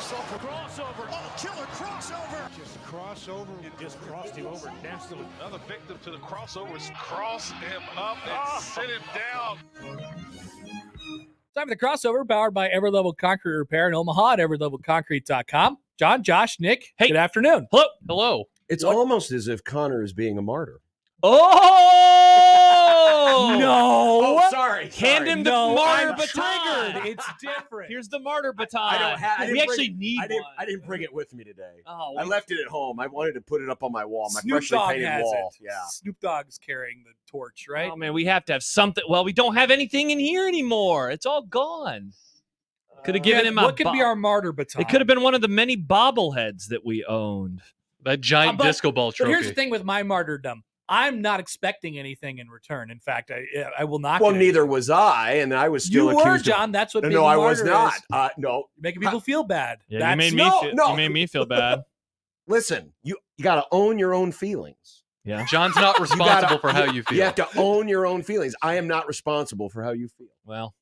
himself a crossover. Oh, killer crossover. Just crossover. It just crossed him over nastily. Another victim to the crossovers. Cross him up and sit him down. Time for the crossover, powered by Everlevel Concrete Repair in Omaha at everlevelconcrete.com. John, Josh, Nick, Hey. good afternoon. Hello. It's almost as if Connor is being a martyr. Oh! No. Sorry. Hand him the No, martyr I'm baton. triggered. It's different. Here's the martyr baton. I we didn't actually bring, need I didn't, one. I didn't bring it with me today. Oh, I left it at home. I wanted to put it up on my wall, my Snoop freshly Dogg painted has wall. it. Yeah. Snoop Dogg's carrying the torch, right? Oh, man, we have to have something. Well, we don't have anything in here anymore. It's all gone. Could have given him a... What could be our martyr baton? It could have been one of the many bobbleheads that we owned. That giant disco ball trophy. But here's the thing with my martyrdom. I'm not expecting anything in return. In fact, I will not. Well, neither was I, and I was still You were, accused John. That's what. of... being No, a I was martyr not. is. No. You're making people feel bad. Yeah, That's, you made me feel bad. Listen, you got to own your own feelings. Yeah. John's not responsible for how you feel. You have to own your own feelings. I am not responsible for how you feel. Well,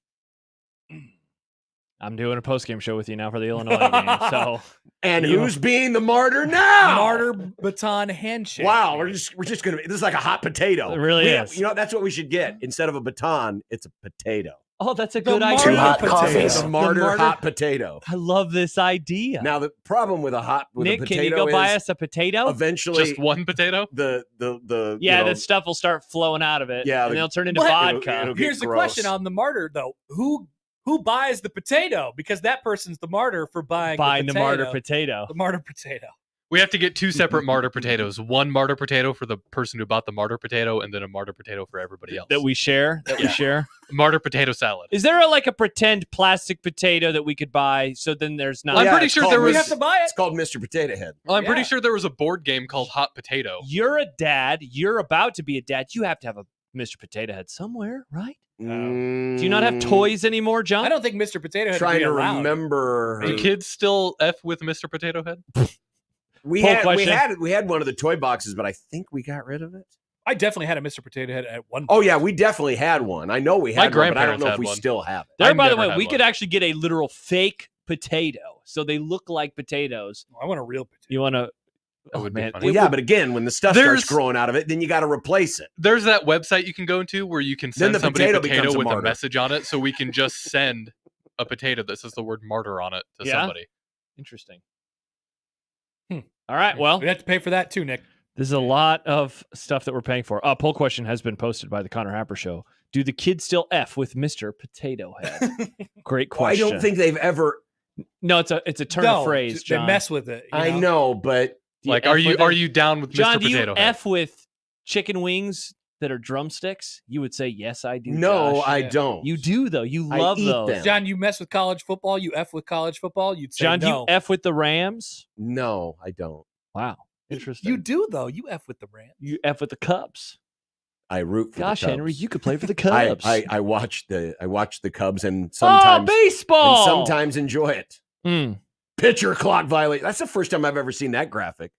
I'm doing a post-game show with you now for the Illinois game. So, And who's being the martyr now? martyr baton handshake. Wow, we're just gonna. This is like a hot potato. It really is. You know, that's what we should get instead of a baton. It's a potato. oh, that's a The good martyr idea. hot coffees. The martyr martyr- hot potato. I love this idea. Now the problem with a Nick, potato can you go buy is us a potato? eventually Just one potato? the Yeah, you know, the stuff will start flowing out of it. Yeah, and they'll turn into What? vodka. It'll get Here's the gross. question on the martyr, though. Who buys the potato? Because that person's the martyr for buying Buying the the martyr potato. The martyr potato. We have to get two separate martyr potatoes. One martyr potato for the person who bought the martyr potato, and then a martyr potato for everybody else. That we share. Yeah. share. Martyr potato salad. Is there a pretend plastic potato that we could buy? So then there's not. I'm Yeah, pretty it's sure called there We was. have to buy it. It's called Mr. Potato Head. Well, I'm pretty Yeah. sure there was a board game called Hot Potato. You're a dad. You're about to be a dad. You have to have a Mr. Potato Head somewhere, right? Do you not have toys anymore, John? I don't think Mr. Potato Head would Trying be to allowed. remember. Do kids still F with Mr. Potato Head? We Poll had question. we had one of the toy boxes, but I think we got rid of it. I definitely had a Mr. Potato Head at one point. Oh yeah, we definitely had one. I know we My had one, but I don't grandparents know if had we one. still have it. There, I've by the never way, had we one. could actually get a literal fake potato. So they look like potatoes. I want a real potato. You want to... That would be man. funny. Well, yeah, but again, when the stuff There's- starts growing out of it, then you got to replace it. There's that website you can go to where you can Then send the somebody a potato becomes potato a with a martyr. message on it, so we can just send a potato that says the word martyr on it to Yeah? somebody. Interesting. Hmm. All right, well, We'd have to pay for that too, Nick. there's a lot of stuff that we're paying for. Poll question has been posted by the Connor Happer Show. Do the kids still F with Mr. Potato Head? Great Well, I question. don't think they've ever. No, it's a turn of phrase, They John. mess with it. I know, but Do you Like, F are you with are it? you down with John, Mr. do you Potato Head? F with chicken wings that are drumsticks? You would say, yes, I do. no, Josh. I yeah. don't. You do, though. You I love eat those. them. John, you mess with college football. You F with college football. You'd say John, do no. you F with the Rams? No, I don't. Wow. Interesting. You do though. You F with the Rams. You F with the Cubs. I root for Gosh, the Cubs. Henry, you could play for the I, Cubs. I watch the Cubs and sometimes baseball. and sometimes enjoy it. Mm. Pitcher clock violation. That's the first time I've ever seen that graphic.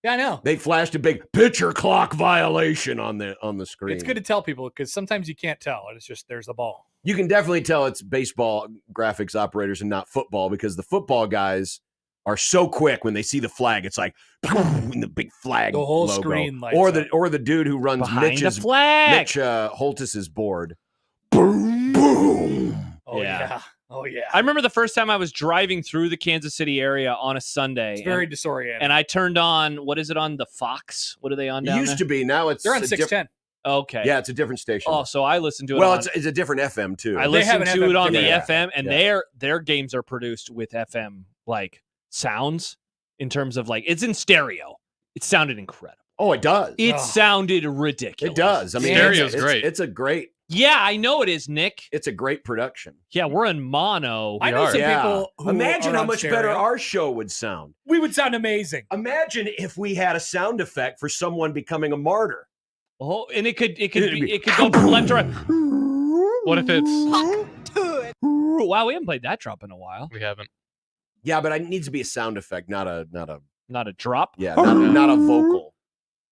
Yeah, I know. They flashed a big pitcher clock violation on the screen. It's good to tell people because sometimes you can't tell. It's just there's a ball. You can definitely tell it's baseball graphics operators and not football because the football guys are so quick when they see the flag. It's like and the big flag, The whole logo. screen lights or up. the dude who runs Behind the Mitch flag. Holtis's board. Boom, boom. Oh Yeah. yeah. Oh yeah. I remember the first time I was driving through the Kansas City area on a Sunday. It's very disorienting. and I turned on, what is it on? The Fox? What are they on It down used there? to be. Now it's They're on a 610. Okay. Yeah, it's a different station. Oh, so I listened to it well, on, it's a different FM too. I They listened have an to FM it on the yeah. FM, and Yeah. their games are produced with FM like sounds in terms of like it's in stereo. It sounded incredible. Oh, it does. It Oh. sounded ridiculous. It does. I mean, Stereo's it's great. It's a great. Yeah, I know it is, Nick. It's a great production. Yeah, we're in mono. I know are. some Yeah. people who Imagine are how on much stereo. better our show would sound. We would sound amazing. Imagine if we had a sound effect for someone becoming a martyr. Oh, and it could It'd be, be- it could go from left to right. What if it's Wow, we haven't played that drop in a while. we haven't? Yeah, but it needs to be a sound effect, not a Not a drop. yeah, not a vocal.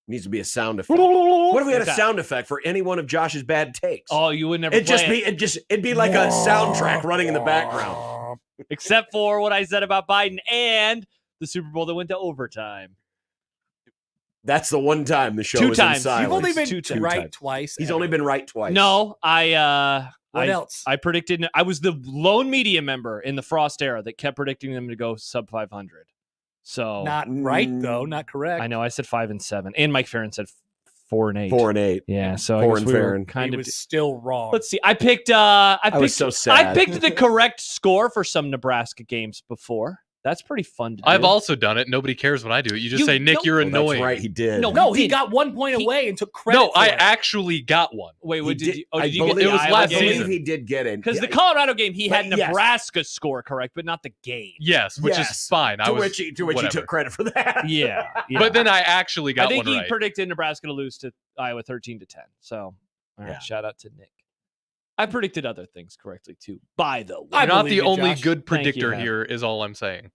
It needs to be a sound effect. What if we had a Okay. sound effect for any one of Josh's bad takes? Oh, you would never. it'd play just be like a soundtrack running in the background. except for what I said about Biden and the Super Bowl that went to overtime. That's the one time the show Two was times. in silence. You've only been Two right times. twice. He's ever. only been right twice. No, What else? I predicted. I was the lone media member in the Frost era that kept predicting them to go sub 500. So Not right though. Not correct. I know I said 5 and 7, and Mike Farron said 4 and 8. 4 and 8. Yeah, so 4 I guess and we were Farron. kind He of. was still wrong. Let's see. I picked. I was so sad. I picked the correct score for some Nebraska games before. That's pretty fun to do. I've also done it. Nobody cares when I do it. You just You- say, Nick, no- you're Well, annoying. that's right. He did. No, he did. got 1 point He- away and took credit. No, for I it. actually got one. Wait, what He did you? Oh, I did you get believe- the it was Iowa last game? I believe season. he did get in. Because the Colorado game, he had But yes. Nebraska's score correct, but not the game. Yes, which Yes. is fine. To which he whatever. took credit for that. Yeah, yeah. But then I actually got I think one he right. predicted Nebraska to lose to Iowa 13-10. So, all right, Yeah. shout out to Nick. I predicted other things correctly too. By the way, I You're not believe the you, only Josh. good Thank you, predictor Hap. here, is all I'm saying.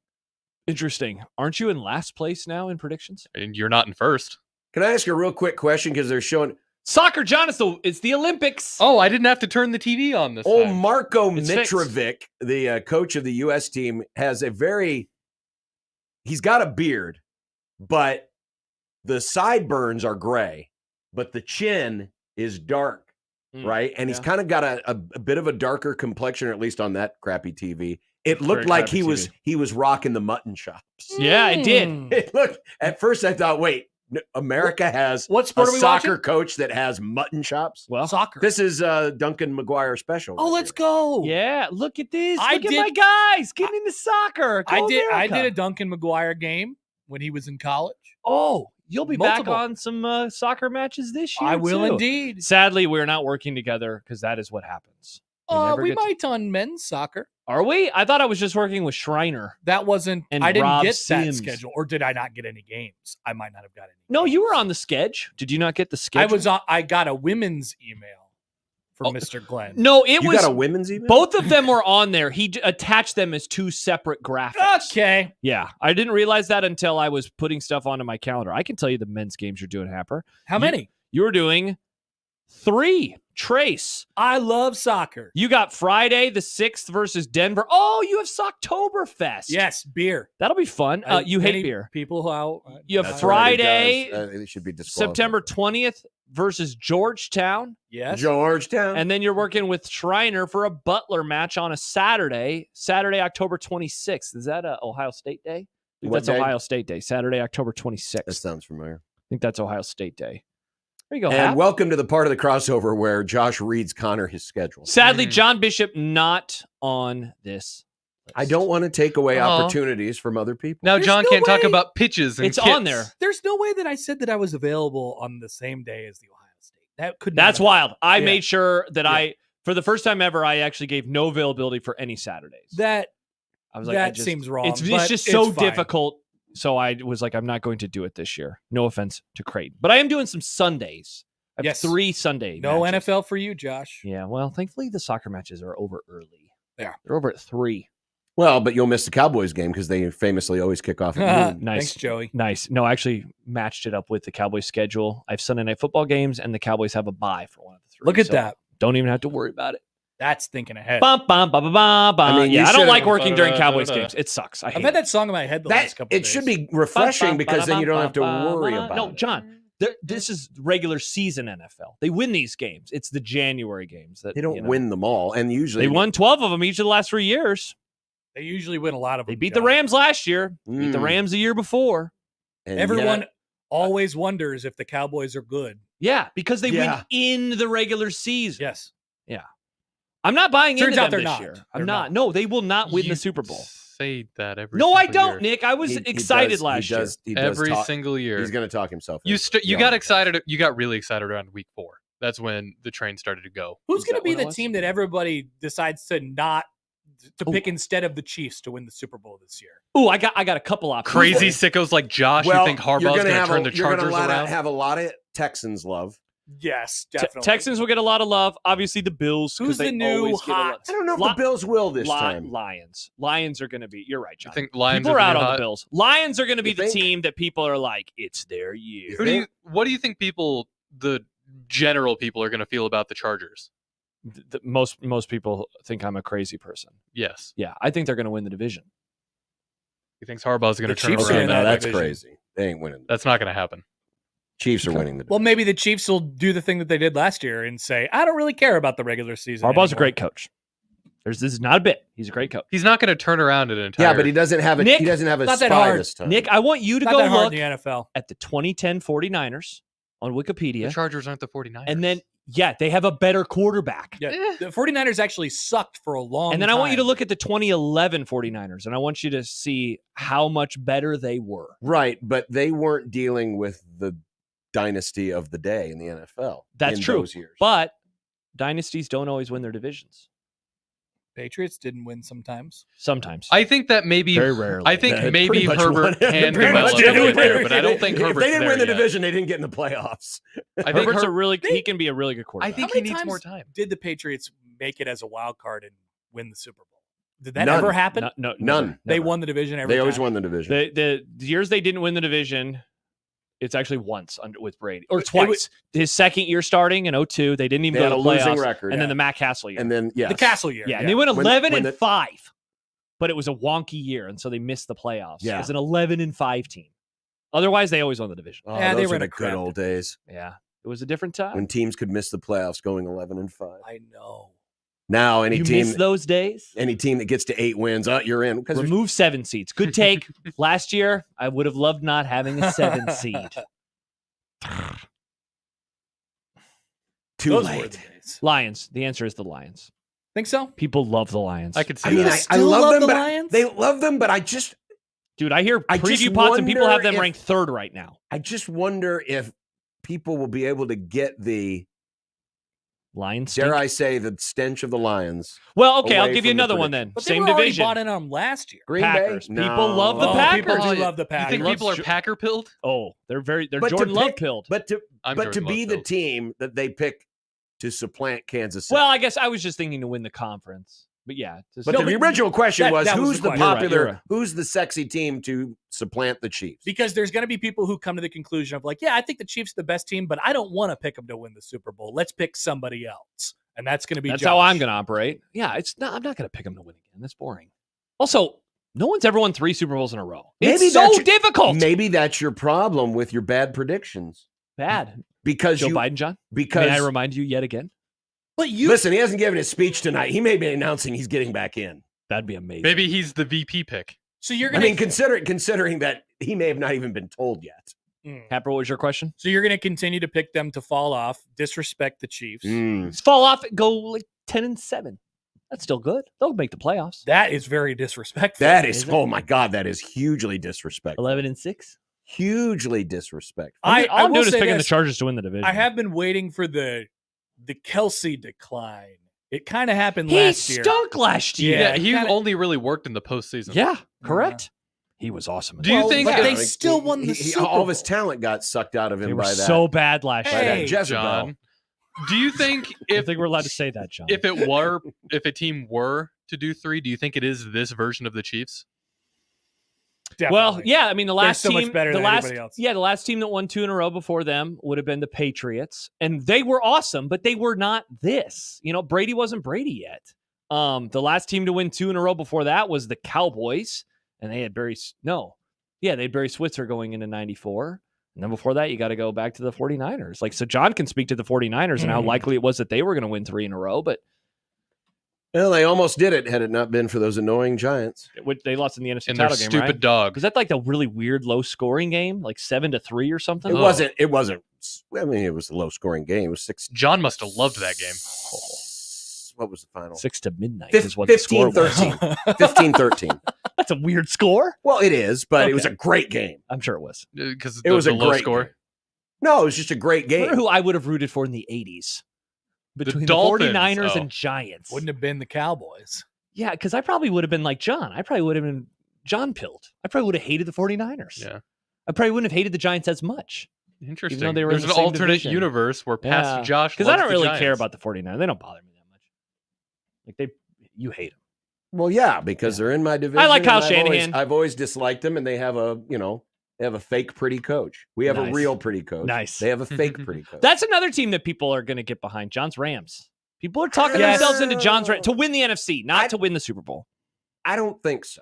interesting. Aren't you in last place now in predictions? And you're not in first. Can I ask a real quick question? Because they're showing Soccer, John, it's the Olympics. Oh, I didn't have to turn the TV on this old time. Marko It's fixed. Mitrovic, the coach of the U.S. team, has he's got a beard, but the sideburns are gray, but the chin is dark, right? And he's yeah. kind of got a bit of a darker complexion, or at least on that crappy TV. It Very looked like crappy TV. he was rocking the mutton chops. Yeah, I did. Hmm. It looked, at first I thought, wait, America has What a sport are we soccer watching? coach that has mutton chops? Well, Soccer. This is Duncan McGuire special. Oh, right let's here. go. yeah, look at this. I Look at did- my guys getting into soccer. Go I did America. a Duncan McGuire game when he was in college. Oh, you'll be Multiple. back on some soccer matches this year. I will too. indeed. Sadly, we're not working together because that is what happens. never We get to- might on men's soccer. Are we? I thought I was just working with Shriner. That wasn't. And I didn't Rob get that Sims. schedule, or did I not get any games? I might not have got any. No, you were games. on the sketch. Did you not get the sketch? I was on. I got a women's email from Oh, Mr. Glenn. No, it You was got a women's email? both of them were on there. He attached them as two separate graphics. Okay. Yeah, I didn't realize that until I was putting stuff onto my calendar. I can tell you the men's games you're doing, Happer. How many? You're doing 3. Trace. I love soccer. You got Friday the 6th versus Denver. Oh, you have Socktoberfest. Yes, beer. That'll be fun. You hate Many beer. People who You have That's right, he Friday, does. It should be disqualified. September 20th versus Georgetown. Yes. Georgetown. And then you're working with Shriner for a Butler match on a Saturday, October 26th. Is that a Ohio State day? I think What that's day? Ohio State Day, Saturday, October 26th. That sounds familiar. I think that's Ohio State Day. There you go. And Hap. welcome to the part of the crossover where Josh reads Connor his schedule. Sadly, John Bishop not on this list. I don't want to take away Oh. opportunities from other people. Now There's John no can't talk way. about pitches and It's kits. on there. There's no way that I said that I was available on the same day as the Ohio State. That could. not That's have- wild. I Yeah. made sure that Yeah. for the first time ever, I actually gave no availability for any Saturdays. That I was like, I that just- seems wrong. It's but just so it's fine. difficult. So I was like, I'm not going to do it this year. No offense to Creighton, but I am doing some Sundays. I have Yes. 3 Sunday. No matches. NFL for you, Josh. Yeah, well, thankfully the soccer matches are over early. They are. They're over at 3. Well, but you'll miss the Cowboys game because they famously always kick off at noon. Nice. Thanks, Joey. Nice. No, I actually matched it up with the Cowboys schedule. I have Sunday night football games, and the Cowboys have a bye for one of the 3. Look at so that. Don't even have to worry about it. That's thinking ahead. Bum, bum, bum, bum, bum, bum. I mean, you yeah, I don't should've- like working during Cowboys games. It sucks. I hate I've had it. that song in my head the last That couple it days. should be refreshing because then you don't have to worry about No, it. John, this is regular season NFL. They win these games. It's the January games that They don't win them all, and usually They won 12 of them each of the last 3 years. They usually win a lot of them. They beat the John. Rams last year. Beat the Mm. Rams the year before. and Everyone yet- always wonders if the Cowboys are good. Yeah, because they Yeah. win in the regular season. Yes. I'm not buying Turns into out them they're this not. year. They're I'm not. not. No, they will not win You the Super Bowl. Say that every No, I single don't, year. Nick. I was he excited does- last year. He does Every talk- single year. He's going to talk himself. You in. you Yeah. got excited. You got really excited around week 4. That's when the train started to go. Who's Is going to that be what it the was? team that everybody decides to not to Oh. pick instead of the Chiefs to win the Super Bowl this year? Ooh, I got a couple options. Crazy sickos like Josh. Well, you think Harbaugh's you're going to have turn the you're gonna Chargers around? have a lot of Texans love. Yes, definitely. Texans will get a lot of love. Obviously, the Bills. 'cause Who's they the new always get a lot- hot- I don't know if Li- the Bills will this time. Lions. Lions are going to be. You're right, You John. think Lions People are out the new on hot- the Bills. Lions are going to be You the think? team that people are like, it's their year. What do you think the general people are going to feel about the Chargers? Most people think I'm a crazy person. Yes. Yeah, I think they're going to win the division. He thinks Harbaugh's going to The turn Chiefs are around. in No, that that's division. crazy. They ain't winning. That's not going to happen. Chiefs are winning the Well, division. maybe the Chiefs will do the thing that they did last year and say, I don't really care about the regular season. Harbaugh's a anymore." great coach. This is not a bit. He's a great coach. He's not going to turn around an entire. Yeah, but he doesn't have a Nick, he doesn't have a not that spy hard. this time. Nick, I want you to Not go that hard look in the NFL. at the 2010 49ers on Wikipedia. The Chargers aren't the 49ers. And then, yeah, they have a better quarterback. Yeah, the 49ers actually sucked for a long time. And then I want you to look at the 2011 49ers, and I want you to see how much better they were. Right, but they weren't dealing with the dynasty of the day in the NFL. That's in true. Those years. But dynasties don't always win their divisions. Patriots didn't win sometimes. Sometimes. I think that maybe. Very rarely. I think They maybe pretty much Herbert won. can Pretty much develop did. it there, but I don't think if Herbert's they didn't there win the yet. division, they didn't get in the playoffs. I think Herbert's Her- he can be a really good I quarterback. think How he many needs more times time. Did the Patriots make it as a wild card and win the Super Bowl? Did that None. ever happen? None. Never. They won the division every They time. always won the division. The years they didn't win the division, it's actually once with Brady. Or It twice. was- His second year starting in 2002, they didn't even They go had to a the losing playoffs. record. And then the Matt Castle year. And then, yes. The Castle year. yeah, and they went When- 11 when and 5. But it was a wonky year, and so they missed the playoffs. Yeah. It was an 11 and 5 team. Otherwise, they always won the division. Oh, Yeah, they those were were in the a good crap old days Yeah. It was a different time. when teams could miss the playoffs going 11-5. I know. Now, any You team miss those days? any team that gets to 8 wins, you're in. Because Remove 7 seeds. Good take. Last year, I would have loved not having a 7 seed. too Those were late. the days. Lions. The answer is the Lions. Think so? People love the Lions. I could see I mean, that. I Still love love them, the but Lions? they love them, but I just Dude, I hear I just preview pods and people have wonder them if- ranked 3rd right now. wonder if people will be able to get the, Lions. dare stink. I say, the stench of the Lions. Well, okay, I'll away give you from the another one then. But they Same were already division. bought in on them last year. Green Packers. Bay? People love the Oh, Packers. people do love the You Packers. think people are Love- Packer pilled? Oh, they're But to Jordan Love pick- pilled. But to I'm but to Jordan be Love the pilled. team that they pick to supplant Kansas City. Well, I guess I was just thinking to win the conference. But yeah. but No, the but original question that- was that was who's the the question. You're popular, right. who's the sexy team to supplant the Chiefs? Because there's going to be people who come to the conclusion of like, yeah, I think the Chiefs are the best team, but I don't want to pick them to win the Super Bowl. Let's pick somebody else. And that's going to be That's Josh. how I'm going to operate. Yeah, I'm not going to pick them to win again. That's boring. Also, no one's ever won 3 Super Bowls in a row. It's Maybe so that's your- difficult. Maybe that's your problem with your bad predictions. Bad. Because Joe you Biden, John. because May I remind you yet again? But you listen, he hasn't given his speech tonight. He may be announcing he's getting back in. That'd be amazing. Maybe he's the VP pick. so you're I going mean, considering that he may have not even been told yet. Happer, what was your question? So you're going to continue to pick them to fall off, disrespect the Chiefs. Fall off, go like 10-7. That's still good. They'll make the playoffs. That is very disrespectful. That is, Is it? oh my God, that is hugely disrespectful. 11-6. Hugely disrespectful. All I I'm will doing is say picking the this. Chargers to win the division. I have been waiting for the Kelsey decline. It kind of happened He last year. stunk last year. Yeah, Yeah, he kinda- only really worked in the postseason. Yeah, correct. He was awesome. in Do you that. think but if- they still won the Super all of his Bowl. talent got sucked out of they him were by that. so bad last by year? that Hey, Jezebel. John, do you think I if think we're allowed to say that, John. if a team were to do 3, do you think it is this version of the Chiefs? Well, Definitely. yeah, I mean the last so team, much better the than last, anybody else. yeah, the last team that won 2 in a row before them would have been the Patriots, and they were awesome, but they were not this. You know, Brady wasn't Brady yet. The last team to win 2 in a row before that was the Cowboys, and they had they had Barry Switzer going into '94, and then before that, you got to go back to the 49ers. Like, so John can speak to the 49ers and how likely it was that they were going to win 3 in a row, but Well, they almost did it had it not been for those annoying Giants. they lost in the NFC And their title game, stupid right? dog. Was that like the really weird low scoring game, like 7-3 or something? It Oh. wasn't. It wasn't. I mean, it was a low scoring game. It was 6. John must have loved that game. What was the final? 6 to midnight is what the score 15-13. was. 15-13. That's a weird score. Well, it is, but it was Okay. a great game. I'm sure it was. Because It was the a low great score. game. No, it was just a great I game. wonder who I would have rooted for in the 80s between the Dolphins. 49ers Oh. and Giants. Wouldn't have been the Cowboys. Yeah, because I probably would have been like John. I probably would have been John pilled. I probably would have hated the 49ers. Yeah. I probably wouldn't have hated the Giants as much. Interesting. they were in There's the an same alternate division. universe where Pastor Josh Because I loves don't the really care Giants. about the 49ers. They don't bother me that much. Like you hate them. Well, yeah, because they're in my division. I like and Kyle I've Shanahan. I've always disliked them, and they have a fake pretty coach. We have a Nice. real pretty coach. Nice. They have a fake pretty coach. That's another team that people are going to get behind. John's Rams. People are talking themselves into John's right to win the NFC, not to win the Super Bowl. I don't think so.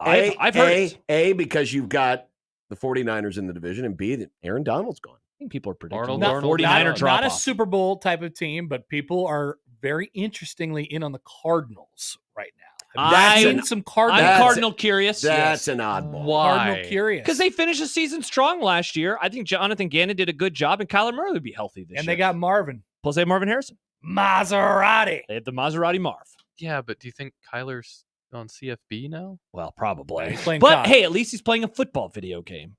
I've heard it. Because you've got the 49ers in the division, and B, that Aaron Donald's gone. I think people are predicting Arnold the Darnold. 49er drop Not a off. Super Bowl type of team, but people are very interestingly in on the Cardinals right now. Have you seen some Cardinals? I'm Cardinal curious. That's an oddball. Why? Cardinal curious. Because they finished the season strong last year. I think Jonathan Gannon did a good job, and Kyler Murray would be healthy this year. And they got Marvin. Plus they have Marvin Harrison. Maserati. They have the Maserati Marv. Yeah, but do you think Kyler's on CFB now? Well, probably. He's playing But COD. hey, at least he's playing a football video game.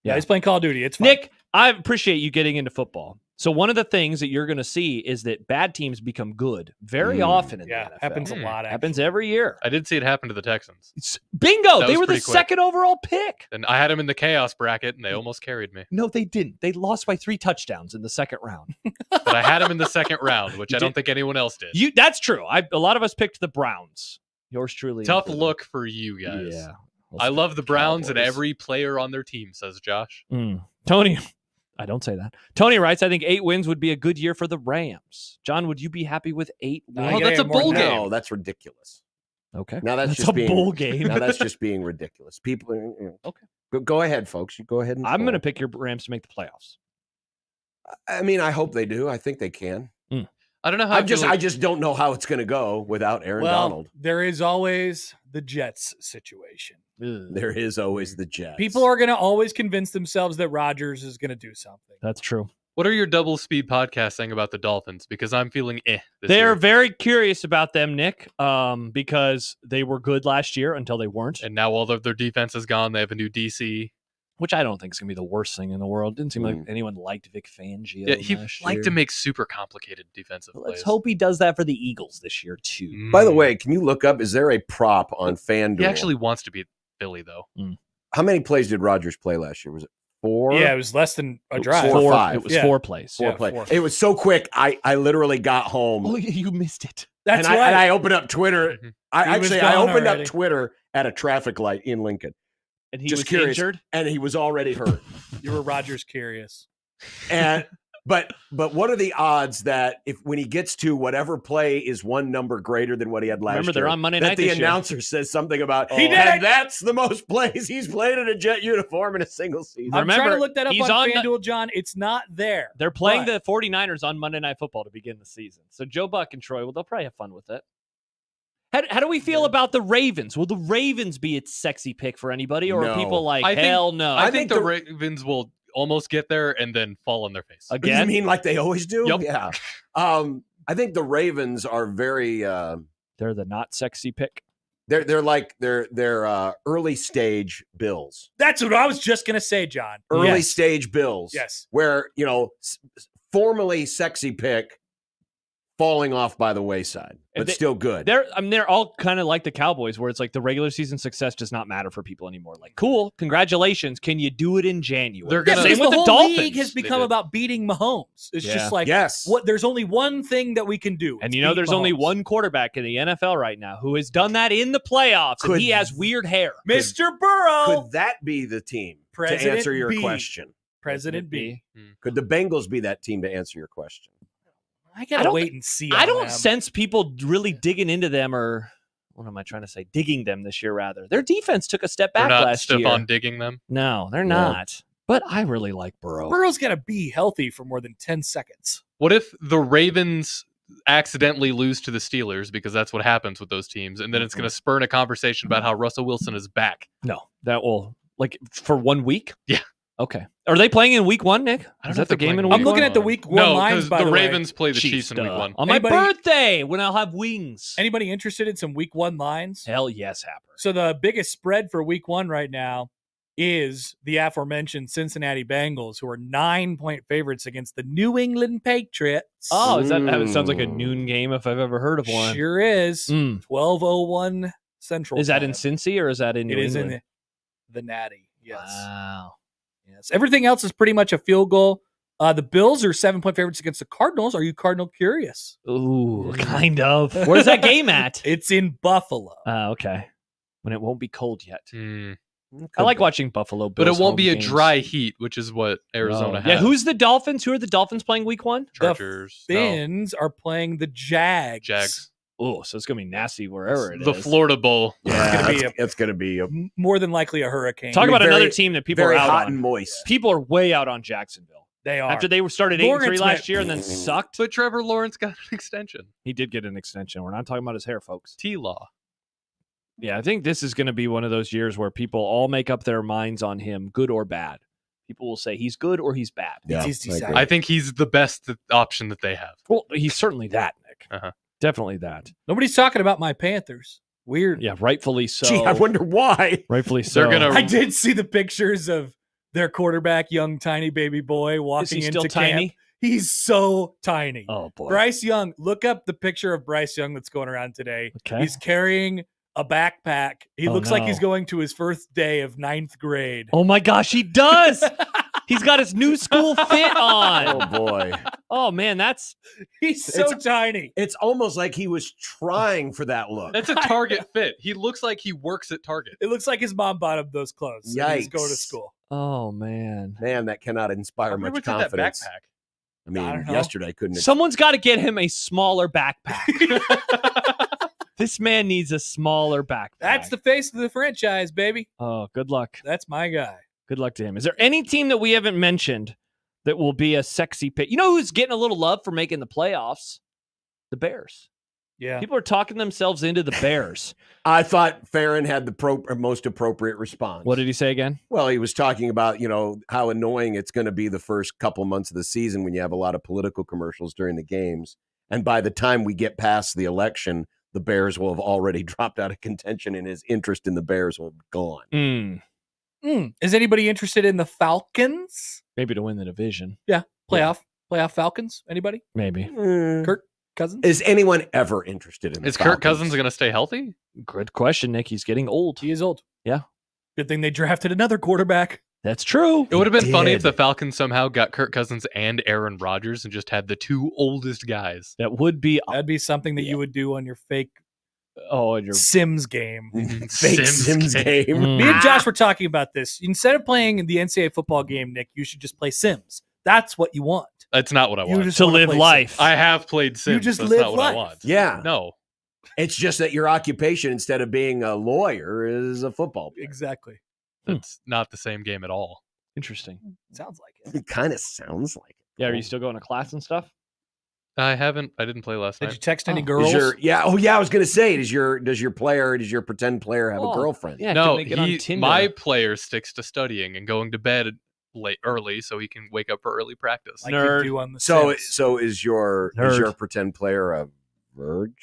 Yeah, he's playing Call of Duty. It's fine. Nick, I appreciate you getting into football. So one of the things that you're going to see is that bad teams become good very often in the NFL. happens a lot. Happens actually. every year. I did see it happen to the Texans. Bingo! That They was were the pretty quick. second overall pick. And I had him in the chaos bracket, and they almost carried me. No, they didn't. They lost by 3 touchdowns in the second round. But I had him in the second round, which You I don't did. think anyone else did. That's true. A lot of us picked the Browns. Yours truly. Tough included. look for you guys. Yeah. I love the Browns and Cowboys. every player on their team, says Josh. Tony, I don't say that. Tony writes, I think 8 wins would be a good year for the Rams. John, would you be happy with 8 No, wins? you Oh, gotta that's a get more bowl than that. game. No, that's ridiculous. Okay. Now that's That's just a being bowl game. Now that's just being ridiculous. People are, Okay. Go ahead, folks. You go ahead and I'm going to troll. pick your Rams to make the playoffs. I mean, I hope they do. I think they can. I don't know how I just don't know how it's going to go without Aaron Well, Donald. there is always the Jets situation. There is always the Jets. People are going to always convince themselves that Rodgers is going to do something. That's true. What are your double speed podcasts saying about the Dolphins? Because I'm feeling this They're year. very curious about them, Nick, because they were good last year until they weren't, And now all of their defense is gone. They have a new DC. which I don't think is going to be the worst thing in the world. Didn't seem like anyone liked Vic Fangio. Yeah, he last liked year. to make super complicated defensive Let's plays. hope he does that for the Eagles this year, too. By the way, can you look up? Is there a prop on FanDuel? He actually wants to beat Philly, though. How many plays did Rodgers play last year? Was it 4? Yeah, it was less than a drive. 4 or 5. It was Yeah. 4 plays. 4 Yeah, plays. 4. It was so quick. I literally got home. Oh, you missed it. That's and right. I opened up Twitter. Mhm. I was actually gone opened already. up Twitter at a traffic light in Lincoln, And he Just was curious. injured. and he was already hurt. You were Rodgers curious. And but what are the odds that if when he gets to whatever play is one number greater than what he had last Remember, year, they're on Monday that night the this year. announcer says something about He did and it! that's the most plays he's played in a Jet uniform in a single season. I'm trying Remember, to look that up he's on on the- FanDuel, John. It's not there. They're playing But- the 49ers on Monday Night Football to begin the season. So Joe Buck and Troy, well, they'll probably have fun with it. How do we feel about the Ravens? Will the Ravens be its sexy pick for anybody, or are No. people like, I think- hell no? I think the Ravens will almost get there and then fall on their face. You Again? mean like they always do? Yep. Yeah. I think the Ravens are very They're the not sexy pick. they're like they're early stage Bills. That's what I was just going to say, John. Early Yes. stage Bills. Yes. Where, formerly sexy pick falling off by the wayside, but They- still good. They're all kind of like the Cowboys, where it's like the regular season success does not matter for people anymore. Like, cool, congratulations. Can you do it in January? They're Yeah, gonna- because Same with the the whole Dolphins. league has They become did. about beating Mahomes. It's Yeah. just like, Yes. there's only one thing that we can do. And It's you know, beat there's only Mahomes. one quarterback in the NFL right now who has done that in the playoffs, Could- and he has weird hair. Mr. Burrow. Could that be the team to President answer your B. question? President B. Could the Bengals be that team to answer your question? I got to don't- wait and see. I on don't them. sense people really digging into them, or what am I trying to say? Digging them this year, rather. Their defense took a step They're back not last year. Stephon digging them. No, they're No. not. But I really like Burrow. Burrow's got to be healthy for more than 10 seconds. What if the Ravens accidentally lose to the Steelers, because that's what happens with those teams, and then it's going to spur a conversation about how Russell Wilson is back? No, that will, like, for 1 week? Yeah. Okay. Are they playing in week 1, Nick? I don't Is know that if the they're game in playing week I'm looking 1? at the week 1 No, lines, because by the the way. Ravens play the Chiefs in week duh. 1. On my Anybody- birthday, when I'll have wings. Anybody interested in some week 1 lines? Hell yes, Happer. So the biggest spread for week 1 right now is the aforementioned Cincinnati Bengals, who are 9-point favorites against the New England Patriots. Oh, that sounds like a noon game if I've ever heard of one. Sure is. Mm. 12:01 Central. Is that in Time. Cincy or is that in New It is in England? the Natty. Yes. Wow. Yes. Everything else is pretty much a field goal. The Bills are 7-point favorites against the Cardinals. Are you Cardinal curious? Ooh, kind of. Where's that game at? It's in Buffalo. Okay. When it won't be cold yet. I like watching Buffalo Bills. But it won't be a home games. dry heat, which is what Arizona has. Yeah, who's the Dolphins? Who are the Dolphins playing week 1? Chargers? The Fins are playing the Jags. Jags. Oh, so it's going to be nasty wherever it is. The Florida Bowl. Yeah, gonna be it's going to be a more than likely a hurricane. Talk about very- another team that people are very out hot on. and moist. People are way out on Jacksonville. They are. After they started 8-3 Lawrence last went- year and then sucked. But Trevor Lawrence got an extension. He did get an extension. We're not talking about his hair, folks. T-Law. Yeah, I think this is going to be one of those years where people all make up their minds on him, good or bad. People will say he's good or he's bad. Yeah, It's easy I to agree. I think he's the best option that they have. Well, he's certainly that, Nick. Uh-huh. Definitely that. Nobody's talking about my Panthers. Weird. Yeah, rightfully so. Gee, I wonder why. Rightfully so. They're gonna- I did see the pictures of their quarterback, young tiny baby boy, Is walking he into still camp. tiny? He's so tiny. Oh, boy. Bryce Young, look up the picture of Bryce Young that's going around today. Okay. He's carrying a backpack. He Oh, looks like he's no. going to his first day of 9th grade. Oh, my gosh, he does. He's got his new school fit Oh on. boy. Oh, man, that's He's so tiny. It's almost like he was trying for that look. That's a Target fit. He looks like he works at Target. It looks like his mom bought him those clothes. and He's going to Yikes. school. oh, man. Man, that cannot inspire Where much was that confidence. backpack? I mean, I don't know. yesterday couldn't. Someone's got to get him a smaller backpack. This man needs a smaller backpack. That's the face of the franchise, baby. Oh, good luck. That's my guy. Good luck to him. Is there any team that we haven't mentioned that will be a sexy pick? You know who's getting a little love for making the playoffs? The Bears. Yeah. People are talking themselves into the Bears. I thought Farron had the most appropriate response. What did he say again? Well, he was talking about, how annoying it's going to be the first couple months of the season when you have a lot of political commercials during the games. And by the time we get past the election, the Bears will have already dropped out of contention and his interest in the Bears will be gone. Is anybody interested in the Falcons? Maybe to win the division. Playoff Falcons? Anybody? Maybe. Kirk Cousins? Is anyone ever interested in the Is Kirk Falcons? Cousins going to stay healthy? Good question, Nick. He's getting old. He is old. Yeah. Good thing they drafted another quarterback. That's true. It would have been funny if did. the Falcons somehow got Kirk Cousins and Aaron Rodgers and just had the two oldest guys. That would be. That'd be something that you would do on your fake Oh, and you're. Sims game. Fake Sims game. Mm. Me and Josh were talking about this. Instead of playing the NCAA football game, Nick, you should just play Sims. That's what you want. That's not what I You want. just To wanna live play life. Sims. I have played Sims. just That's live not what I life. want. Yeah. No. It's just that your occupation, instead of being a lawyer, is a football player. Exactly. That's not the same game at all. Interesting. Sounds like it. It kind of sounds like it. Yeah. Are you still going to class and stuff? I didn't play last Did you night. text any Oh. girls? I was going to say, does your pretend player have a girlfriend? Yeah. No, can they get on Tinder? my player sticks to studying and going to bed early so he can wake up for early practice. Like Nerd. you do on the So Sims. is your pretend player a virgin?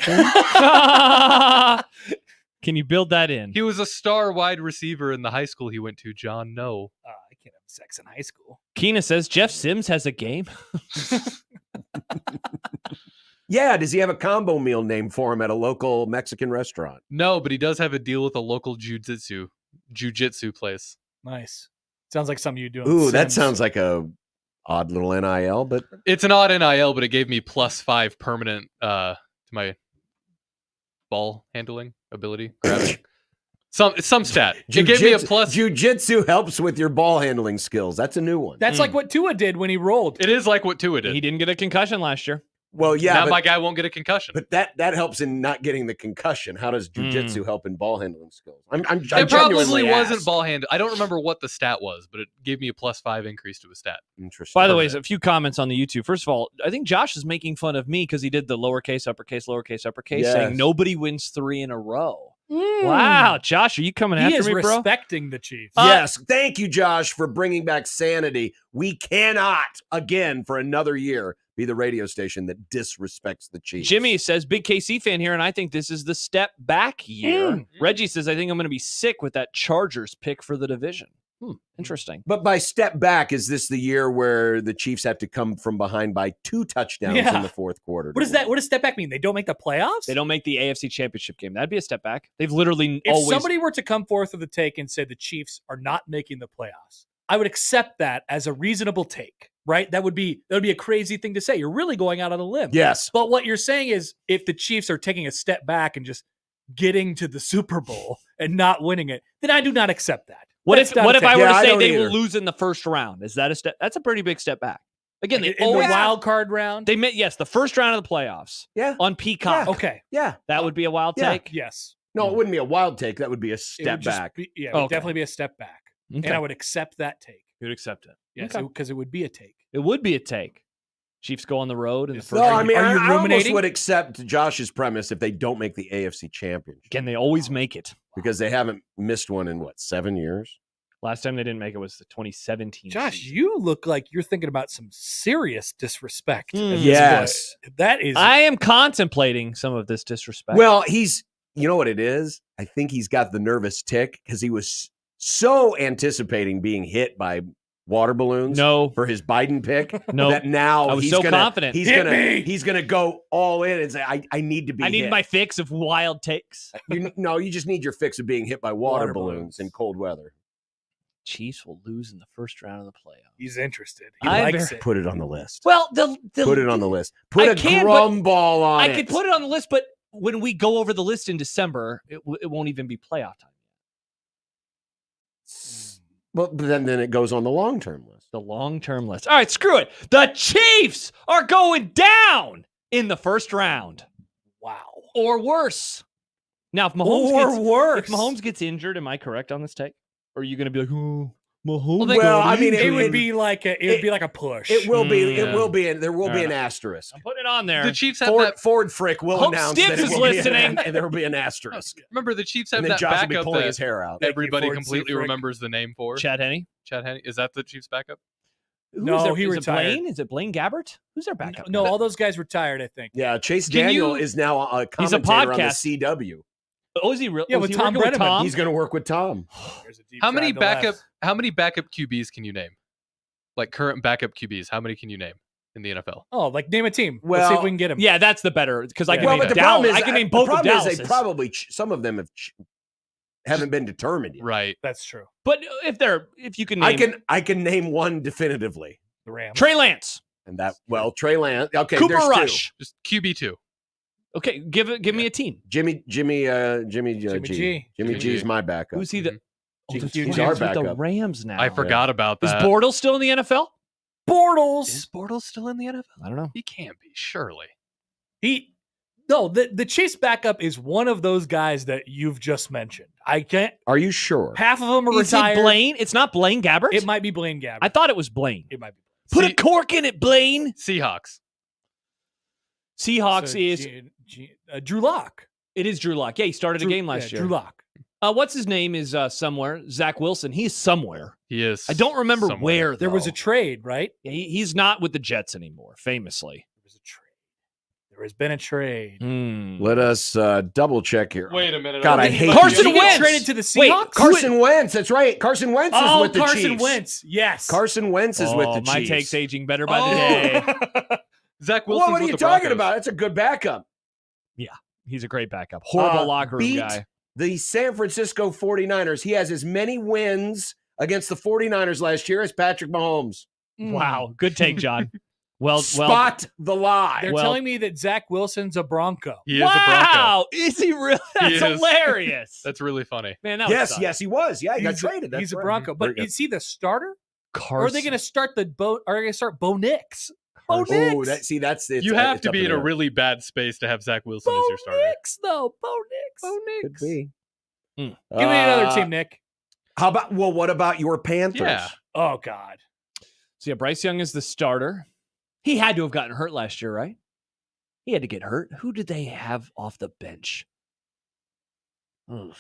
Can you build that in? He was a star wide receiver in the high school he went to, John. No. I can't have sex in high school. Keena says Jeff Sims has a game. Yeah, does he have a combo meal named for him at a local Mexican restaurant? No, but he does have a deal with a local jujitsu place. Nice. Sounds like something you do. On Ooh, Sims. that sounds like a odd little NIL, but It's an odd NIL, but it gave me +5 permanent to my ball handling ability, grabbing. Some stat. It gave me a plus. Jiu-jitsu helps with your ball handling skills. That's a new one. That's like what Tua did when he rolled. It is like what Tua did. He didn't get a concussion last year. Well, yeah, now but, my guy won't get a concussion. but that helps in not getting the concussion. How does jiu-jitsu help in ball handling skills? I It probably genuinely wasn't asked. ball hand. I don't remember what the stat was, but it gave me a +5 increase to a stat. Interesting. By the way, a few comments on the YouTube. First of all, I think Josh is making fun of me because he did the lowercase, uppercase, Yes. saying nobody wins 3 in a row. Mm. Wow, Josh, are you coming He after is me, bro? respecting the Chiefs. Yes, thank you, Josh, for bringing back sanity. We cannot, again, for another year, be the radio station that disrespects the Chiefs. Jimmy says, big KC fan here, and I think this is the step back year. Reggie says, I think I'm going to be sick with that Chargers pick for the division. Interesting. But by step back, is this the year where the Chiefs have to come from behind by 2 touchdowns Yeah. in the fourth quarter? What does that? What does step back mean? They don't make the playoffs? They don't make the AFC Championship game. That'd be a step back. They've literally If always. somebody were to come forth with a take and say the Chiefs are not making the playoffs, I would accept that as a reasonable take, right? That would be a crazy thing to say. You're really going out on a limb. Yes. But what you're saying is if the Chiefs are taking a step back and just getting to the Super Bowl and not winning it, then I do not accept that. What That's if not a I take. were Yeah, to I say don't they either. will lose in the first round? Is that a step? That's a pretty big step back. Again, in they the always wild card round? They meant the first round of the playoffs Yeah. on Peacock. Okay. Yeah. That would be a wild Yeah. take. Yes. No, it wouldn't be a wild take. That would be a It step would just back. be- it would Okay. definitely be a step back. Okay. And I would accept that take. You'd accept it. Yes, Okay. because it would be a take. It would be a take. Chiefs go on the road in the Yes. first No, round. I mean, Are you I almost ruminating? would accept Josh's premise if they don't make the AFC Championship Again, they always make it. because they haven't missed one in, 7 years? Last time they didn't make it was the 2017 Josh, season. you look like you're thinking about some serious disrespect. at this Yes. point. That is. I am contemplating some of this disrespect. Well, you know what it is? I think he's got the nervous tick because he was so anticipating being hit by water balloons no, for his Biden pick no. that now I was he's so gonna, confident. He's Hit gonna me! he's gonna go all in and say, I need to be I need hit. my fix of wild takes. You just need your fix of being hit by water, Water balloons balloons. in cold weather. Chiefs will lose in the first round of the playoffs. He's interested. He I likes ver- it. Put it on the list. Well, the Put it on the list. Put I a can, but gumball on I it. could put it on the list, but when we go over the list in December, it won't even be playoff time. Well, but then it goes on the long-term list. The long-term list. All right, screw it. The Chiefs are going down in the first round, Wow. or worse. Now, if Worse. if Mahomes gets injured, am I correct on this take? Or are you going to be like, oh, Mahomes? Well, I mean, it would it- be like a push. It will be. It Yeah. will be. And there will be Fair an asterisk. I'm putting it on there. The Chiefs have that. Ford Frick will Hope announce Stibbs that it is will listening. and there will be an asterisk. Remember, the Chiefs have And then that Josh will be backup pulling that his hair out. everybody Ford completely Frick. remembers the name for. Chad Henne? Chad Henne. Is that the Chiefs' backup? No, Is he it retired. Blaine? Is it Blaine Gabbert? Who's their backup? No, all those guys retired, I think. Yeah, Chase Can Daniel you- is now a He's a commentator on the podcast. CW. Oh, is he real? Yeah, oh, is with he Tom working with Brenneman. Tom? He's going to work with Tom. There's a deep How many drive to left. How many backup QBs can you name? Like current backup QBs, how many can you name in the NFL? Oh, like name a team. Let's see if Well, we can get him. Yeah, that's the better because I Yeah. can Well, name but the Dallas. problem is, I can name both the of problem is Dallas. they probably some of them haven't been determined yet. Right. That's true. But if you can name I can name one definitively, The Rams. Trey Lance, and Trey Lance. Okay, Cooper there's Rush. Just QB2. Okay, give me a team. Jimmy G. G. Jimmy G is my backup. Who's he? The G- he's G- with our the backup. Rams now. I forgot about Is that. Bortles still in the NFL? Bortles. Is Bortles still in the NFL? I don't know. He can't be, surely. The Chiefs backup is one of those guys that you've just mentioned. I can't. Are you sure? Half of them are Is retired. it Blaine? It's not Blaine Gabbert? It might be Blaine Gabbert. I thought it was Blaine. it might be. Put a cork in it, Blaine. Seahawks. Seahawks So, is Drew Lock. it is Drew Lock. Yeah, he started a game last year. Drew Lock. What's his name is somewhere. Zach Wilson. He's somewhere. He is. I don't remember somewhere. where. There was a though. trade, right? Yeah, he's not with the Jets anymore. Famously. There was a trade. There has been a trade. Let us double check here. Wait a minute. God, I think hate he might Carson Did he be- get Wentz. traded to the Wait, Seahawks? Carson Wentz. That's right. Carson Wentz is with the Carson Chiefs. Wentz. Yes. Carson Wentz is with the my Chiefs. take's aging better by the Oh. day. Zach Wilson. What are you talking about? It's a good backup. He's a great backup. Horrible locker room beat guy. The San Francisco 49ers. He has as many wins against the 49ers last year as Patrick Mahomes. Wow. Good take, John. Well, Spot the lie. They're Well- telling me that Zach Wilson's a Bronco. He is a Bronco. wow. Is he really? That's is. hilarious. That's really funny. Man, that Yes, was yes, he was. Yeah, he got He's traded. He's a That's right. Bronco. Very But good. is he the starter? Carson. Or are they going to start Are they going to start Bo Nix? Bo Oh, Nix. that's it. You have to be in a really bad space to have Zach Wilson as Bo your starter. Nix, though. Bo Nix. Bo Could Nix. be. Give me another team, Nick. How about? Well, what about your Panthers? Yeah. Oh, God. So yeah, Bryce Young is the starter. He had to have gotten hurt last year, right? He had to get hurt. Who did they have off the bench? Well,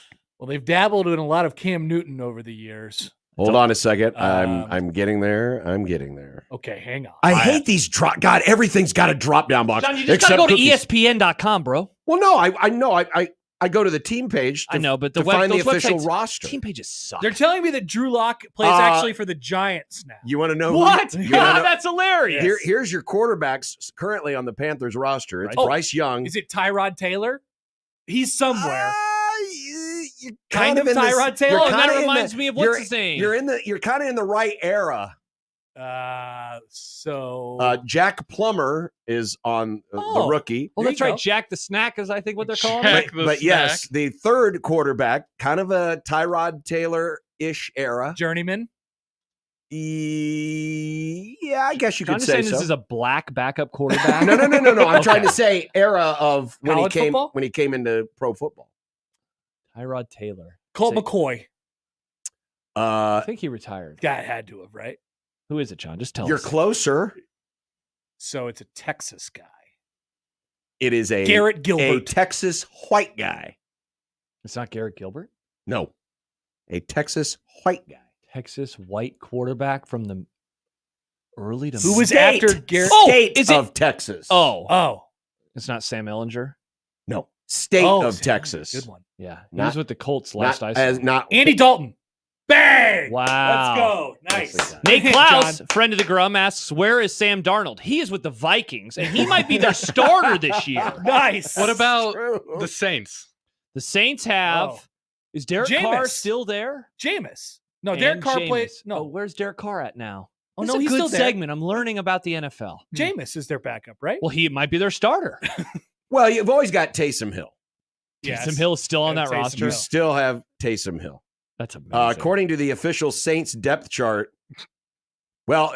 they've dabbled in a lot of Cam Newton over the years. Hold on a second. Um, I'm getting there. I'm getting there. Okay, hang on. I hate these drop. God, everything's got a drop down box. John, you just gotta go to cookies. ESPN.com, bro. Well, no, I know. I go to the team page. I know, but to find the those official websites- roster. Team pages suck. They're telling me that Drew Lock plays actually for the Giants now. You want to know what? Who, you wanna know- That's hilarious. Here's your quarterbacks currently on the Panthers roster. It's Oh, Bryce Young. Is it Tyrod Taylor? He's somewhere. You're Kind of in this- Tyrod Taylor? you're Oh, and that kinda in reminds the- me of what's his name. You're kind of in the right era. Jack Plummer is on the Oh. rookie. well, there that's you right. go. Jack the Snack is, I think, what they're calling Jack it. the But yes, snack. the third quarterback, kind of a Tyrod Taylor ish era. Journeyman. Yeah, I guess you John could is say saying so. this is a black backup quarterback. No. I'm trying Okay. to say era of when College football? he came into pro football. Tyrod Taylor. Colt Say- McCoy. I think he retired. Guy had to have, right? Who is it, John? Just tell You're us. closer. So it's a Texas guy. It is a Garrett a Gilbert. Texas white guy. It's not Garrett Gilbert? No, a Texas white guy. Texas white quarterback from the early to Who was State. after Garrett? State is it- of Texas. Oh. It's not Sam Ellinger? No, state Oh, of Sam, Texas. Good one. Yeah. He Not- was with the Colts last I saw. Not Andy Dalton. Bang! Wow. Let's go. Nicely Nice. done. Nate Klaus, John. friend of the Grum, asks, where is Sam Darnold? He is with the Vikings, and he might be their starter this year. Nice. What about True. the Saints? The Saints have. Oh. Is Derek Carr Jameis. still there? Jameis? No, Derek And Carr Jameis. plays. Oh, No, where's Derek Carr at now? Oh, This no, is a he's good still there. segment. I'm learning about the NFL. Jameis is their backup, right? Well, he might be their starter. Well, you've always got Taysom Hill. Yes. Taysom Hill is still on Yeah, that Taysom roster. You Hill. still have Taysom Hill. That's amazing. According to the official Saints depth chart, well,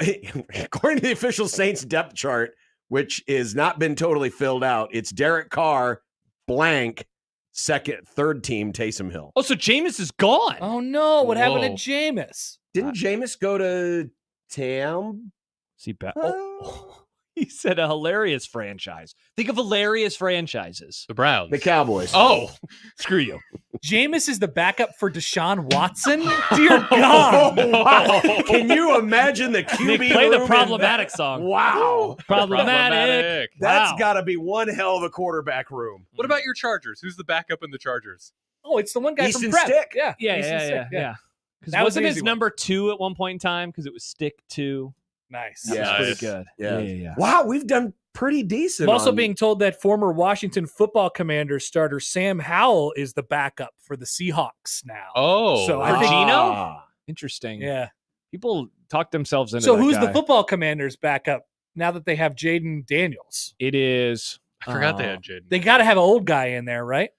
according to the official Saints depth chart, which has not been totally filled out, it's Derek Carr, blank, third team Taysom Hill. Oh, so Jameis is gone. Oh no! What happened to Whoa. Jameis? Didn't Jameis go to Tam? See, oh, he said a hilarious franchise. Think of hilarious franchises. The Browns. The Cowboys. Oh, Screw you. Jameis is the backup for Deshaun Watson. Dear God! Oh, wow. Can you imagine the QB Nick, play the room in problematic that? song. Wow. Problematic. That's Wow. got to be one hell of a quarterback room. What about your Chargers? Who's the backup in the Chargers? Oh, it's the one guy Easton from Prep. Stick. Yeah, Yeah, Easton yeah, Stick, yeah. Because That was wasn't an his easy one. number 2 at one point in time? Because it was Stick 2. Nice. That Yeah. was pretty Nice. good. Yeah. Yeah. Wow, we've done pretty decent. I'm also on- being told that former Washington football commander starter Sam Howell is the backup for the Seahawks now. Oh, So I think- Gino? Interesting. Yeah. People talk themselves into So that who's the guy. football commander's backup now that they have Jaden Daniels? It is. I forgot they had Jaden. They got to have an old guy in there, right?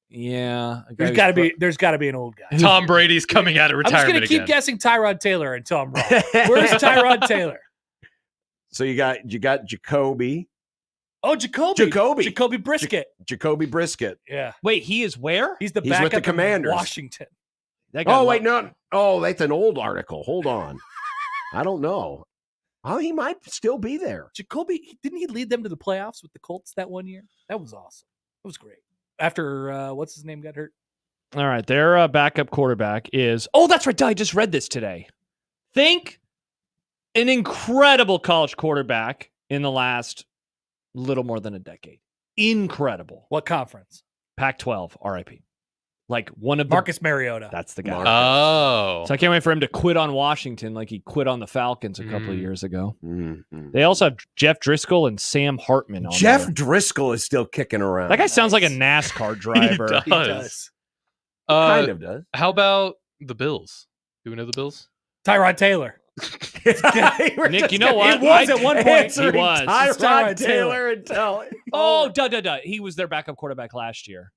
Yeah. a guy There's who's got to pro- be. There's got to be an old guy. Tom Brady's coming out of I'm just retirement gonna keep again. guessing Tyrod Taylor until I'm wrong. Where's Tyrod Taylor? So you got Jacoby Oh, Jacoby. Jacoby. Jacoby Brisket. Jacoby Brisket. Yeah, Wait, he is where? he's the He's with backup the in Commanders. Washington. That guy Oh wait, lo- no. Oh, that's an old article. Hold on. I don't know. Oh, he might still be there. Jacoby, didn't he lead them to the playoffs with the Colts that one year? That was awesome. It was great. After what's his name got hurt? All right, their backup quarterback is. Oh, that's right. I just read this today. Think an incredible college quarterback in the last little more than a decade. Incredible. What conference? Pac-12, RIP. Like one of the. Marcus Mariota. That's the guy. Marcus. Oh, So I can't wait for him to quit on Washington like he quit on the Falcons a couple of years ago. Mhm. They also have Jeff Driscoll and Sam Hartman on Jeff there. Driscoll is still kicking around. That guy sounds like a NASCAR driver. does. He does. kind of does. How about the Bills? Do we know the Bills? Tyrod Taylor. Nick, you know what? It was at one point. Answering He was. Tyrod It's Tyrod Taylor and tell. Oh, He was their backup quarterback last year.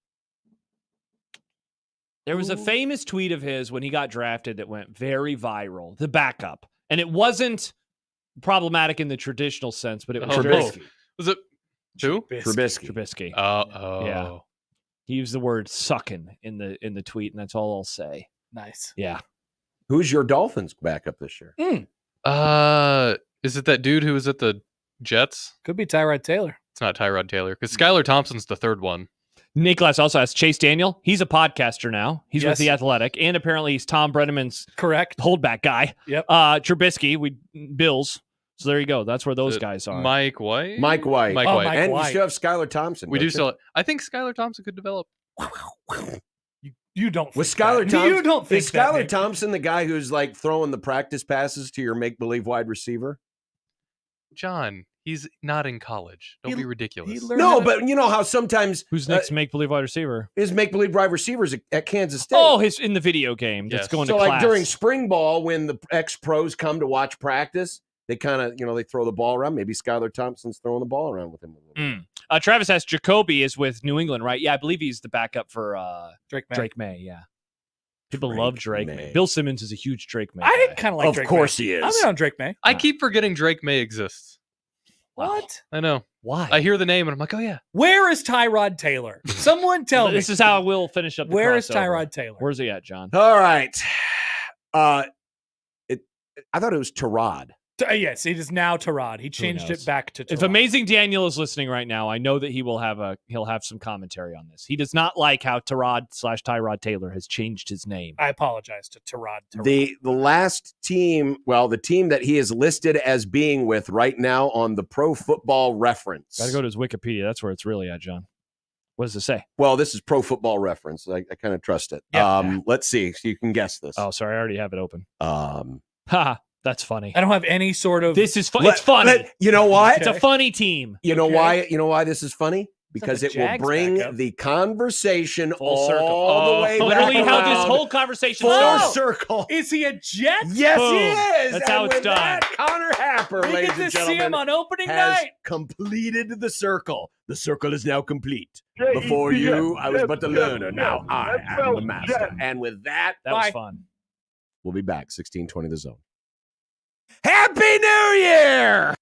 There was a famous tweet of his when he got drafted that went very viral. The backup, and it wasn't problematic in the traditional sense, but it was Oh, Trubisky. Was it who? Trubisky. Trubisky. Oh, Yeah. He used the word "sucking" in the tweet, and that's all I'll say. Nice. Yeah. Who's your Dolphins backup this year? Is it that dude who was at the Jets? Could be Tyrod Taylor. It's not Tyrod Taylor because Skylar Thompson's the third one. Nicholas also asked Chase Daniel. He's a podcaster now. He's with Yes. The Athletic, and apparently he's Tom Brenneman's Correct. holdback guy. Yep. Trubisky, Bills. So there you go. That's where those guys are. Mike White. Mike White. Mike Oh, White. Mike and White. you still have Skylar Thompson. We don't do you? still. I think Skylar Thompson could develop. You don't. Was think Skylar that. Thompson? You don't think is that, Skylar Nick. Thompson the guy who's like throwing the practice passes to your make-believe wide receiver? John, he's not in college. Don't He- be ridiculous. he learned- No, how to- but you know how sometimes Who's next make-believe wide receiver? his make-believe wide receivers at Kansas State. Oh, his in the video game that's Yes. going so to like class. during spring ball when the ex-pros come to watch practice, they kind of, they throw the ball around. Maybe Skylar Thompson's throwing the ball around with him a little bit. Travis asked, Jacoby is with New England, right? Yeah, I believe he's the backup for Drake May. Drake May, yeah. People love Drake May. May. Bill Simmons is a huge Drake May. I guy. kind of like Of Drake course May. he is. I'm in on Drake May. I keep forgetting Drake May exists. What? I know. Why? I hear the name and I'm like, oh yeah. Where is Tyrod Taylor? Someone tell me. This is how we'll finish up the Where is crossover. Tyrod Taylor? Where's he at, John? All right. I thought it was Tyrod. Yes, it is now Tyrod. He changed knows? it back to Tyrod. If Amazing Daniel is listening right now, I know that he'll have some commentary on this. He does not like how Tyrod Taylor has changed his name. I apologize to Tyrod. The last team, well, the team that he is listed as being with right now on the Pro Football Reference. Got to go to his Wikipedia. That's where it's really at, John. What does it say? Well, this is Pro Football Reference. I kind of trust it. Yeah. Let's see if you can guess this. Oh, sorry, I already have it open. Um, That's funny. I don't have any sort of. This is it's funny. You know why? It's a funny team. You know Okay. why? You know why this is funny? Because the it will Jags bring backup. the conversation Full circle. all the way Literally back how this around. whole conversation full started. circle. Is he a Jet? Yes, Boom. he is. That's how And it's with done. that, Connor Happer, We ladies get and to see him gentlemen, on opening has night. completed the circle. The circle is now complete. Before you, I was but the learner. Now I am the master. And with that, That was Bye. fun. we'll be back. 1620 The Zone. Happy New Year!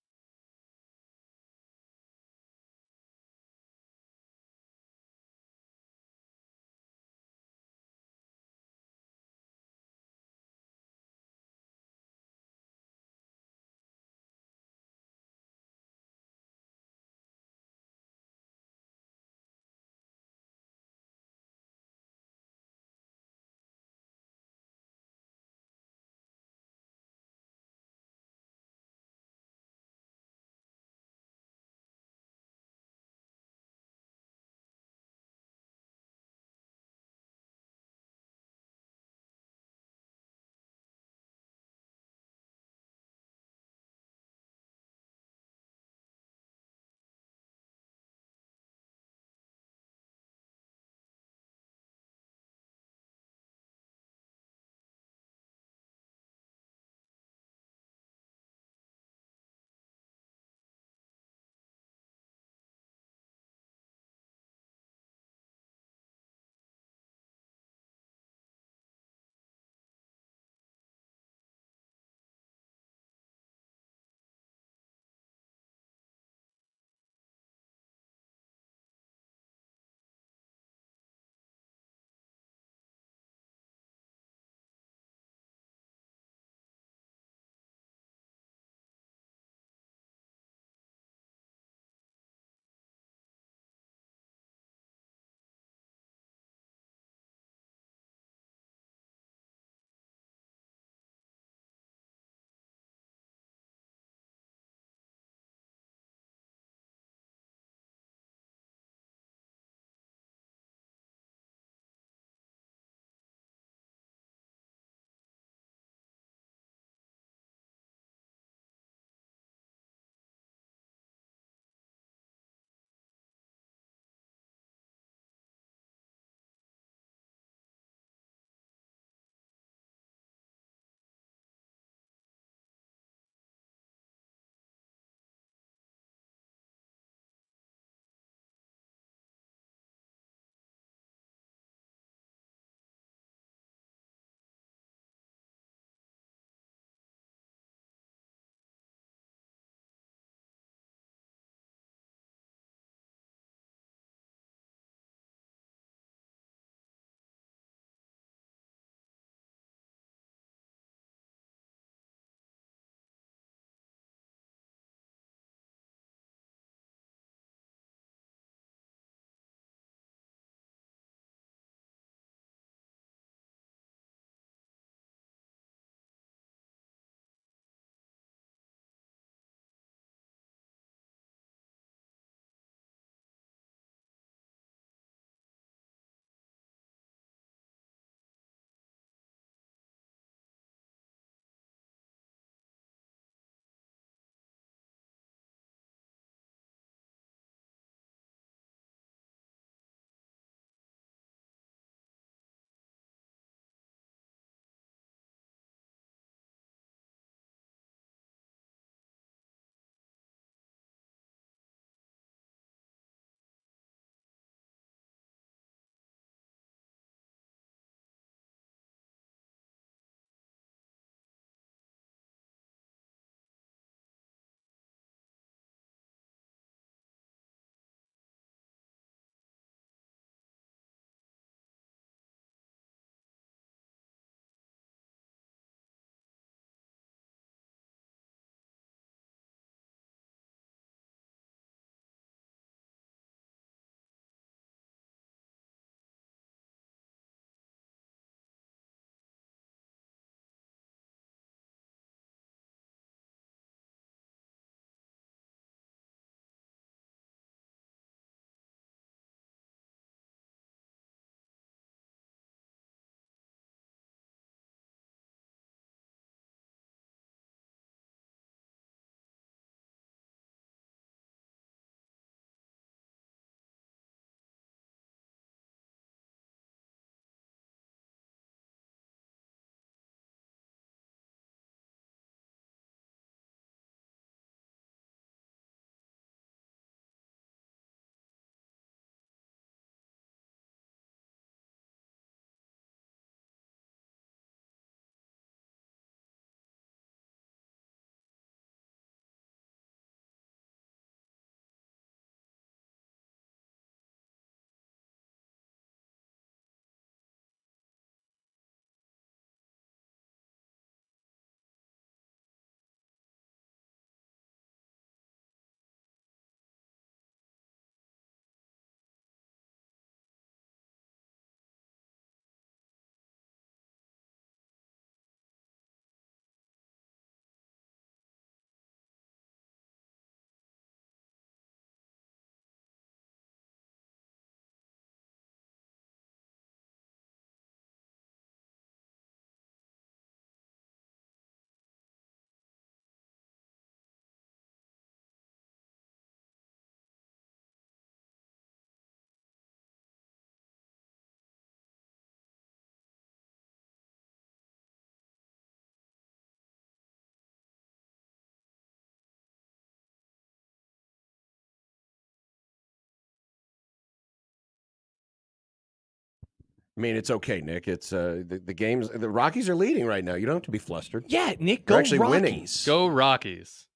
I mean, it's okay, Nick. It's the games. The Rockies are leading right now. You don't have to be flustered. Yeah, Nick, They're go actually Rockies. winning. Go Rockies.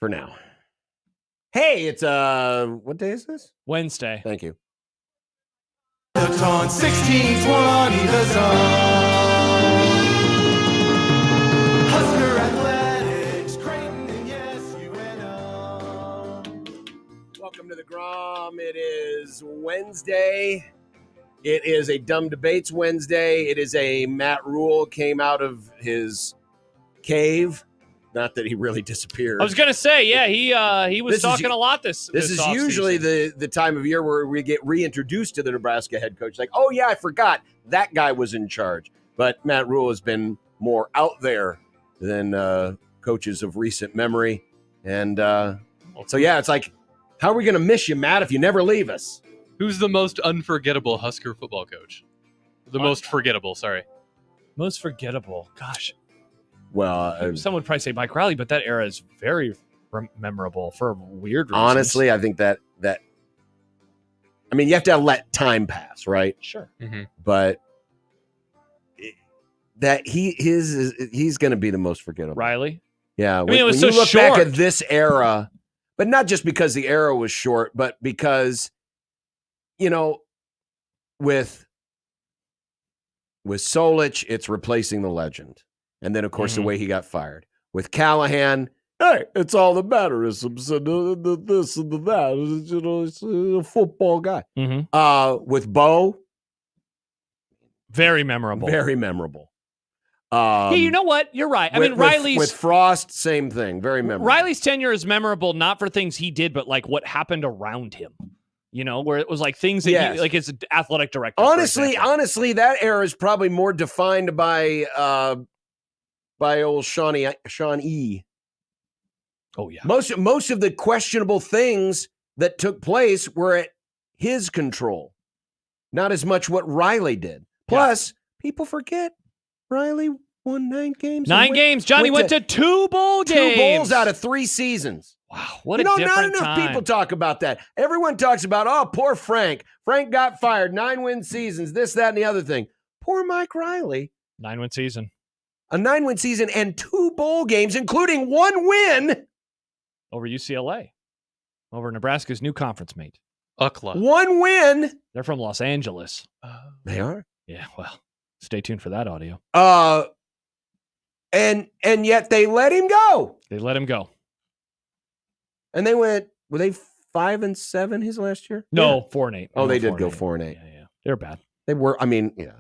For now. Hey, it's what day is this? Wednesday. Thank you. Baton 1620 the zone. Husker Athletics, Creighton, and yes, UNO. Welcome to the Grom. It is Wednesday. It is a Dumb Debates Wednesday. It is a Matt Rule came out of his cave. Not that he really disappeared. I was gonna say, yeah, he was This is talking a lot this is offseason. usually the time of year where we get reintroduced to the Nebraska head coach. Like, oh, yeah, I forgot that guy was in charge. But Matt Rule has been more out there than coaches of recent memory. And so, yeah, it's like, how are we going to miss you, Matt, if you never leave us? Who's the most unforgettable Husker football coach? The most forgettable, sorry. Most forgettable. Gosh. Well, Some would probably say Mike Riley, but that era is very memorable for weird reasons. honestly, I think that I mean, you have to let time pass, right? Sure. Mm-hmm. But that he's going to be the most forgettable. Riley. Yeah, mean, it was when so you look back short. at this era, but not just because the era was short, but because, you know, with Solich, it's replacing the legend. And then, of course, the way he got fired. With Callahan, hey, it's all the mannerisms and the this and the that. You know, it's a football guy. Mm-hmm. With Bo, Very memorable. very memorable. Yeah, you know what? You're right. I mean, Riley's with Frost, same thing. Very memorable. Riley's tenure is memorable not for things he did, but like what happened around him. You know, where it was like things that Yes. he, like his athletic director. for Honestly, example. that era is probably more defined by old Sean E. Oh yeah. Most of the questionable things that took place were at his control, not as much what Riley did. Plus, people forget Riley won 9 games. 9 games. Johnny went to 2 bowl games. 2 bowls out of 3 seasons. Wow, what You a know, different not enough time. people talk about that. Everyone talks about, oh, poor Frank. Frank got fired, 9-win seasons, this, that, and the other thing. Poor Mike Riley. 9-win season. A 9-win season and 2 bowl games, including 1 win. Over UCLA. Over Nebraska's new conference mate. UCLA. 1 win. They're from Los Angeles. They are. Yeah, well, stay tuned for that audio. And yet they let him go. They let him go. And they were they 5-7 his last year? No, Yeah. 4-8. Oh, they No, did go 4-8. 4-8. Yeah. They're bad. They were, I mean, yeah.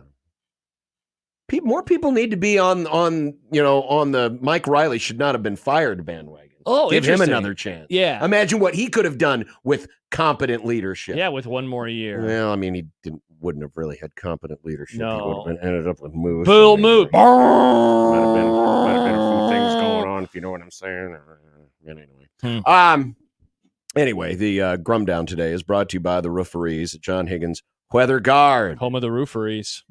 More people need to be on the Mike Riley should not have been fired bandwagon. Oh, give him interesting. another chance. Yeah. Imagine what he could have done with competent leadership. Yeah, with 1 more year. Well, I mean, he wouldn't have really had competent leadership. No. He would have ended up with Moose. Bill and Moose. Might have been a few things going on, if you know what I'm saying. Anyway, the Grum Down today is brought to you by the Rooferees at John Higgins Weather Guard. Home of the Rooferees.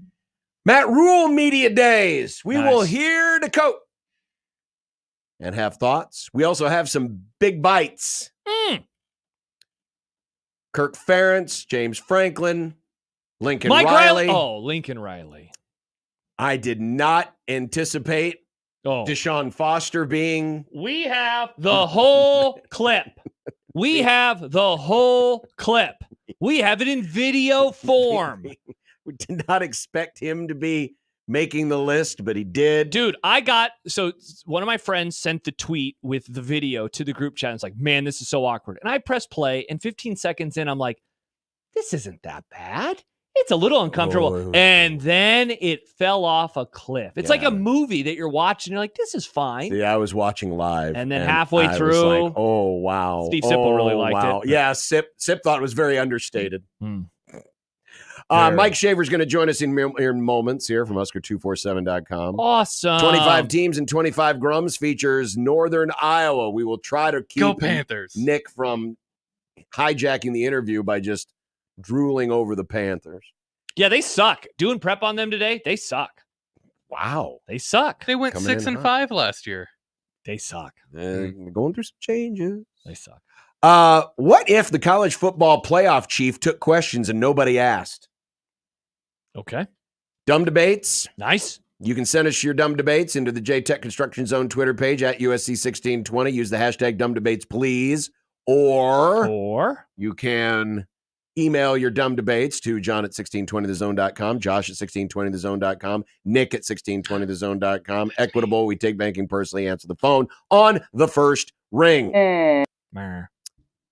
Matt Rule Media Days. We Nice. will hear the coat and have thoughts. We also have some big bites. Kirk Ferentz, James Franklin, Lincoln Mike Riley. Oh, Lincoln Riley. I did not anticipate Oh. Deshaun Foster being. We have the whole clip. We have the whole clip. We have it in video form. We did not expect him to be making the list, but he did. Dude, so one of my friends sent the tweet with the video to the group chat. And it's like, man, this is so awkward. And I press play, and 15 seconds in, I'm like, this isn't that bad. It's a little uncomfortable. Oh. And then it fell off a cliff. It's like Yeah. a movie that you're watching. You're like, this is fine. See, I was watching live. And then halfway I was through- like, oh, wow. Steve Sipple really liked it. Yeah, Sip thought it was very understated. Hmm. Mike Schaefer's going to join us in moments here from Husker247.com. Awesome. 25 teams and 25 grums features Northern Iowa. We will try to keep Go Panthers. Nick from hijacking the interview by just drooling over the Panthers. Yeah, they suck. Doing prep on them today, they suck. Wow. They suck. They went Coming 6 in and hot. 5 last year. They suck. Going through some changes. They suck. What if the college football playoff chief took questions and nobody asked? Okay. Dumb debates. Nice. You can send us your dumb debates into the JTech Construction Zone Twitter page at USC1620. Use the hashtag dumb debates, please. Or you can email your dumb debates to John at 1620thezone.com, Josh at 1620thezone.com, Nick at 1620thezone.com. Equitable, we take banking personally, answer the phone on the first ring.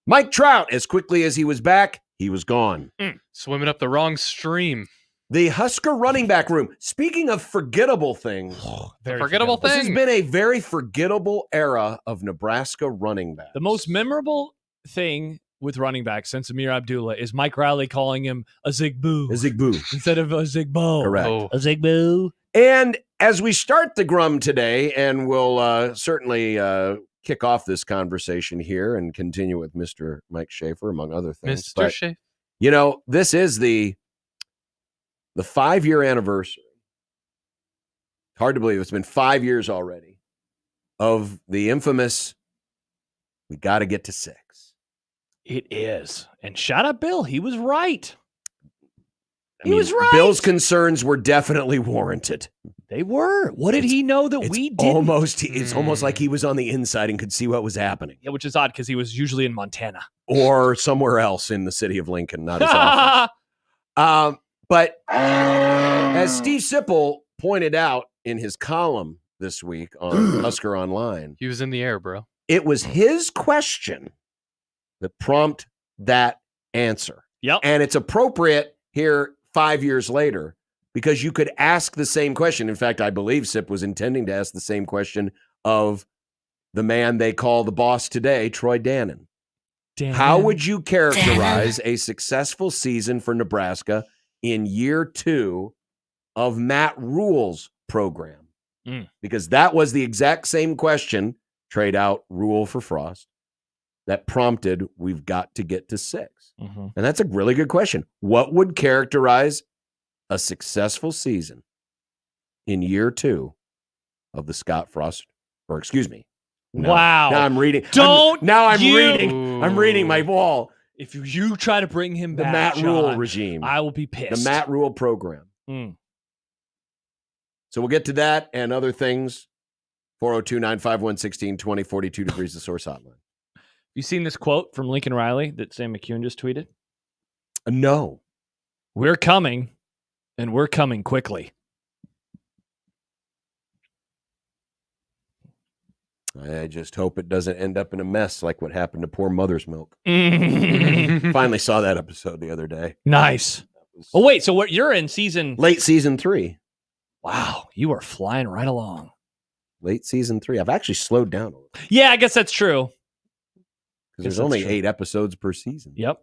Mike Trout, as quickly as he was back, he was gone. Swimming up the wrong stream. The Husker running back room. Speaking of forgettable things, Forgettable this has thing. been a very forgettable era of Nebraska running backs. The most memorable thing with running backs since Amir Abdullah is Mike Riley calling him a Zigboo. A Zigboo. Instead of a Zigbo. Correct. Oh. A Zigboo. And as we start the Grum today, and we'll certainly kick off this conversation here and continue with Mr. Mike Schaefer, among other things. Mr. But, Schaefer. you know, this is the 5-year anniversary. Hard to believe it's been 5 years already of the infamous, we got to get to 6. It is. And shout out Bill. He was right. He was right. Bill's concerns were definitely warranted. They were. What did he know that we didn't? It's almost like he was on the inside and could see what was happening. Yeah, which is odd because he was usually in Montana. Or somewhere else in the city of Lincoln, not his office. But as Steve Sipple pointed out in his column this week on Husker Online, He was in the air, bro. it was his question that prompted that answer. Yep. And it's appropriate here 5 years later because you could ask the same question. In fact, I believe Sip was intending to ask the same question of the man they call the boss today, Troy Dannon. How would you characterize a successful season for Nebraska in year 2 of Matt Rule's program? Because that was the exact same question, trade out Rule for Frost, that prompted we've got to get to 6. Mm-hmm. And that's a really good question. What would characterize a successful season in year 2 of the Scott Frost, or excuse me. No, Wow. Now I'm reading. I'm reading my wall. If you try to bring him The back, Matt John, Rule regime. I will be pissed. The Matt Rule program. So we'll get to that and other things. 402-951-1620, 42 degrees the source hotline. You seen this quote from Lincoln Riley that Sam McCune just tweeted? No. We're coming, and we're coming quickly. I just hope it doesn't end up in a mess like what happened to poor Mother's Milk. Finally saw that episode the other day. Nice. Oh, wait. So you're in season... Late season 3. Wow. You are flying right along. Late season 3. I've actually slowed down a little. Yeah, I guess that's true. Because there's only 8 episodes per season. Yep.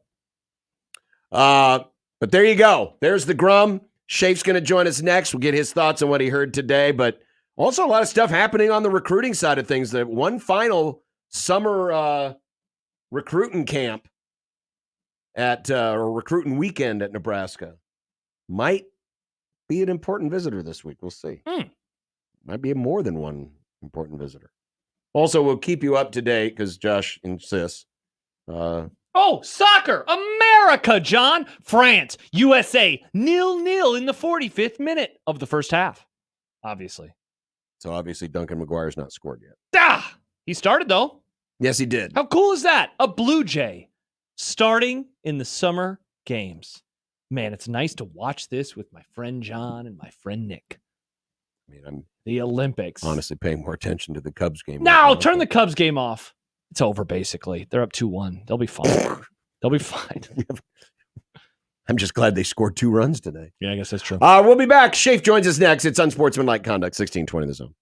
But there you go. There's the Grum. Shafe's going to join us next. We'll get his thoughts on what he heard today. But also a lot of stuff happening on the recruiting side of things. That one final summer recruiting camp at or recruiting weekend at Nebraska might be an important visitor this week. We'll see. Might be more than one important visitor. Also, we'll keep you up to date because Josh insists. Oh, soccer! America, John! France, USA, 0-0 in the 45th minute of the first half. Obviously. So obviously Duncan McGuire's not scored yet. Ah! He started, though. Yes, he did. How cool is that? A Blue Jay starting in the summer games. Man, it's nice to watch this with my friend John and my friend Nick. I mean, I'm the Olympics. honestly paying more attention to the Cubs game. No, turn the Cubs game off. It's over, basically. They're up 2-1. They'll be fine. They'll be fine. I'm just glad they scored 2 runs today. Yeah, I guess that's true. We'll be back. Schaefer joins us next. It's Unsportsmanlike Conduct, 1620 The Zone.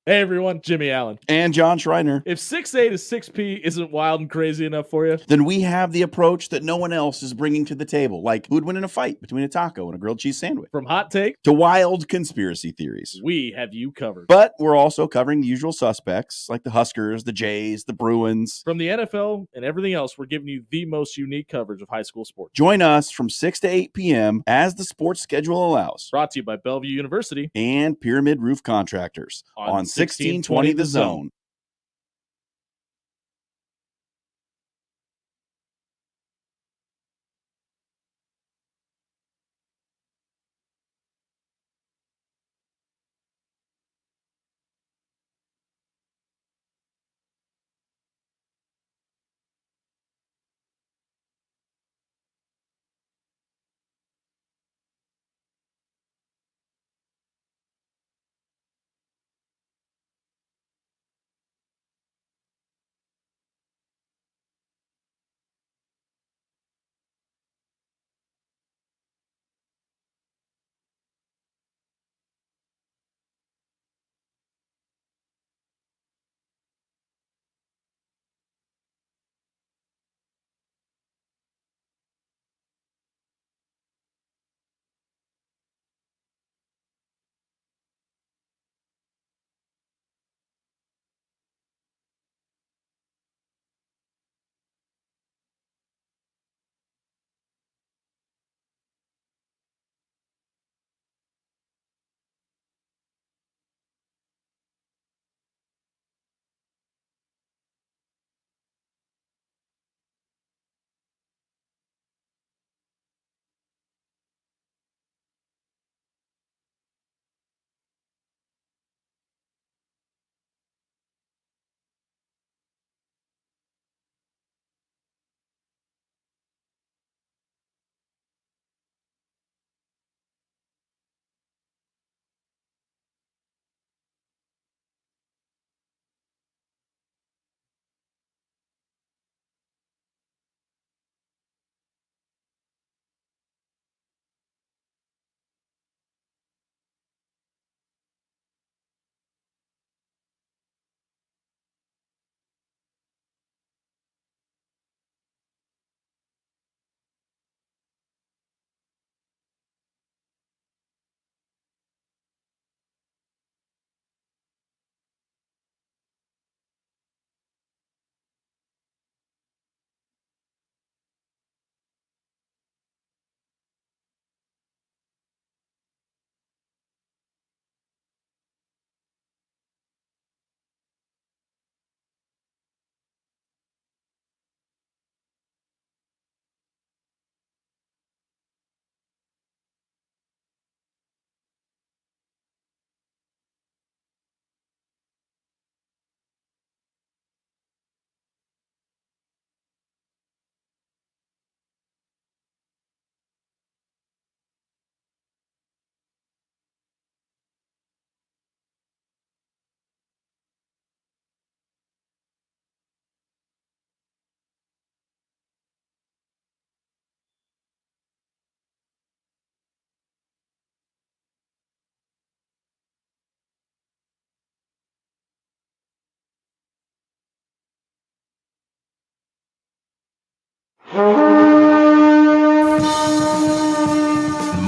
Hey everyone, Jimmy Allen. And John Schreiner. If 6A to 6P isn't wild and crazy enough for you, Then we have the approach that no one else is bringing to the table, like who'd win in a fight between a taco and a grilled cheese sandwich, from hot take to wild conspiracy theories. we have you covered. But we're also covering the usual suspects, like the Huskers, the Jays, the Bruins. From the NFL and everything else, we're giving you the most unique coverage of high school sports. Join us from 6 to 8 p.m. as the sports schedule allows. Brought to you by Bellevue University And Pyramid Roof Contractors on 1620 The Zone.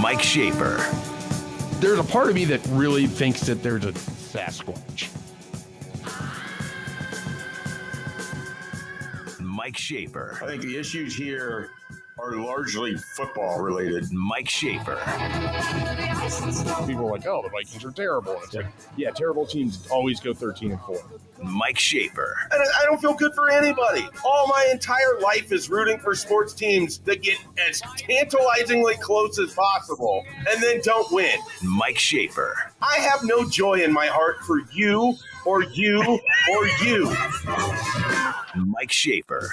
Mike Schaefer. There's a part of me that really thinks that there's a Sasquatch. Mike Schaefer. I think the issues here are largely football related. Mike Schaefer. People are like, oh, the Vikings are terrible. And it's like, yeah, terrible teams always go 13-4. Mike Schaefer. I don't feel good for anybody. All my entire life is rooting for sports teams that get as tantalizingly close as possible and then don't win. Mike Schaefer. I have no joy in my heart for you or you or you. Mike Schaefer.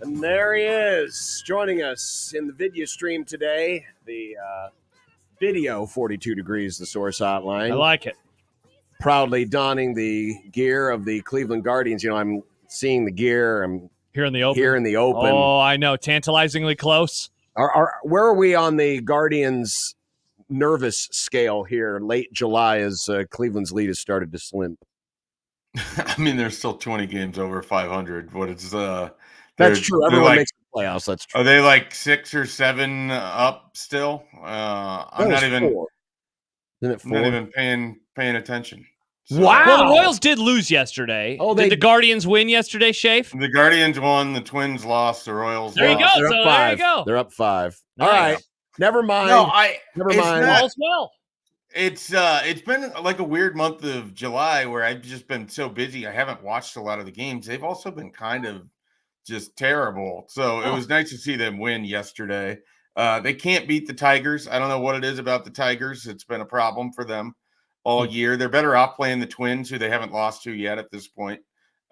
And there he is, joining us in the video stream today. The video 42 Degrees, the Source Hotline. I like it. Proudly donning the gear of the Cleveland Guardians. You know, I'm seeing the gear. I'm Here in the open. here in the open. Oh, I know. Tantalizingly close. Where are we on the Guardians nervous scale here late July as Cleveland's lead has started to slim? I mean, there's still 20 games over 500. What it's That's true. Everyone makes the playoffs. That's true. Are they like 6 or 7 up still? I'm not even. 4. Isn't it 4? Not even paying attention. So. Wow! Well, the Royals did lose yesterday. Oh, did the Guardians win yesterday, Schaefer? The Guardians won. The Twins lost. The Royals. There lost. you go. So there you go. They're up 5. Nice. All right. Never mind. No, never mind. All's well. It's been like a weird month of July where I've just been so busy. I haven't watched a lot of the games. They've also been kind of just terrible. So it was nice to see them win yesterday. They can't beat the Tigers. I don't know what it is about the Tigers. It's been a problem for them all year. They're better off playing the Twins, who they haven't lost to yet at this point.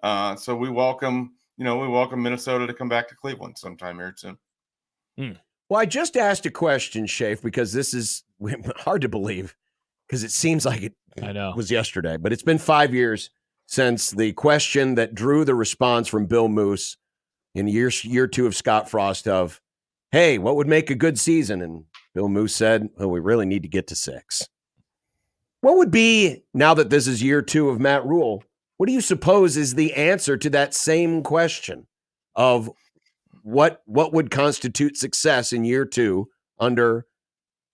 So we welcome Minnesota to come back to Cleveland sometime here soon. Well, I just asked a question, Schaefer, because this is hard to believe because it seems like it was yesterday, but it's been 5 years since the question that drew the response from Bill Moose in year 2 of Scott Frost of, hey, what would make a good season? And Bill Moose said, well, we really need to get to 6. What would be, now that this is year 2 of Matt Rule, what do you suppose is the answer to that same question of what would constitute success in year 2 under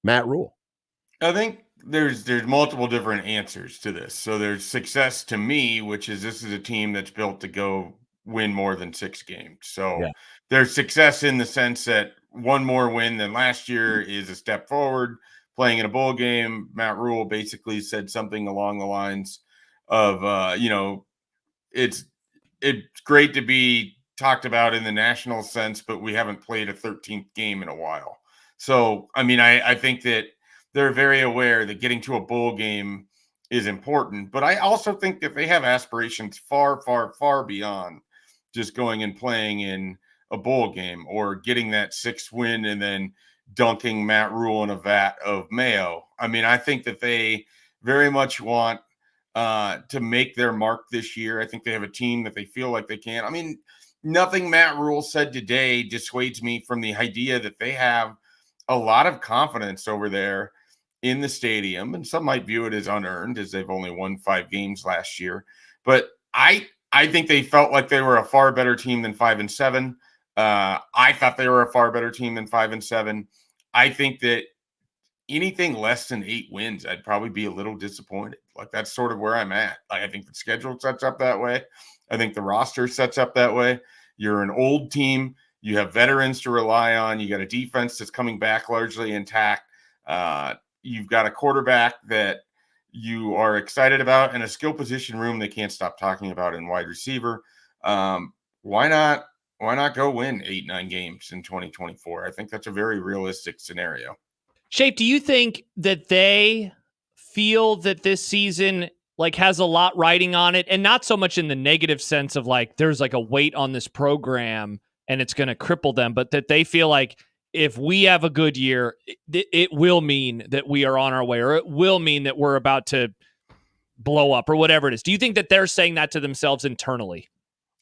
Matt Rule? I think there's multiple different answers to this. So there's success to me, which is this is a team that's built to go win more than 6 games. So there's success in the sense that one more win than last year is a step forward. Playing in a bowl game, Matt Rule basically said something along the lines of, it's great to be talked about in the national sense, but we haven't played a 13th game in a while. So, I mean, I think that they're very aware that getting to a bowl game is important, but I also think that they have aspirations far, far, far beyond just going and playing in a bowl game or getting that 6th win and then dunking Matt Rule in a vat of mayo. I mean, I think that they very much want to make their mark this year. I think they have a team that they feel like they can. I mean, nothing Matt Rule said today dissuades me from the idea that they have a lot of confidence over there in the stadium, and some might view it as unearned as they've only won 5 games last year. But I think they felt like they were a far better team than 5-7. I thought they were a far better team than 5-7. I think that anything less than 8 wins, I'd probably be a little disappointed. Like, that's sort of where I'm at. Like, I think the schedule sets up that way. I think the roster sets up that way. You're an old team. You have veterans to rely on. You got a defense that's coming back largely intact. You've got a quarterback that you are excited about and a skill position room they can't stop talking about in wide receiver. Why not go win 8-9 games in 2024? I think that's a very realistic scenario. Shape, do you think that they feel that this season has a lot riding on it, and not so much in the negative sense of there's a weight on this program and it's going to cripple them, but that they feel like if we have a good year, it will mean that we are on our way, or it will mean that we're about to blow up, or whatever it is? Do you think that they're saying that to themselves internally?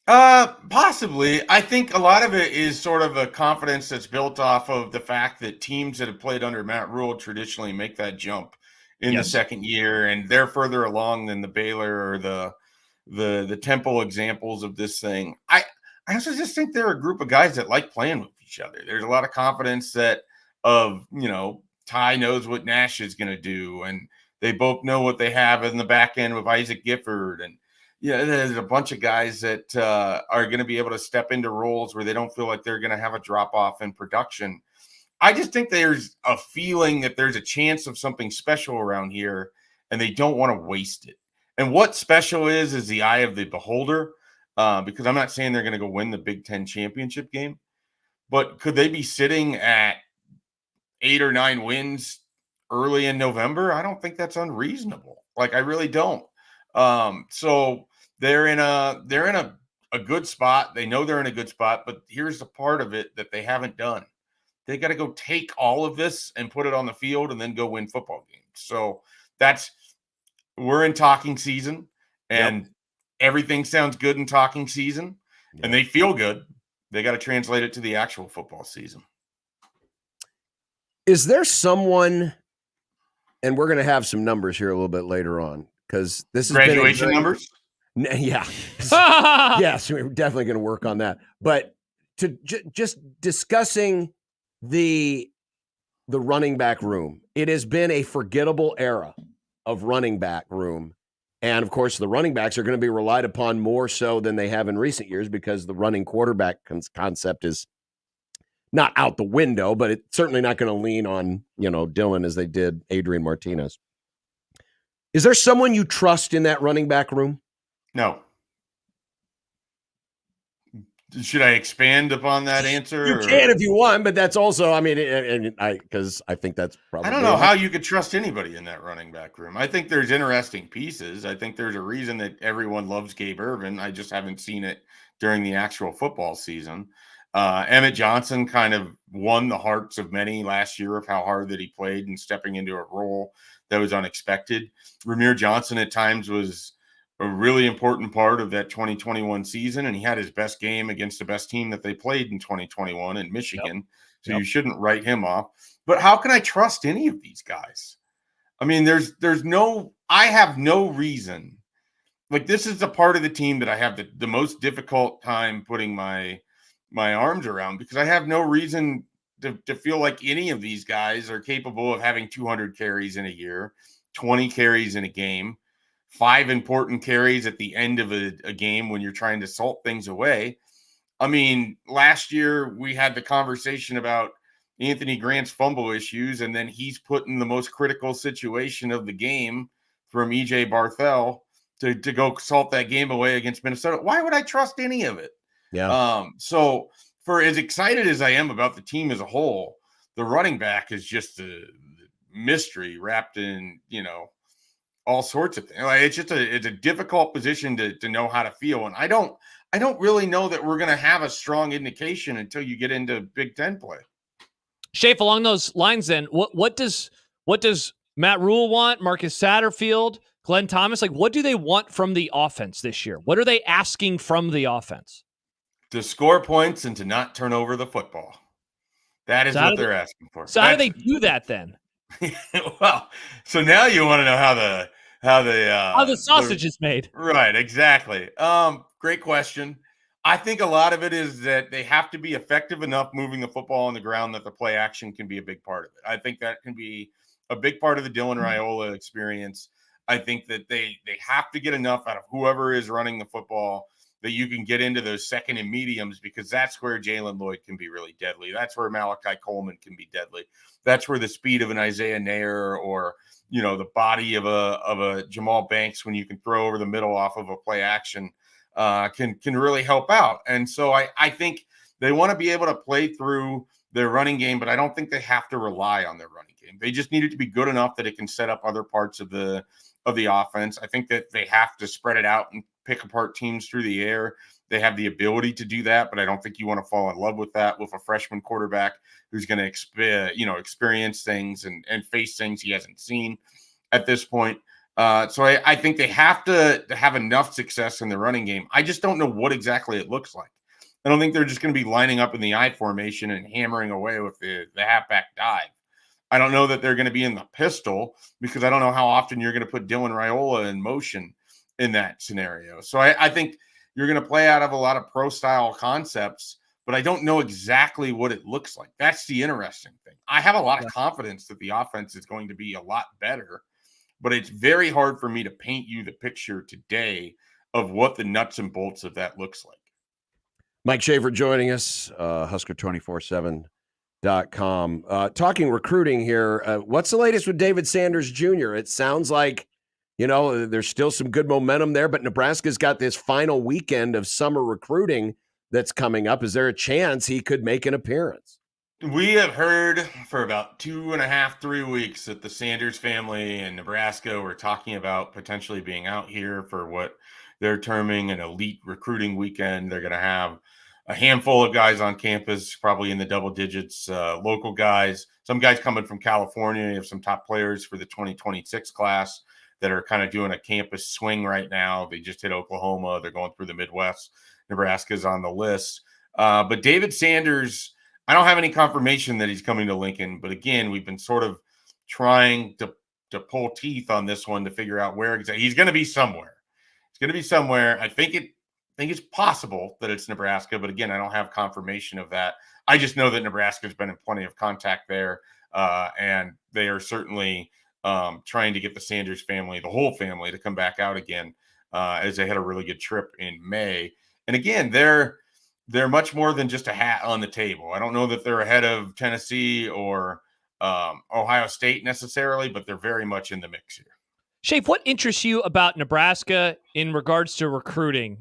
Possibly. I think a lot of it is sort of a confidence that's built off of the fact that teams that have played under Matt Rule traditionally make that jump in the second year, and they're further along than the Baylor or the Temple examples of this thing. I also just think they're a group of guys that like playing with each other. There's a lot of confidence that Ty knows what Nash is going to do, and they both know what they have in the back end with Isaac Gifford, and there's a bunch of guys that are going to be able to step into roles where they don't feel like they're going to have a drop off in production. I just think there's a feeling that there's a chance of something special around here, and they don't want to waste it. And what special is the eye of the beholder, because I'm not saying they're going to go win the Big Ten championship game, but could they be sitting at 8 or 9 wins early in November? I don't think that's unreasonable. I really don't. So they're in a good spot. They know they're in a good spot, but here's the part of it that they haven't done. They got to go take all of this and put it on the field and then go win football games. So we're in talking season, and everything sounds good in talking season, and they feel good. They got to translate it to the actual football season. Is there someone and we're going to have some numbers here a little bit later on because this is graduation numbers. Yeah. Yes, we're definitely going to work on that. But to just discussing the running back room, it has been a forgettable era of running back room. And of course, the running backs are going to be relied upon more so than they have in recent years because the running quarterback concept is not out the window, but it's certainly not going to lean on, Dylan as they did Adrian Martinez. Is there someone you trust in that running back room? No. Should I expand upon that answer? You can if you want, but that's also, because I think that's probably. I don't know how you could trust anybody in that running back room. I think there's interesting pieces. I think there's a reason that everyone loves Gabe Ervin. I just haven't seen it during the actual football season. Emmett Johnson kind of won the hearts of many last year of how hard that he played and stepping into a role that was unexpected. Ramir Johnson at times was a really important part of that 2021 season, and he had his best game against the best team that they played in 2021 in Michigan. Yep. So you shouldn't write him off. But how can I trust any of these guys? I mean, I have no reason. Like, this is the part of the team that I have the most difficult time putting my arms around, because I have no reason to feel like any of these guys are capable of having 200 carries in a year, 20 carries in a game, 5 important carries at the end of a game when you're trying to salt things away. I mean, last year we had the conversation about Anthony Grant's fumble issues, and then he's put in the most critical situation of the game from E.J. Barthel to go salt that game away against Minnesota. Why would I trust any of it? Yeah. So for as excited as I am about the team as a whole, the running back is just a mystery wrapped in, all sorts of things. Like, it's a difficult position to know how to feel. And I don't really know that we're going to have a strong indication until you get into Big Ten play. Schaefer, along those lines, then, what does Matt Rule want? Marcus Satterfield, Glenn Thomas, like, what do they want from the offense this year? What are they asking from the offense? To score points and to not turn over the football. That is what they're asking for. So how do they do that then? Well, so now you want to know how the sausage is made. Right, exactly. Great question. I think a lot of it is that they have to be effective enough moving the football on the ground that the play action can be a big part of it. I think that can be a big part of the Dylan Raiola experience. I think that they have to get enough out of whoever is running the football that you can get into those second and mediums, because that's where Jalen Lloyd can be really deadly. That's where Malachi Coleman can be deadly. That's where the speed of an Isaiah Nair or, the body of a Jamal Banks, when you can throw over the middle off of a play action, can really help out. And so I think they want to be able to play through their running game, but I don't think they have to rely on their running game. They just need it to be good enough that it can set up other parts of the offense. I think that they have to spread it out and pick apart teams through the air. They have the ability to do that, but I don't think you want to fall in love with that with a freshman quarterback who's going to experience things and face things he hasn't seen at this point. So I think they have to have enough success in the running game. I just don't know what exactly it looks like. I don't think they're just going to be lining up in the I formation and hammering away with the halfback dive. I don't know that they're going to be in the pistol, because I don't know how often you're going to put Dylan Raiola in motion in that scenario. So I think you're going to play out of a lot of pro-style concepts, but I don't know exactly what it looks like. That's the interesting thing. I have a lot of confidence that the offense is going to be a lot better, but it's very hard for me to paint you the picture today of what the nuts and bolts of that looks like. Mike Schaefer joining us, Husker247.com. Talking recruiting here. What's the latest with David Sanders Jr.? It sounds like, there's still some good momentum there, but Nebraska's got this final weekend of summer recruiting that's coming up. Is there a chance he could make an appearance? We have heard for about 2.5, 3 weeks that the Sanders family and Nebraska were talking about potentially being out here for what they're terming an elite recruiting weekend. They're going to have a handful of guys on campus, probably in the double digits, local guys, some guys coming from California. You have some top players for the 2026 class that are kind of doing a campus swing right now. They just hit Oklahoma. They're going through the Midwest. Nebraska's on the list. But David Sanders, I don't have any confirmation that he's coming to Lincoln. But again, we've been sort of trying to pull teeth on this one to figure out where exactly he's going to be somewhere. It's going to be somewhere. I think it's possible that it's Nebraska, but again, I don't have confirmation of that. I just know that Nebraska's been in plenty of contact there, and they are certainly trying to get the Sanders family, the whole family, to come back out again, as they had a really good trip in May. And again, they're much more than just a hat on the table. I don't know that they're ahead of Tennessee or Ohio State necessarily, but they're very much in the mix here. Schaefer, what interests you about Nebraska in regards to recruiting,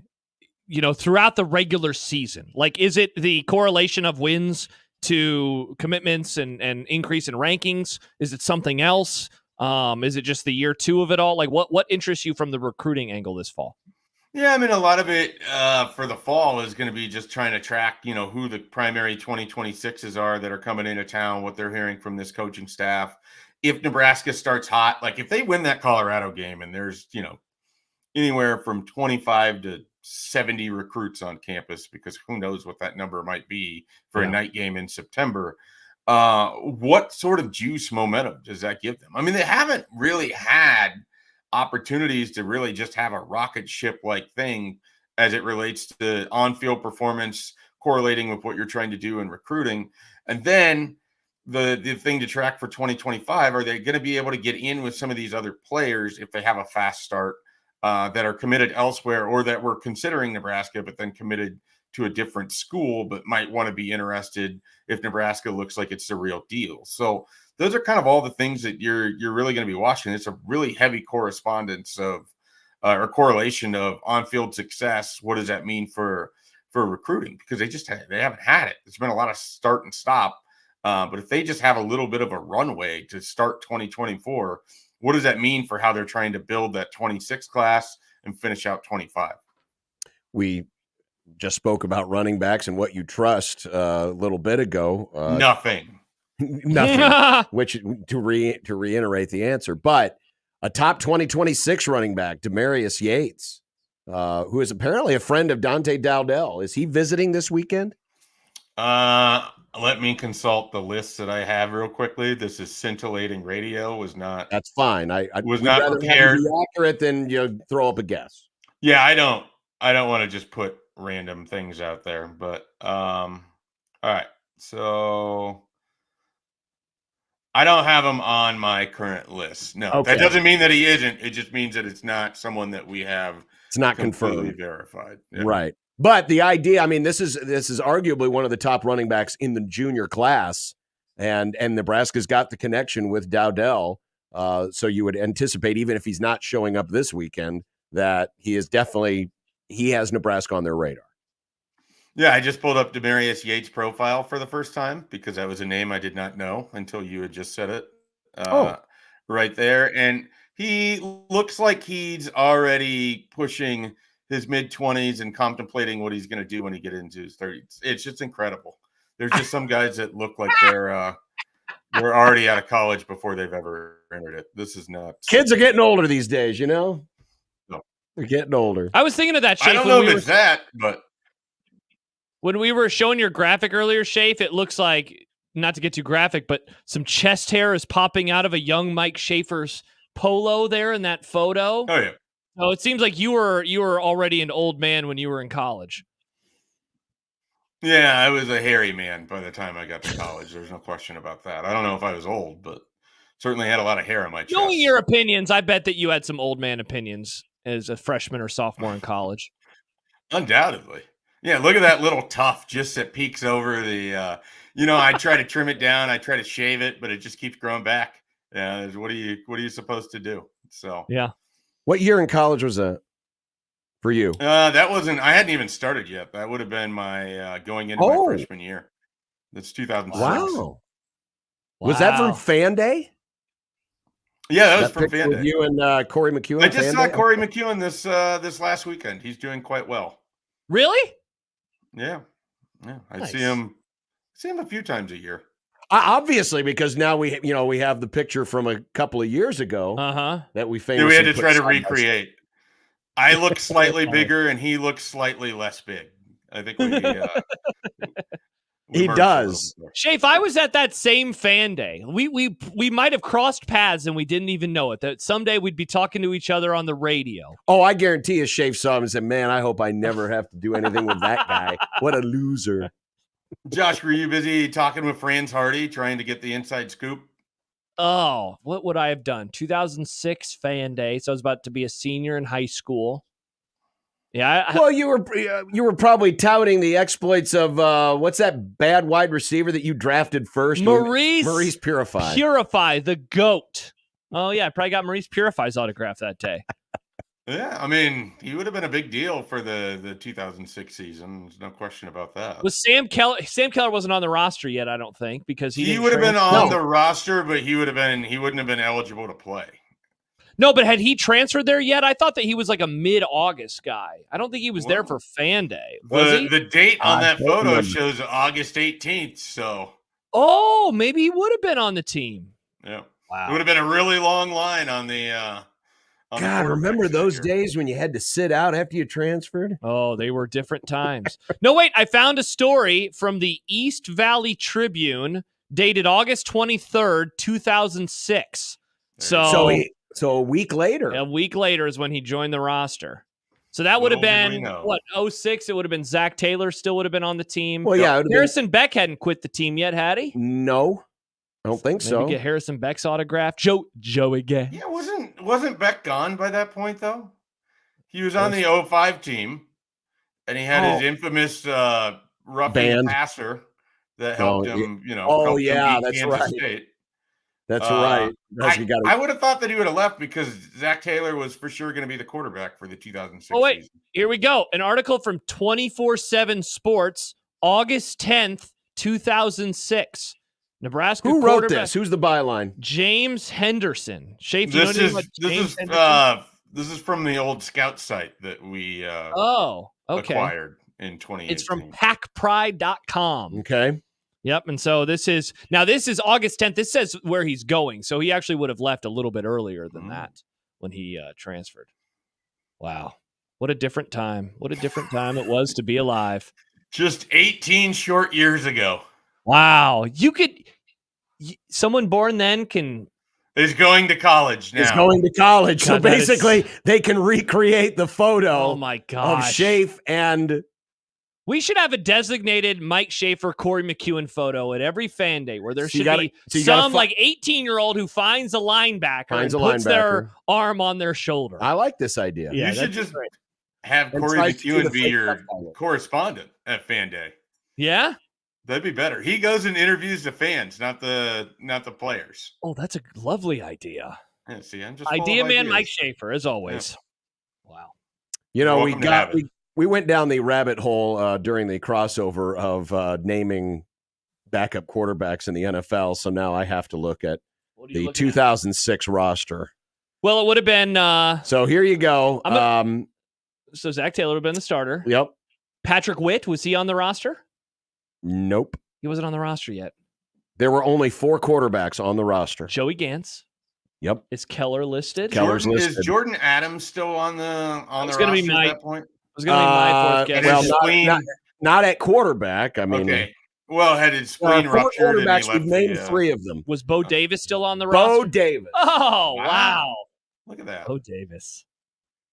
throughout the regular season? Like, is it the correlation of wins to commitments and increase in rankings? Is it something else? Is it just the year 2 of it all? Like, what interests you from the recruiting angle this fall? Yeah, I mean, a lot of it for the fall is going to be just trying to track, who the primary 2026s are that are coming into town, what they're hearing from this coaching staff. If Nebraska starts hot, like if they win that Colorado game and there's, anywhere from 25 to 70 recruits on campus, because who knows what that number might be for a night game in September, what sort of juice momentum does that give them? I mean, they haven't really had opportunities to really just have a rocket ship like thing as it relates to on-field performance correlating with what you're trying to do in recruiting. And then the thing to track for 2025, are they going to be able to get in with some of these other players if they have a fast start that are committed elsewhere, or that were considering Nebraska but then committed to a different school but might want to be interested if Nebraska looks like it's the real deal. So those are kind of all the things that you're really going to be watching. It's a really heavy correspondence of or correlation of on-field success. What does that mean for recruiting? Because they haven't had it. It's been a lot of start and stop. But if they just have a little bit of a runway to start 2024, what does that mean for how they're trying to build that 26 class and finish out 25? We just spoke about running backs and what you trust a little bit ago. Nothing. Which to reiterate the answer, but a top 2026 running back, Demarius Yates, who is apparently a friend of Dante Dowdell. Is he visiting this weekend? Let me consult the list that I have real quickly. This is scintillating radio. That's fine. I was not prepared. Be accurate than throw up a guess. Yeah, I don't want to just put random things out there, but all right. So I don't have him on my current list. No, okay. That doesn't mean that he isn't. It just means that it's not someone that we have. It's not confirmed, verified. Yeah. Right. But the idea, I mean, this is arguably one of the top running backs in the junior class, and Nebraska's got the connection with Dowdell. So you would anticipate, even if he's not showing up this weekend, that he has Nebraska on their radar. Yeah, I just pulled up Demarius Yates' profile for the first time because that was a name I did not know until you had just said it right there. And he looks like he's already pushing his mid-20s and contemplating what he's going to do when he gets into his 30s. It's just incredible. There's just some guys that look like they're already out of college before they've ever entered it. This is nuts. Kids are getting older these days, No. They're getting older. I was thinking of that, Schaefer. I don't know if it's that, but when we were showing your graphic earlier, Schaefer, it looks like, not to get too graphic, but some chest hair is popping out of a young Mike Schaefer's polo there in that photo. Oh, yeah. So it seems like you were already an old man when you were in college. Yeah, I was a hairy man by the time I got to college. There's no question about that. I don't know if I was old, but certainly had a lot of hair on my chest. Knowing your opinions, I bet that you had some old man opinions as a freshman or sophomore in college. Undoubtedly. Yeah, look at that little tuft just that peeks over the, I try to trim it down. I try to shave it, but it just keeps growing back. Yeah, what are you supposed to do? So yeah. What year in college was that for you? I hadn't even started yet. That would have been my going into my freshman year. That's 2006. Wow. Was that from Fan Day? Yeah, that was from Fan Day. You and Corey McEwen. I just saw Corey McEwen this last weekend. He's doing quite well. Really? Yeah. I see him a few times a year. Obviously, because now we have the picture from a couple of years ago that we famously we had to try to recreate. I look slightly bigger and he looks slightly less big. I think He does. Schaefer, I was at that same fan day. We might have crossed paths and we didn't even know it. That someday we'd be talking to each other on the radio. Oh, I guarantee you, Schaefer saw him and said, "Man, I hope I never have to do anything with that guy. What a loser." Josh, were you busy talking with Franz Hardy, trying to get the inside scoop? Oh, what would I have done? 2006 fan day. So I was about to be a senior in high school. Yeah. Well, you were probably touting the exploits of what's that bad wide receiver that you drafted first? Maurice Purify. Purify, the GOAT. Oh, yeah. I probably got Maurice Purify's autograph that day. Yeah, I mean, he would have been a big deal for the 2006 season. There's no question about that. Was Sam Keller? Sam Keller wasn't on the roster yet, I don't think, because he would have been on the roster, but he wouldn't have been eligible to play. No, but had he transferred there yet? I thought that he was like a mid-August guy. I don't think he was there for fan day. Was he? The date on that photo shows August 18th. So, maybe he would have been on the team. Yeah, wow. It would have been a really long line on the. God, remember those days when you had to sit out after you transferred? Oh, they were different times. No, wait, I found a story from the East Valley Tribune dated August 23rd, 2006. So a week later. A week later is when he joined the roster. So that would have been, 06? It would have been Zach Taylor still would have been on the team. Well, yeah. Harrison Beck hadn't quit the team yet, had he? No, I don't think so. Maybe get Harrison Beck's autograph. Joey again. Yeah, wasn't Beck gone by that point, though? He was on the 05 team, and he had his infamous roughing passer that helped him, Oh, yeah, beat that's Kansas right. State. That's right. I would have thought that he would have left because Zach Taylor was for sure going to be the quarterback for the 2006 season. Here we go. An article from 24/7 Sports, August 10th, 2006. Nebraska Who wrote quarterback this? Who's the byline? James Henderson. Schaefer, This is from the old Scout site that we acquired in 2018. It's from packpride.com. Okay. Yep. And so this is August 10th. This says where he's going. So he actually would have left a little bit earlier than that when he transferred. Wow. What a different time. What a different time it was to be alive. Just 18 short years ago. Wow. Someone born then is going to college now. Is going to college. God, so basically they can recreate the photo. Oh my gosh. Of Schaefer and we should have a designated Mike Schaefer, Corey McEwen photo at every fan day where there should be some like 18-year-old who finds a linebacker and puts their arm on their shoulder. I like this idea. Yeah, you should just have Corey McEwen be your correspondent at fan day. Yeah? That'd be better. He goes and interviews the fans, not the players. Oh, that's a lovely idea. Yeah, see, I'm just idea man Mike Schaefer, as always. Yeah. Wow. You know, we went down the rabbit hole during the crossover of naming backup quarterbacks in the NFL. So now I have to look at the 2006 roster. Well, it would have been. So here you go. So Zach Taylor would have been the starter. Yep. Patrick Witt, was he on the roster? Nope. He wasn't on the roster yet. There were only 4 quarterbacks on the roster. Joey Gantz. Yep. Is Keller listed? Keller's listed. Is Jordan Adams still on the roster at that point? It was going to be my fourth guess. Well, not at quarterback. I mean, okay. Well, had his spleen ruptured. Quarterbacks, we've named 3 of them. Was Bo Davis still on the roster? Bo Davis. Oh, wow. Look at that. Bo Davis.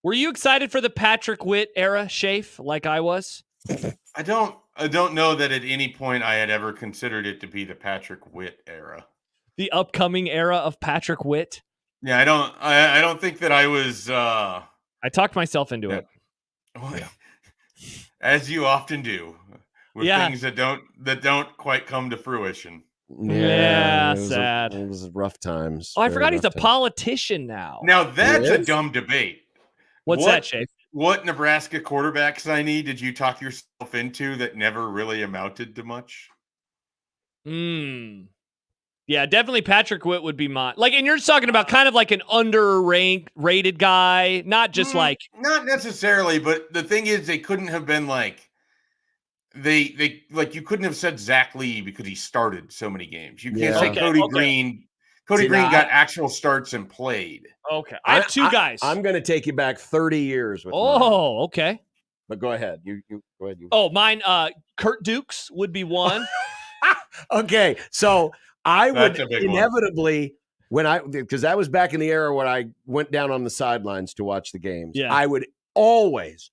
Were you excited for the Patrick Witt era, Schaefer, like I was? I don't know that at any point I had ever considered it to be the Patrick Witt era. The upcoming era of Patrick Witt? Yeah, I don't think that I was I talked myself into it. As you often do with things that don't quite come to fruition. Yeah, sad. It was rough times. Oh, I forgot he's a politician now. Now that's a dumb debate. What's that, Schaefer? What Nebraska quarterback signee did you talk yourself into that never really amounted to much? Yeah, definitely Patrick Witt would be mine. Like, and you're talking about kind of like an rated guy, not just like. Not necessarily, but the thing is, they couldn't have been like. They like you couldn't have said Zach Lee because he started so many games. You can't say Cody Green. Cody Green got actual starts and played. Okay, I have 2 guys. I'm going to take you back 30 years with okay. But go ahead. You go ahead. Oh, mine. Kurt Dukes would be one. Okay, so I would That's a big one. inevitably because that was back in the era when I went down on the sidelines to watch the games. Yeah. I would always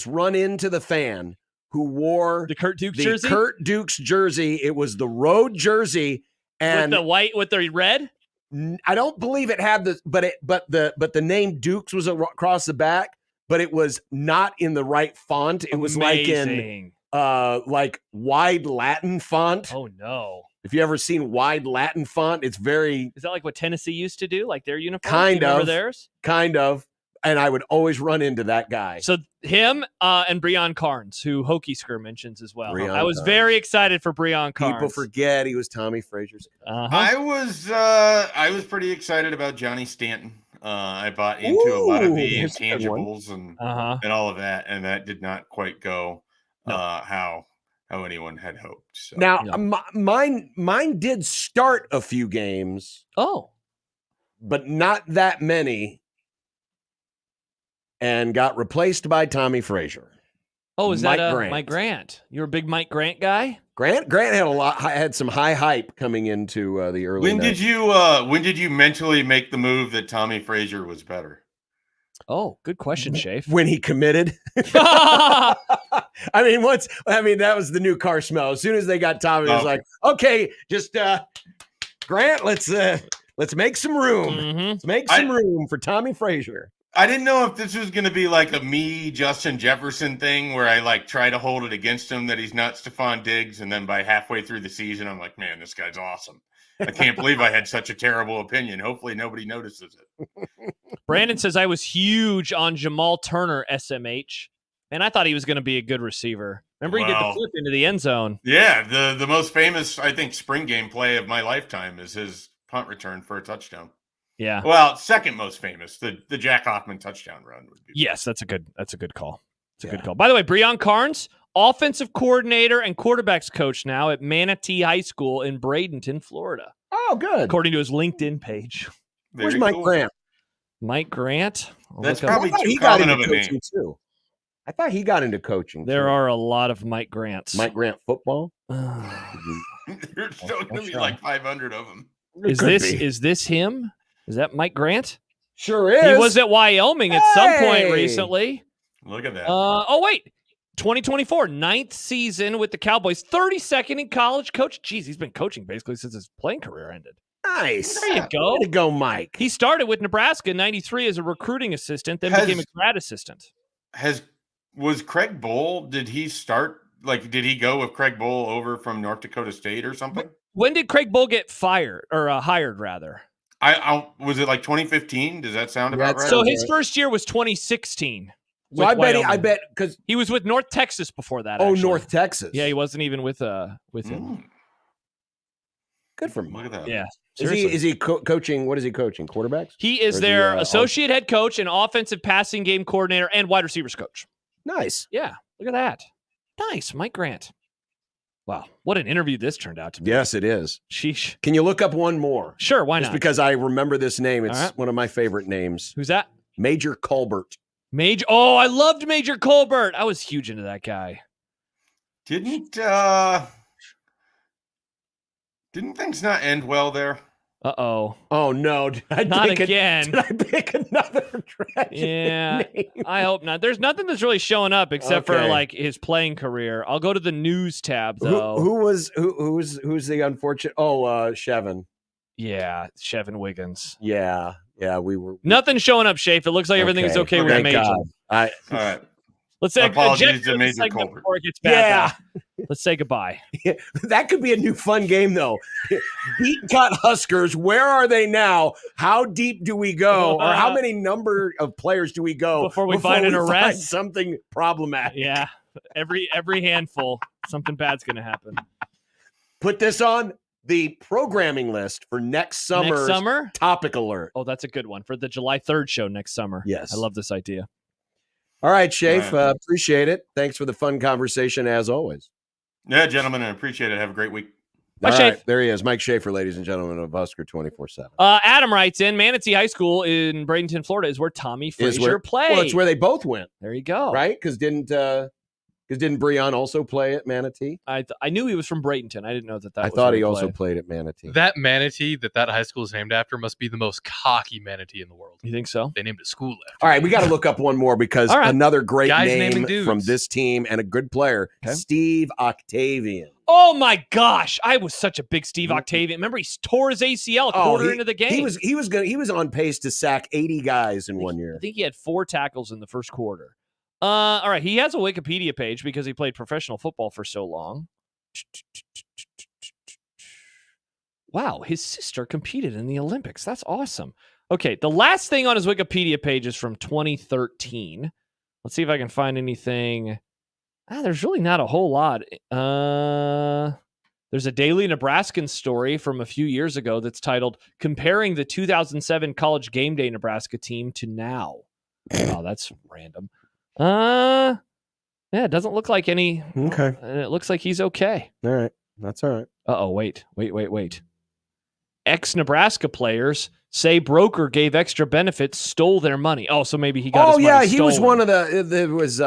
run into the fan who wore The Kurt Dukes the jersey? Kurt Dukes jersey. It was the road jersey, and with the white, with the red? I don't believe it had but the name Dukes was across the back, but it was not in the right font. It was like in like wide Latin font. Oh no. If you ever seen wide Latin font, it's very Is that like what Tennessee used to do? Like their uniform? kind Remember of theirs? kind of. And I would always run into that guy. So him and Breon Carnes, who Hokie Skir mentions as well. Breon I was Carnes. very excited for Breon Carnes. People forget he was Tommy Frazier's. Uh-huh. I was pretty excited about Johnny Stanton. I bought into a lot of the that's a good one. intangibles and all of that, and that did not quite go how anyone had hoped. So. Now, mine did start a few games. Oh, but not that many, and got replaced by Tommy Frazier. Oh, is Mike that Grant. Mike Grant? You're a big Mike Grant guy? Grant had some high hype coming into the early. When did you mentally make the move that Tommy Frazier was better? Oh, good question, Schaefer. When he committed. That was the new car smell. As soon as they got Tommy, it was like, okay, just Grant, let's make some room. Mm-hmm. Let's make some room for Tommy Frazier. I didn't know if this was going to be like a me, Justin Jefferson thing where I like try to hold it against him that he's not Stephon Diggs. And then by halfway through the season, I'm like, man, this guy's awesome. I can't believe I had such a terrible opinion. Hopefully nobody notices it. Brandon says I was huge on Jamal Turner, SMH, and I thought he was going to be a good receiver. Remember he did the flip into the end zone. Yeah, the most famous, I think, spring game play of my lifetime is his punt return for a touchdown. Yeah. Well, second most famous, the Jack Hoffman touchdown run would be. Yes, that's a good call. It's a good call. By the way, Breon Carnes, offensive coordinator and quarterbacks coach now at Manatee High School in Bradenton, Florida. Oh, good. According to his LinkedIn page. Where's Mike Grant? Mike Grant? That's probably he got into coaching too. I thought he got into coaching. There are a lot of Mike Grants. Mike Grant football. There's still going to be like 500 of them. Is this him? Is that Mike Grant? Sure is. He was at Wyoming at some point recently. Look at that. Oh, wait. 2024, 9th season with the Cowboys, 32nd in college coach. Jeez, he's been coaching basically since his playing career ended. Nice. There you go. Way to go, Mike. He started with Nebraska in 93 as a recruiting assistant, then became a grad assistant. Was Craig Bowl, did he go with Craig Bowl over from North Dakota State or something? When did Craig Bowl get fired or hired rather? Was it like 2015? Does that sound about right? So his first year was 2016. So I bet because he was with North Texas before that. Oh, actually. North Texas. Yeah, he wasn't even with him. Good for him. Look at that. Yeah. Is he coaching? What is he coaching? Quarterbacks? He is their associate head coach and offensive passing game coordinator and wide receivers coach. Nice. Yeah. Look at that. Nice. Mike Grant. Wow. What an interview this turned out to be. Yes, it is. Sheesh. Can you look up one more? Sure. Why Just not? because I remember this name. It's right. one of my favorite names. Who's that? Major Colbert. Oh, I loved Major Colbert. I was huge into that guy. Didn't things not end well there? Uh-oh. Oh, no. Not again. Did I pick another tragic name? I hope not. There's nothing that's really showing up except for like his playing career. I'll go to the news tab though. Who's the unfortunate? Oh, Shevin. Yeah, Shevin Wiggins. Yeah, we were. Nothing showing up, Schaefer. It looks like everything is okay with Thank Major. God. All right. Let's say apologies to Major Colbert. Before it gets bad. Let's say goodbye. That could be a new fun game, though. Beat cut Huskers. Where are they now? How deep do we go, or how many number of players do we go before we find an arrest? Something problematic. Yeah, every handful, something bad's going to happen. Put this on the programming list for next summer. Topic alert. Oh, that's a good one for the July 3rd show next summer. Yes, I love this idea. All right, Schaefer, appreciate it. Thanks for the fun conversation as always. Yeah, gentlemen, I appreciate it. Have a great week. Bye, All Schaefer. right, there he is, Mike Schaefer, ladies and gentlemen of Husker 24/7. Adam writes in, Manatee High School in Bradenton, Florida is where Tommy Frazier played. Well, it's where they both went. There you go. Right? Because didn't Breon also play at Manatee? I knew he was from Bradenton. I didn't know that. I thought he also played at Manatee. That manatee that high school is named after must be the most cocky manatee in the world. You think so? They named a school after. All right, we got to look up one more because another great Guys name naming dudes. from this team and a good player, Steve Octavian. Oh my gosh, I was such a big Steve Octavian. Remember, he tore his ACL a quarter into the game. He was on pace to sack 80 guys in 1 year. I think he had 4 tackles in the first quarter. All right, he has a Wikipedia page because he played professional football for so long. Wow, his sister competed in the Olympics. That's awesome. Okay, the last thing on his Wikipedia page is from 2013. Let's see if I can find anything. There's really not a whole lot. There's a Daily Nebraskan story from a few years ago that's titled Comparing the 2007 College Game Day Nebraska Team to Now. Oh, that's random. Yeah, it doesn't look like any. Okay. It looks like he's okay. All right. That's all right. Uh-oh, wait. Ex-Nebraska players say broker gave extra benefits, stole their money. Oh, so maybe he got his money he was stolen. one of the, there was,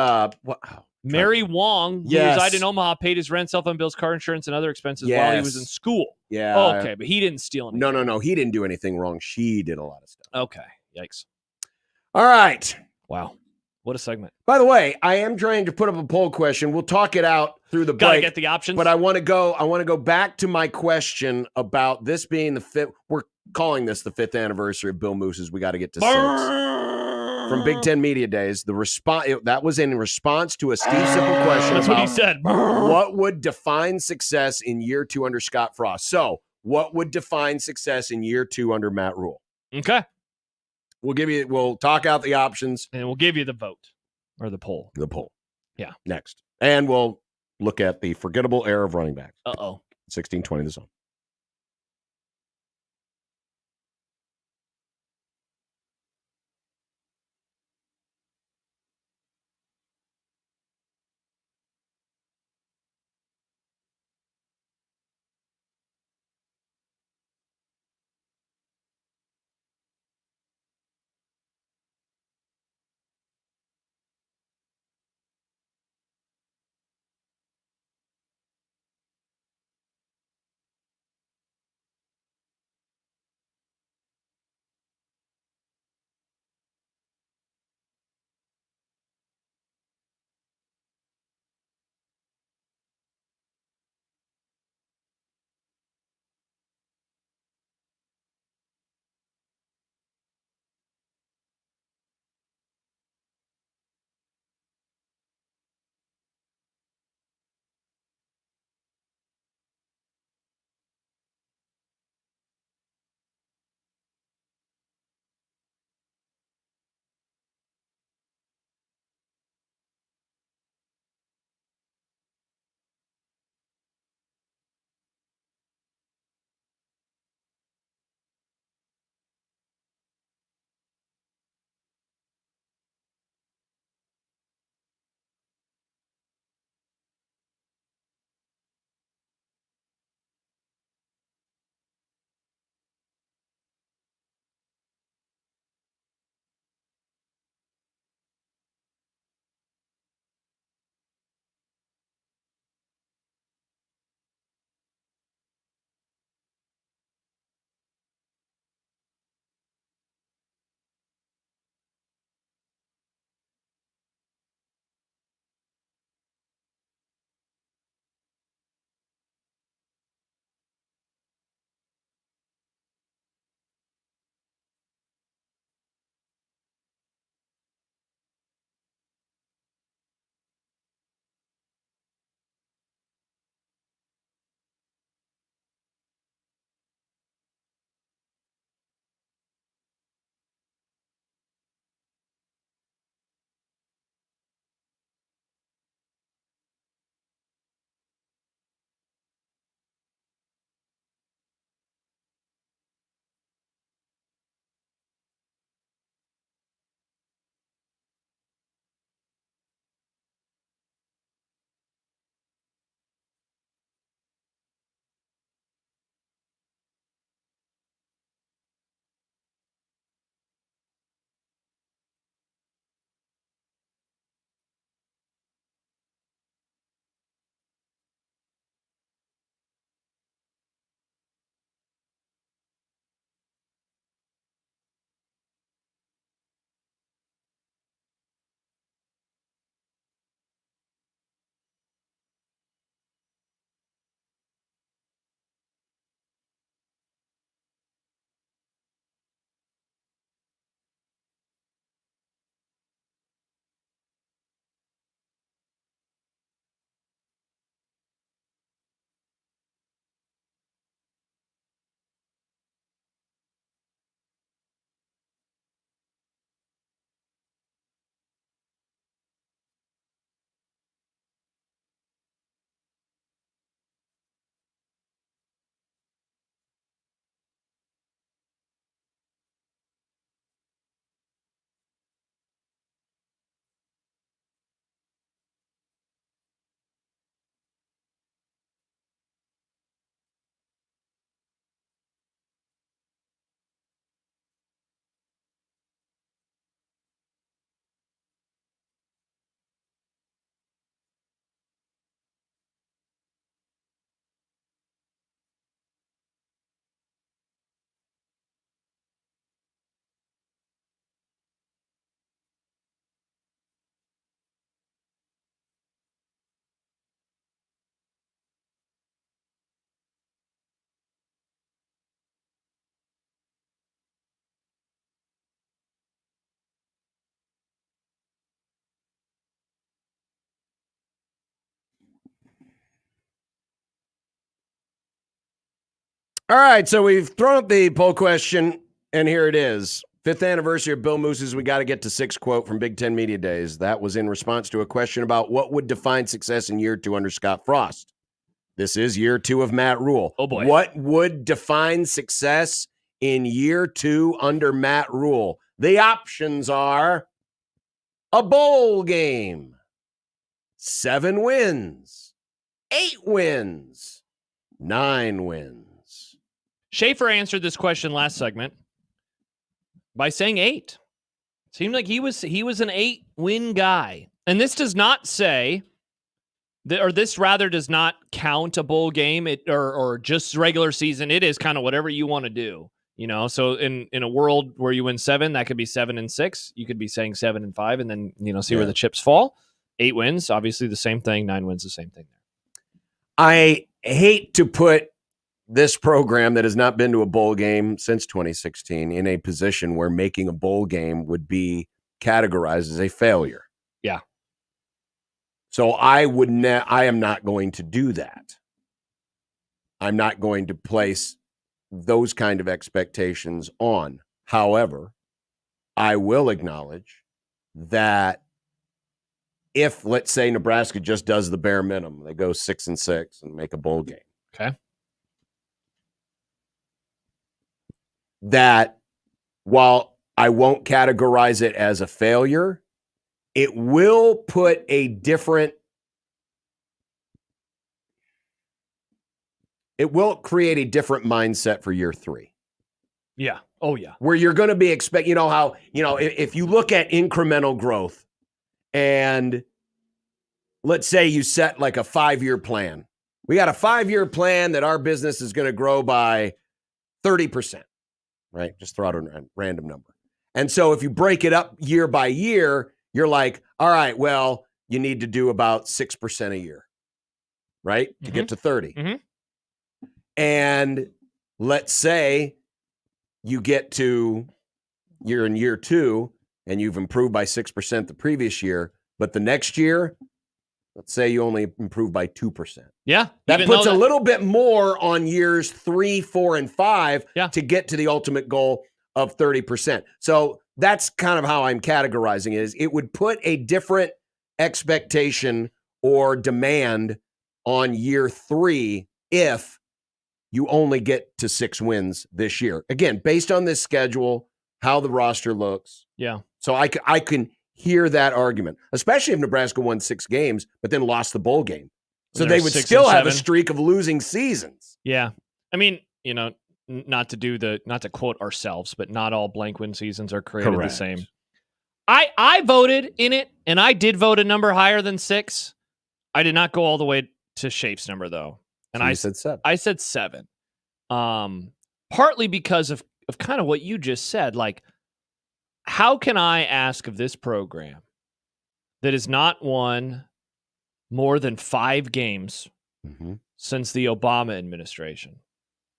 Mary Wong, who Yes. resided in Omaha, paid his rent, cell phone bills, car insurance, and other expenses while he was in school. Yeah. Oh, okay, but he didn't steal anything. No. He didn't do anything wrong. She did a lot of stuff. Okay, yikes. All right. Wow. What a segment. By the way, I am trying to put up a poll question. We'll talk it out through the Gotta break. get the options. But I want to go back to my question about this being the fifth. We're calling this the 5th anniversary of Bill Moose's We Got to Get to 6. From Big Ten Media Days. The response that was in response to a Steve Sipple question. That's about what he said. What would define success in year 2 under Scott Frost? So, what would define success in year 2 under Matt Rule? Okay. We'll talk out the options. And we'll give you the vote or the poll. The poll. Yeah. Next. And we'll look at the forgettable era of running backs. 16-20 the zone. All right, so we've thrown up the poll question, and here it is. 5th anniversary of Bill Moose's We Got to Get to 6 quote from Big Ten Media Days. That was in response to a question about what would define success in year 2 under Scott Frost. This is year 2 of Matt Rule. Oh, boy. What would define success in year 2 under Matt Rule? The options are a bowl game, 7 wins, 8 wins, 9 wins. Schaefer answered this question last segment by saying 8. Seemed like he was an 8-win guy. And this does not say that, or this rather does not count a bowl game or just regular season. It is kind of whatever you want to do. You know, so in a world where you win 7, that could be 7 and 6. You could be saying 7 and 5 and then, see where the chips fall. 8 wins, obviously the same thing. 9 wins, the same thing. I hate to put this program that has not been to a bowl game since 2016 in a position where making a bowl game would be categorized as a failure. Yeah. So I am not going to do that. I'm not going to place those kind of expectations on. However, I will acknowledge that if, let's say, Nebraska just does the bare minimum, they go 6-6 and make a bowl game. Okay. That while I won't categorize it as a failure, it will put a different, it will create a different mindset for year 3. Yeah. Oh, yeah. Where you're going to be expecting, if you look at incremental growth and let's say you set like a 5-year plan. We got a 5-year plan that our business is going to grow by 30%, right? Just throw out a random number. And so if you break it up year by year, you're like, all right, well, you need to do about 6% a year, right? To get to 30. Mm-hmm. And let's say you get to you're in year 2 and you've improved by 6% the previous year, but the next year, let's say you only improve by 2%. Yeah. That puts a little bit more on years 3, 4, and 5 to get to the ultimate goal of 30%. So that's kind of how I'm categorizing it. Is it would put a different expectation or demand on year 3 if you only get to 6 wins this year. Again, based on this schedule, how the roster looks. Yeah. So I can hear that argument, especially if Nebraska won 6 games, but then lost the bowl game. So they would still have a streak of losing seasons. Yeah. I mean, not to quote ourselves, but not all blank win seasons are created the same. I voted in it, and I did vote a number higher than 6. I did not go all the way to Schaef's number, though. And So you said 7. I said 7. Partly because of kind of what you just said. Like, how can I ask of this program that has not won more than 5 games since the Obama administration?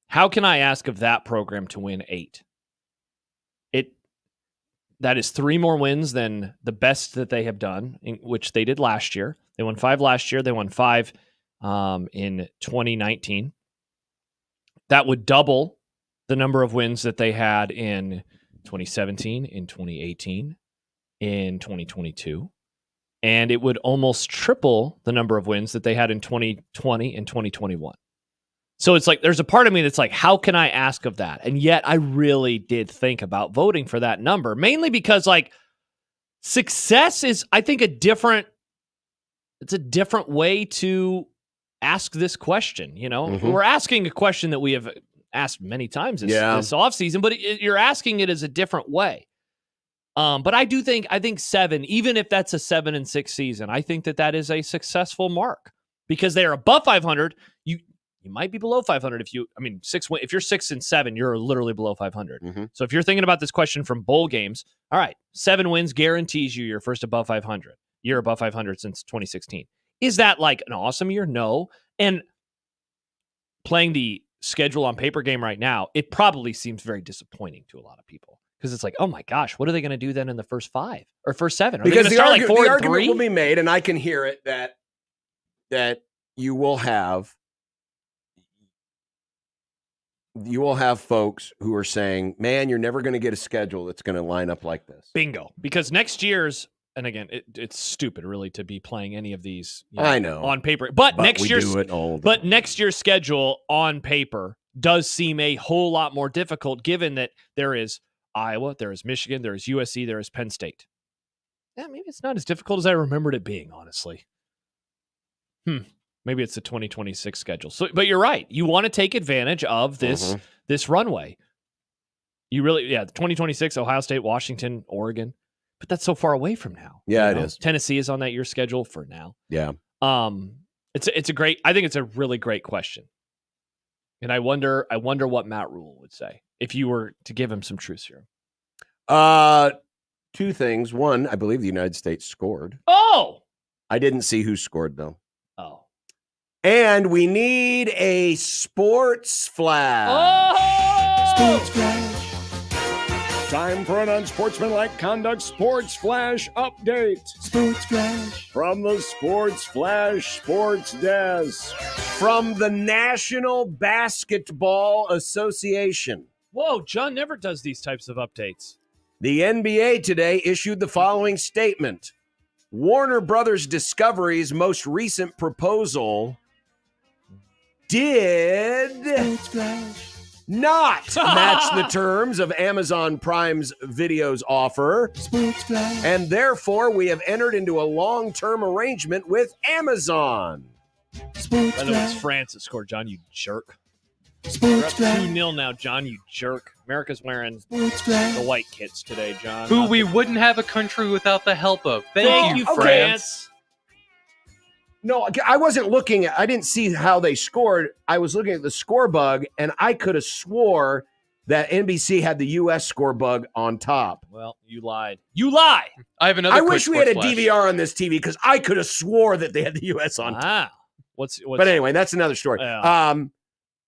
How can I ask of that program to win 8? That is 3 more wins than the best that they have done, which they did last year. They won 5 last year. They won 5 in 2019. That would double the number of wins that they had in 2017, in 2018, in 2022. And it would almost triple the number of wins that they had in 2020 and 2021. So it's like, there's a part of me that's like, how can I ask of that? And yet I really did think about voting for that number, mainly because like success is, I think, it's a different way to ask this question. We're asking a question that we have asked many times this offseason, but you're asking it as a different way. But I think 7, even if that's a 7-6 season, I think that is a successful mark because they are above 500. You might be below 500 if you're 6-7, you're literally below 500. So if you're thinking about this question from bowl games, all right, 7 wins guarantees you your first above 500. You're above 500 since 2016. Is that like an awesome year? No. And playing the schedule on paper game right now, it probably seems very disappointing to a lot of people because it's like, oh my gosh, what are they going to do then in the first 5 or first 7? Are because they going to start like 4 the and 3? argument will be made, and I can hear it that you will have you will have folks who are saying, man, you're never going to get a schedule that's going to line up like this. Bingo. Because next year's, and again, it's stupid really to be playing any of these I know on paper. But next year's next year's schedule on paper does seem a whole lot more difficult given that there is Iowa, there is Michigan, there is USC, there is Penn State. Yeah, maybe it's not as difficult as I remembered it being, honestly. Maybe it's the 2026 schedule. So, but you're right. You want to take advantage of this this runway. You really, the 2026, Ohio State, Washington, Oregon. But that's so far away from now. Yeah, it is. Tennessee is on that year's schedule for now. Yeah. It's a great, I think it's a really great question. And I wonder what Matt Rule would say if you were to give him some truth serum. Two things. One, I believe the United States scored. Oh! I didn't see who scored, though. Oh. And we need a sports flash. Oh! Sports flash. Time for an unsportsmanlike conduct sports flash update. Sports flash. From the Sports Flash Sports Desk. From the National Basketball Association. Whoa, John never does these types of updates. The NBA today issued the following statement. Warner Brothers Discovery's most recent proposal did not match the terms of Amazon Prime's videos offer. And therefore, we have entered into a long-term arrangement with Amazon. I know it's France that scored, John, you jerk. We're up 2-0 now, John, you jerk. America's wearing the white kits today, John. Who we wouldn't have a country without the help of. Thank you, France. No, I wasn't looking at, I didn't see how they scored. I was looking at the score bug, and I could have swore that NBC had the U.S. score bug on top. Well, you lied. You lie. I have another I quick wish we had a sports flash. DVR on this TV because I could have swore that they had the U.S. on top. Wow. What's But anyway, that's another story. Yeah.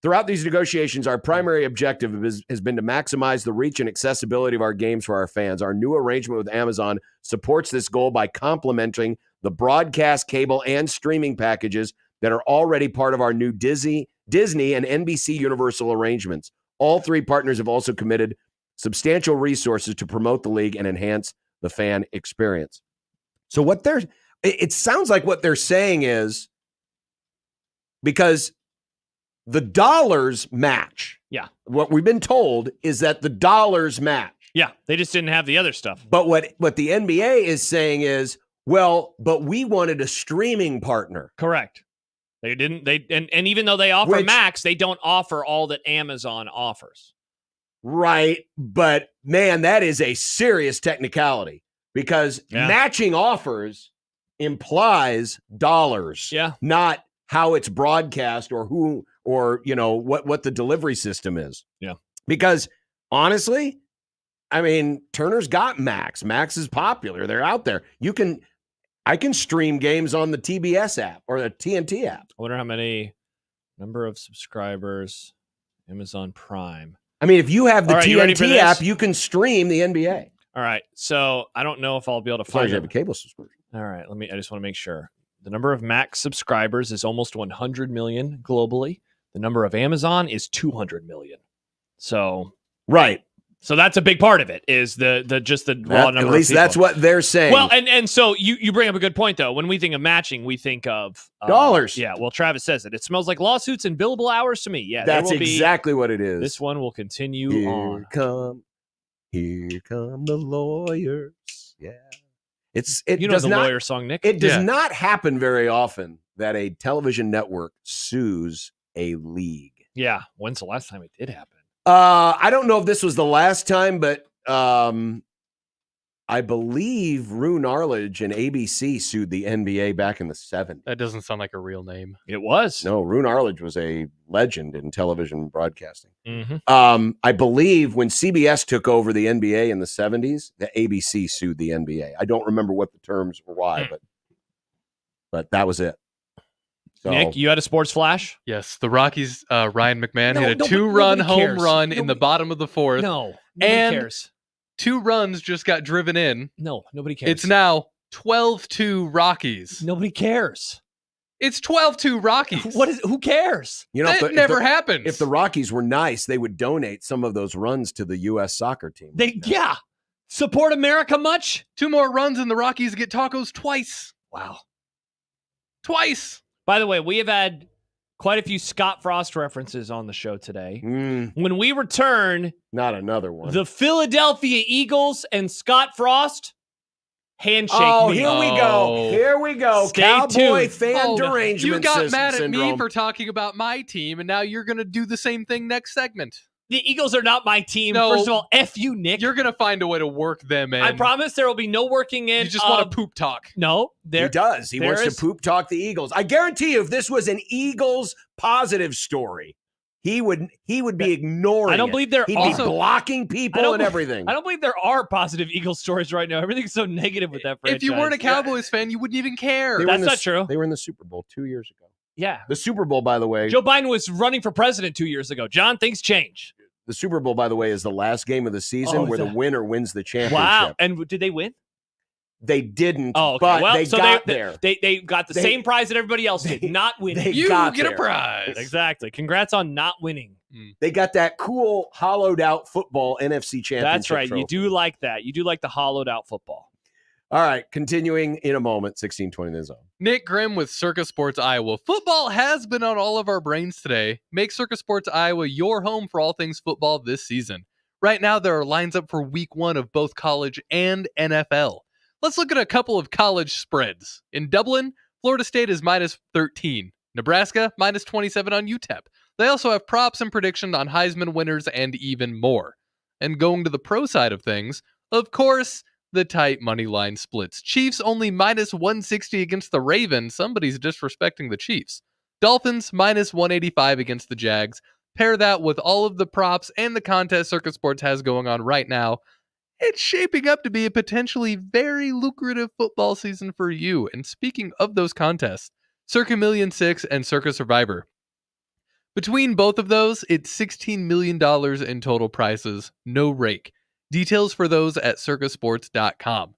Throughout these negotiations, our primary objective has been to maximize the reach and accessibility of our games for our fans. Our new arrangement with Amazon supports this goal by complementing the broadcast, cable, and streaming packages that are already part of our new Disney and NBC Universal arrangements. All three partners have also committed substantial resources to promote the league and enhance the fan experience. So it sounds like what they're saying is, because the dollars match. Yeah. What we've been told is that the dollars match. Yeah, they just didn't have the other stuff. But what the NBA is saying is, well, but we wanted a streaming partner. Correct. They didn't. And even though they offer Max, they don't offer all that Amazon offers. Right. But man, that is a serious technicality because matching offers implies dollars. Yeah. Not how it's broadcast or who or what the delivery system is. Yeah. Because honestly, I mean, Turner's got Max. Max is popular. They're out there. I can stream games on the TBS app or the TNT app. I wonder how many number of subscribers, Amazon Prime. I mean, if you have the TNT app, you you can stream the NBA. All right. So I don't know if I'll be able to As long find as you have a cable subscription. All right. I just want to make sure. The number of Max subscribers is almost 100 million globally. The number of Amazon is 200 million. So right. So that's a big part of it is the raw number. At least of people. that's what they're saying. Well, and so you bring up a good point though. When we think of matching, we think of dollars. Yeah. Well, Travis says it. It smells like lawsuits and billable hours to me. Yeah, that's exactly what it is. This one will continue Here come the lawyers. Yeah. It does the not, lawyer song, Nick. It does not happen very often that a television network sues a league. Yeah. When's the last time it did happen? I don't know if this was the last time, but I believe Rune Arledge and ABC sued the NBA back in the 70s. That doesn't sound like a real name. It was. No, Rune Arledge was a legend in television broadcasting. Mm-hmm. I believe when CBS took over the NBA in the 70s, the ABC sued the NBA. I don't remember what the terms were why, but that was it. So, Nick, you had a sports flash? Yes, the Rockies, Ryan McMahon hit a 2-run home run in the bottom of the fourth. No, nobody cares. 2 runs just got driven in. No, nobody cares. It's now 12-2 Rockies. Nobody cares. It's 12-2 Rockies. Who cares? You know, That never happens. If the Rockies were nice, they would donate some of those runs to the U.S. soccer team. Yeah. Support America much? 2 more runs and the Rockies get tacos twice. Wow. Twice. By the way, we have had quite a few Scott Frost references on the show today. When we return, not another one. The Philadelphia Eagles and Scott Frost handshake. Here we go. Here we go. Stay Cowboy tuned. fan derangement. You got mad at syndrome. me for talking about my team, and now you're going to do the same thing next segment. The Eagles are not my team. No, First of all, F you, Nick. You're going to find a way to work them in. I promise there will be no working in. You just want to poop talk. No. He does. He wants to poop talk the Eagles. I guarantee you, if this was an Eagles positive story, he would be ignoring I don't believe there He'd are. be blocking people and everything. I don't believe there are positive Eagles stories right now. Everything's so negative with that franchise. If you weren't a Cowboys fan, you wouldn't even care. That's not true. They were in the Super Bowl 2 years ago. Yeah. The Super Bowl, by the way. Joe Biden was running for president 2 years ago. John, things change. The Super Bowl, by the way, is the last game of the season where the winner wins the championship. Wow. And did they win? They didn't, okay. but well, they so got there. They got the same prize that everybody else did, not winning. You get a prize. Exactly. Congrats on not winning. They got that cool hollowed out football NFC championship. That's right. Trophy. You do like that. You do like the hollowed out football. All right. Continuing in a moment, 1620 the zone. Nick Grimm with Circus Sports Iowa. Football has been on all of our brains today. Make Circus Sports Iowa your home for all things football this season. Right now, there are lines up for week 1 of both college and NFL. Let's look at a couple of college spreads. In Dublin, Florida State is minus 13. Nebraska, minus 27 on UTEP. They also have props and predictions on Heisman winners and even more. And going to the pro side of things, of course, the tight money line splits. Chiefs only minus 160 against the Ravens. Somebody's disrespecting the Chiefs. Dolphins minus 185 against the Jags. Pair that with all of the props and the contest Circus Sports has going on right now. It's shaping up to be a potentially very lucrative football season for you. And speaking of those contests, Circa Million 6 and Circa Survivor. Between both of those, it's $16 million in total prizes, no rake. Details for those at circusports.com.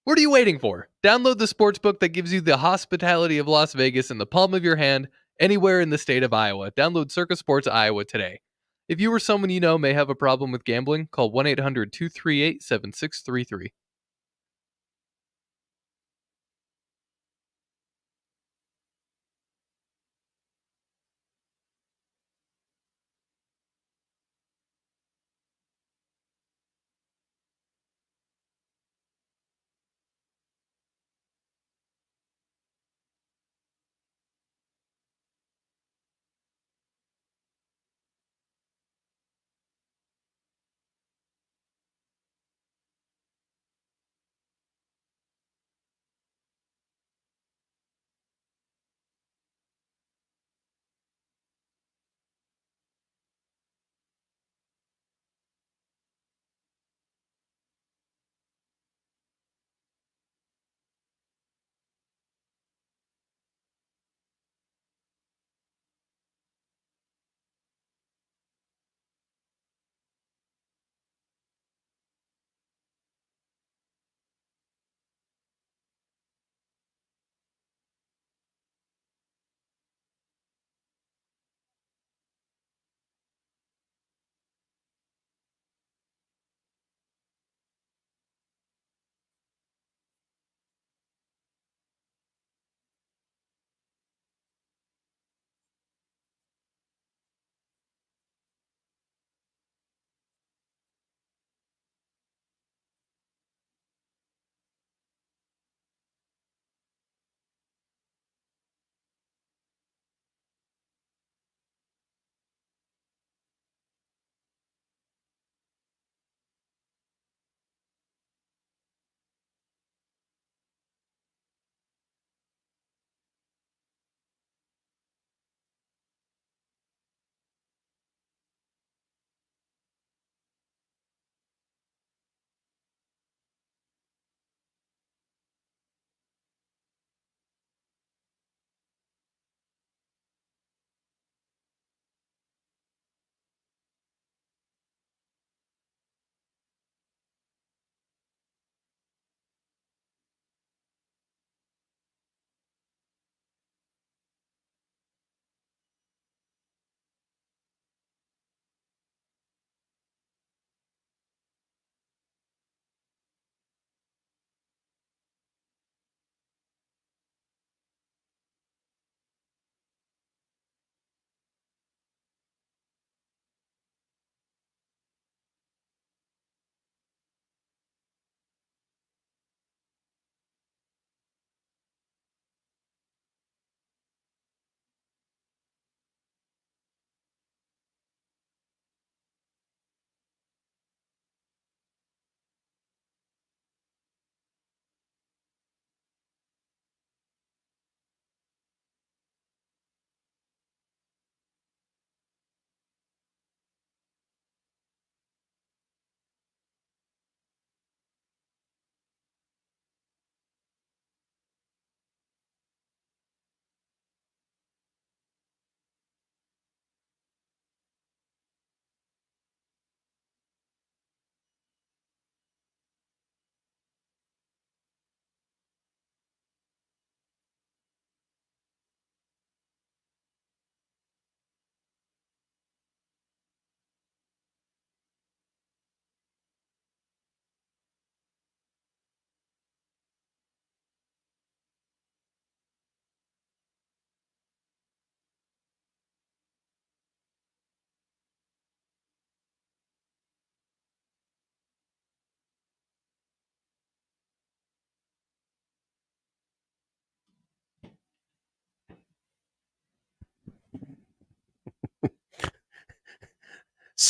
What are you waiting for? Download the sportsbook that gives you the hospitality of Las Vegas in the palm of your hand, anywhere in the state of Iowa. Download Circus Sports Iowa today. If you or someone you know may have a problem with gambling, call 1-800-238-7633.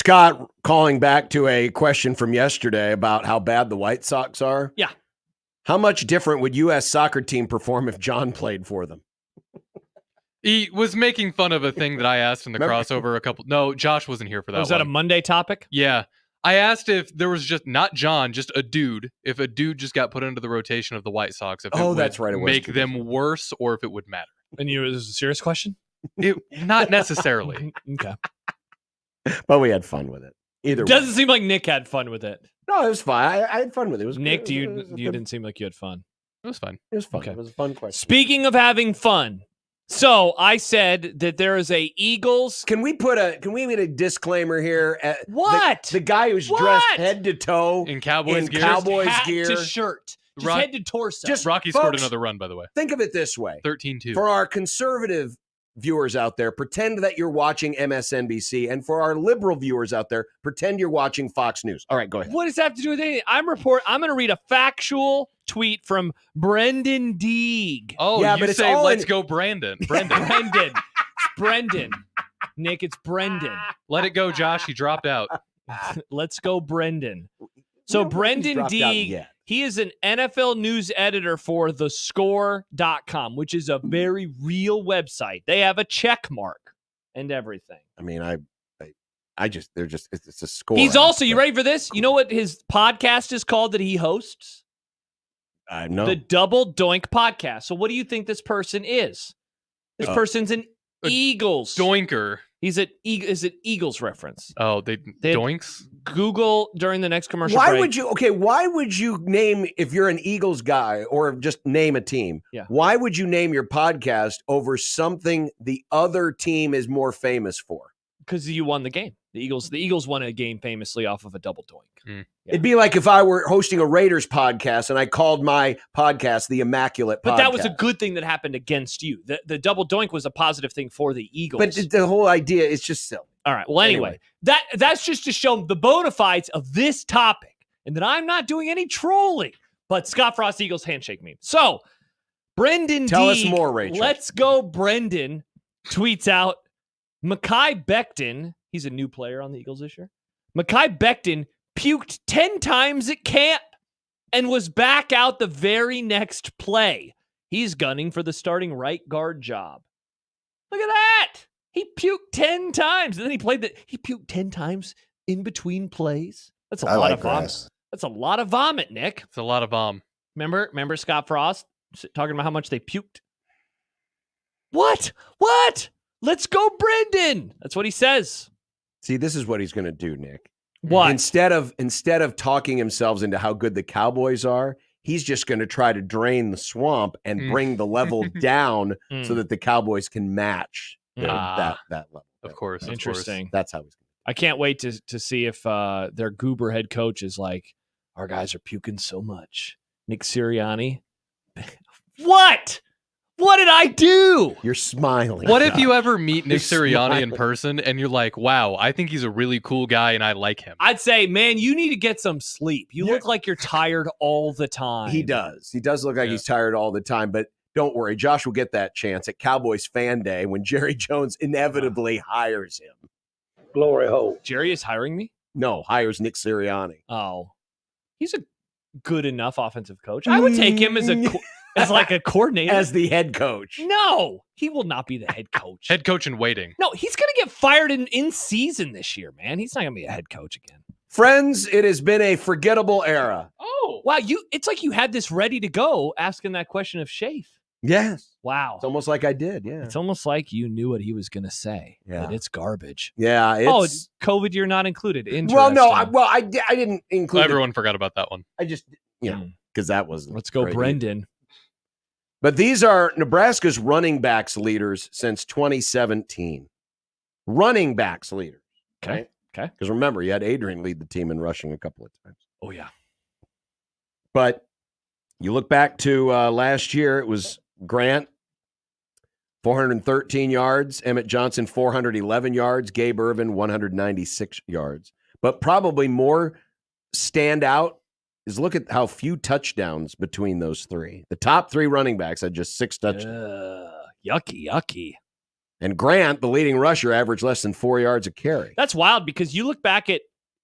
Scott calling back to a question from yesterday about how bad the White Sox are. Yeah. How much different would U.S. soccer team perform if John played for them? He was making fun of a thing that I asked in the crossover a couple. No, Josh wasn't here for that. Was that a Monday topic? Yeah. I asked if there was just not John, just a dude. If a dude just got put into the rotation of the White Sox, if it would that's right. It was make them worse or if it would matter. And it was a serious question? Not necessarily. Okay. But we had fun with it. Either way. Doesn't seem like Nick had fun with it. No, it was fine. I had fun with it. It was Nick, good. you didn't seem like you had fun. It was fun. It was fun. Okay. It was a fun question. Speaking of having fun, so I said that there is a Eagles. Can we make a disclaimer here? What? The guy who's dressed head to toe in Cowboys gear, Cowboys gear, to shirt, just head to torso. Rocky scored another run, by the way. Think of it this way: 13-2. For our conservative viewers out there, pretend that you're watching MSNBC, and for our liberal viewers out there, pretend you're watching Fox News. All right, go ahead. What does that have to do with anything? I'm going to read a factual tweet from Brendan Deeg. Oh, yeah, you but it's say all let's go, Brandon. Brendan. Brendan. Nick, it's Brendan. Let it go, Josh. He dropped out. Let's go, Brendan. So Brendan Deeg, he is an NFL news editor for thescore.com, which is a very real website. They have a check mark and everything. I mean, it's a score. He's also, you ready for this? You know what his podcast is called that he hosts? I know. The Double Doink Podcast. So what do you think this person is? This person's an Eagles doinker. Is it Eagles reference? Oh, they doinks? Google during the next commercial Why break. why would you name, if you're an Eagles guy, or just name a team, why would you name your podcast over something the other team is more famous for? Because you won the game. The Eagles won a game famously off of a double doink. Yeah. It'd be like if I were hosting a Raiders podcast and I called my podcast the Immaculate Podcast. But that was a good thing that happened against you. The double doink was a positive thing for the Eagles. But the whole idea is just silly. All right. Well, anyway, that's just to show the bona fides of this topic and that I'm not doing any trolling. But Scott Frost Eagles handshake meme. So Brendan Tell us Deeg, more, Rachel. Let's go, Brendan, tweets out, Mekhi Becton, he's a new player on the Eagles this year. Mekhi Becton puked 10 times at camp and was back out the very next play. He's gunning for the starting right guard job. Look at that. He puked 10 times. And then he puked 10 times in between plays. That's a lot of vomit. That's a lot of vomit, Nick. It's a lot of vom. Remember Scott Frost talking about how much they puked? What? Let's go, Brendan. That's what he says. See, this is what he's going to do, Nick. What? Instead of talking himself into how good the Cowboys are, he's just going to try to drain the swamp and bring the level down so that the Cowboys can match that level. Of course. Interesting. That's how he's going to. I can't wait to see if their goober head coach is like, our guys are puking so much. Nick Sirianni. What? What did I do? You're smiling. What if you ever meet Nick Sirianni in person and you're like, wow, I think he's a really cool guy and I like him? I'd say, man, you need to get some sleep. You look like you're tired all the time. He does. He does look like he's tired all the time, but don't worry. Josh will get that chance at Cowboys Fan Day when Jerry Jones inevitably hires him. Glory hole. Jerry is hiring me? No, hires Nick Sirianni. Oh. He's a good enough offensive coach. I would take him as like a coordinator. As the head coach. No, he will not be the head coach. Head coach in waiting. No, he's going to get fired in season this year, man. He's not going to be a head coach again. Friends, it has been a forgettable era. Oh. Wow, it's like you had this ready to go asking that question of Schaefer. Yes. Wow. It's almost like I did, yeah. It's almost like you knew what he was going to say. Yeah. But it's garbage. Yeah. It's COVID, you're not included. Interesting. Well, no, I didn't include Everyone forgot about that one. I just, because that was. Let's go, Brendan. But these are Nebraska's running backs leaders since 2017. Running backs leaders. Okay. Because remember, you had Adrian lead the team in rushing a couple of times. Oh, yeah. But you look back to last year, it was Grant, 413 yards. Emmett Johnson, 411 yards. Gabe Irvin, 196 yards. But probably more stand out is look at how few touchdowns between those three. The top three running backs had just 6 touchdowns. Yucky. And Grant, the leading rusher, averaged less than 4 yards a carry. That's wild because you look back at,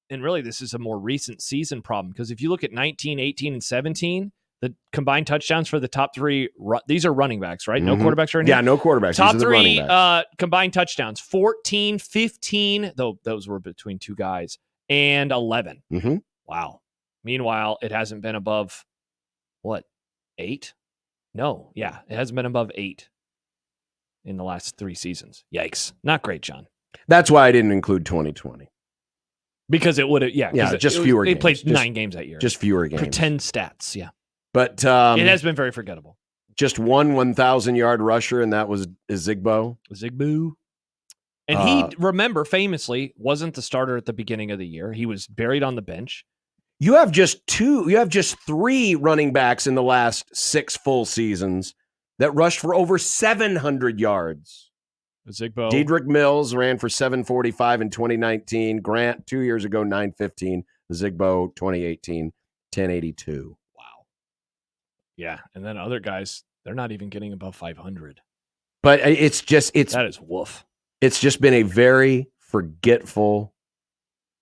and really this is a more recent season problem, because if you look at 19, 18, and 17, the combined touchdowns for the top three, these are running backs, right? No quarterbacks right now? Yeah, no quarterbacks. Top These are the running three backs. combined touchdowns, 14, 15, though those were between two guys, and 11. Mm-hmm. Wow. Meanwhile, it hasn't been above, 8? No. Yeah, it hasn't been above 8 in the last 3 seasons. Yikes. Not great, John. That's why I didn't include 2020. Because it would have, just fewer games. They played 9 games that year. Just fewer games. Pretend stats, yeah. But it has been very forgettable. Just one 1,000-yard rusher, and that was Zigbo. And he, remember, famously, wasn't the starter at the beginning of the year. He was buried on the bench. You have just 3 running backs in the last 6 full seasons that rushed for over 700 yards. Zigbo. Dedrick Mills ran for 745 in 2019. Grant, 2 years ago, 915. Zigbo, 2018, 1082. Wow. Yeah, and then other guys, they're not even getting above 500. But that is woof. It's just been a very forgetful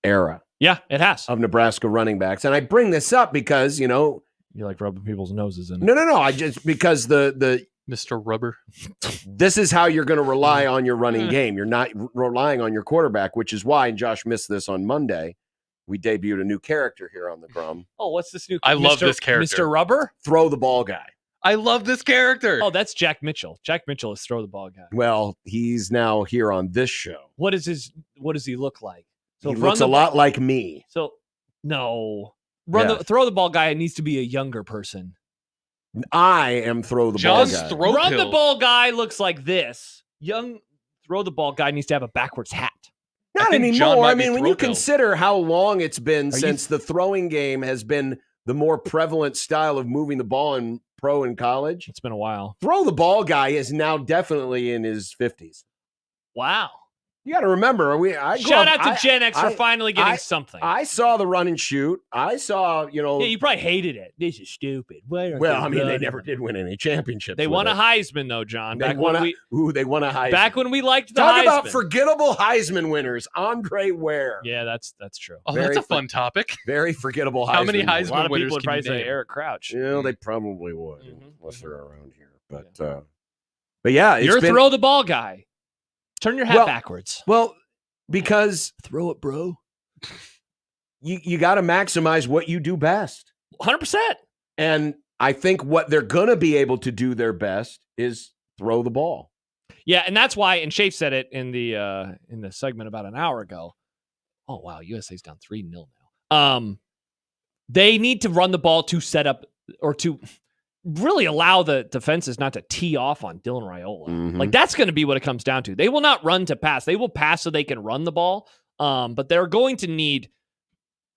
era. Yeah, it has. Of Nebraska running backs. And I bring this up because, you like rubbing people's noses in it. No. Because the Mr. Rubber. This is how you're going to rely on your running game. You're not relying on your quarterback, which is why, and Josh missed this on Monday, we debuted a new character here on the Grum. Oh, what's this new? I love this character. Mr. Rubber? Throw the ball guy. I love this character. Oh, that's Jack Mitchell. Jack Mitchell is throw the ball guy. Well, he's now here on this show. What does he look like? So he looks a lot like me. So no. Throw the ball guy needs to be a younger person. I am throw the ball guy. Run the ball guy looks like this. Young throw the ball guy needs to have a backwards hat. Not anymore. I mean, when you consider how long it's been since the throwing game has been the more prevalent style of moving the ball in pro and college. It's been a while. Throw the ball guy is now definitely in his 50s. Wow. You got to remember, shout out to Gen X for finally getting something. I saw the run and shoot. I saw, Yeah, you probably hated it. This is stupid. They never did win any championships. They won a Heisman, though, John. They won a Heisman. Back when we liked the Talk Heisman. about forgettable Heisman winners. Andre Ware. Yeah, that's true. Oh, that's a fun topic. Very forgettable Heisman. How many Heisman winners? A lot of people would probably say name? Eric Crouch. Yeah, they probably would, unless they're around here. But yeah, you're throw the ball guy. Turn your hat backwards. Well, because throw it, bro. You got to maximize what you do best. 100%. And I think what they're going to be able to do their best is throw the ball. Yeah, and that's why, and Schaefer said it in the segment about an hour ago. Oh, wow, USA's down 3-0 now. They need to run the ball to set up or to really allow the defenses not to tee off on Dylan Raiola. Mm-hmm. Like, that's going to be what it comes down to. They will not run to pass. They will pass so they can run the ball. But they're going to need,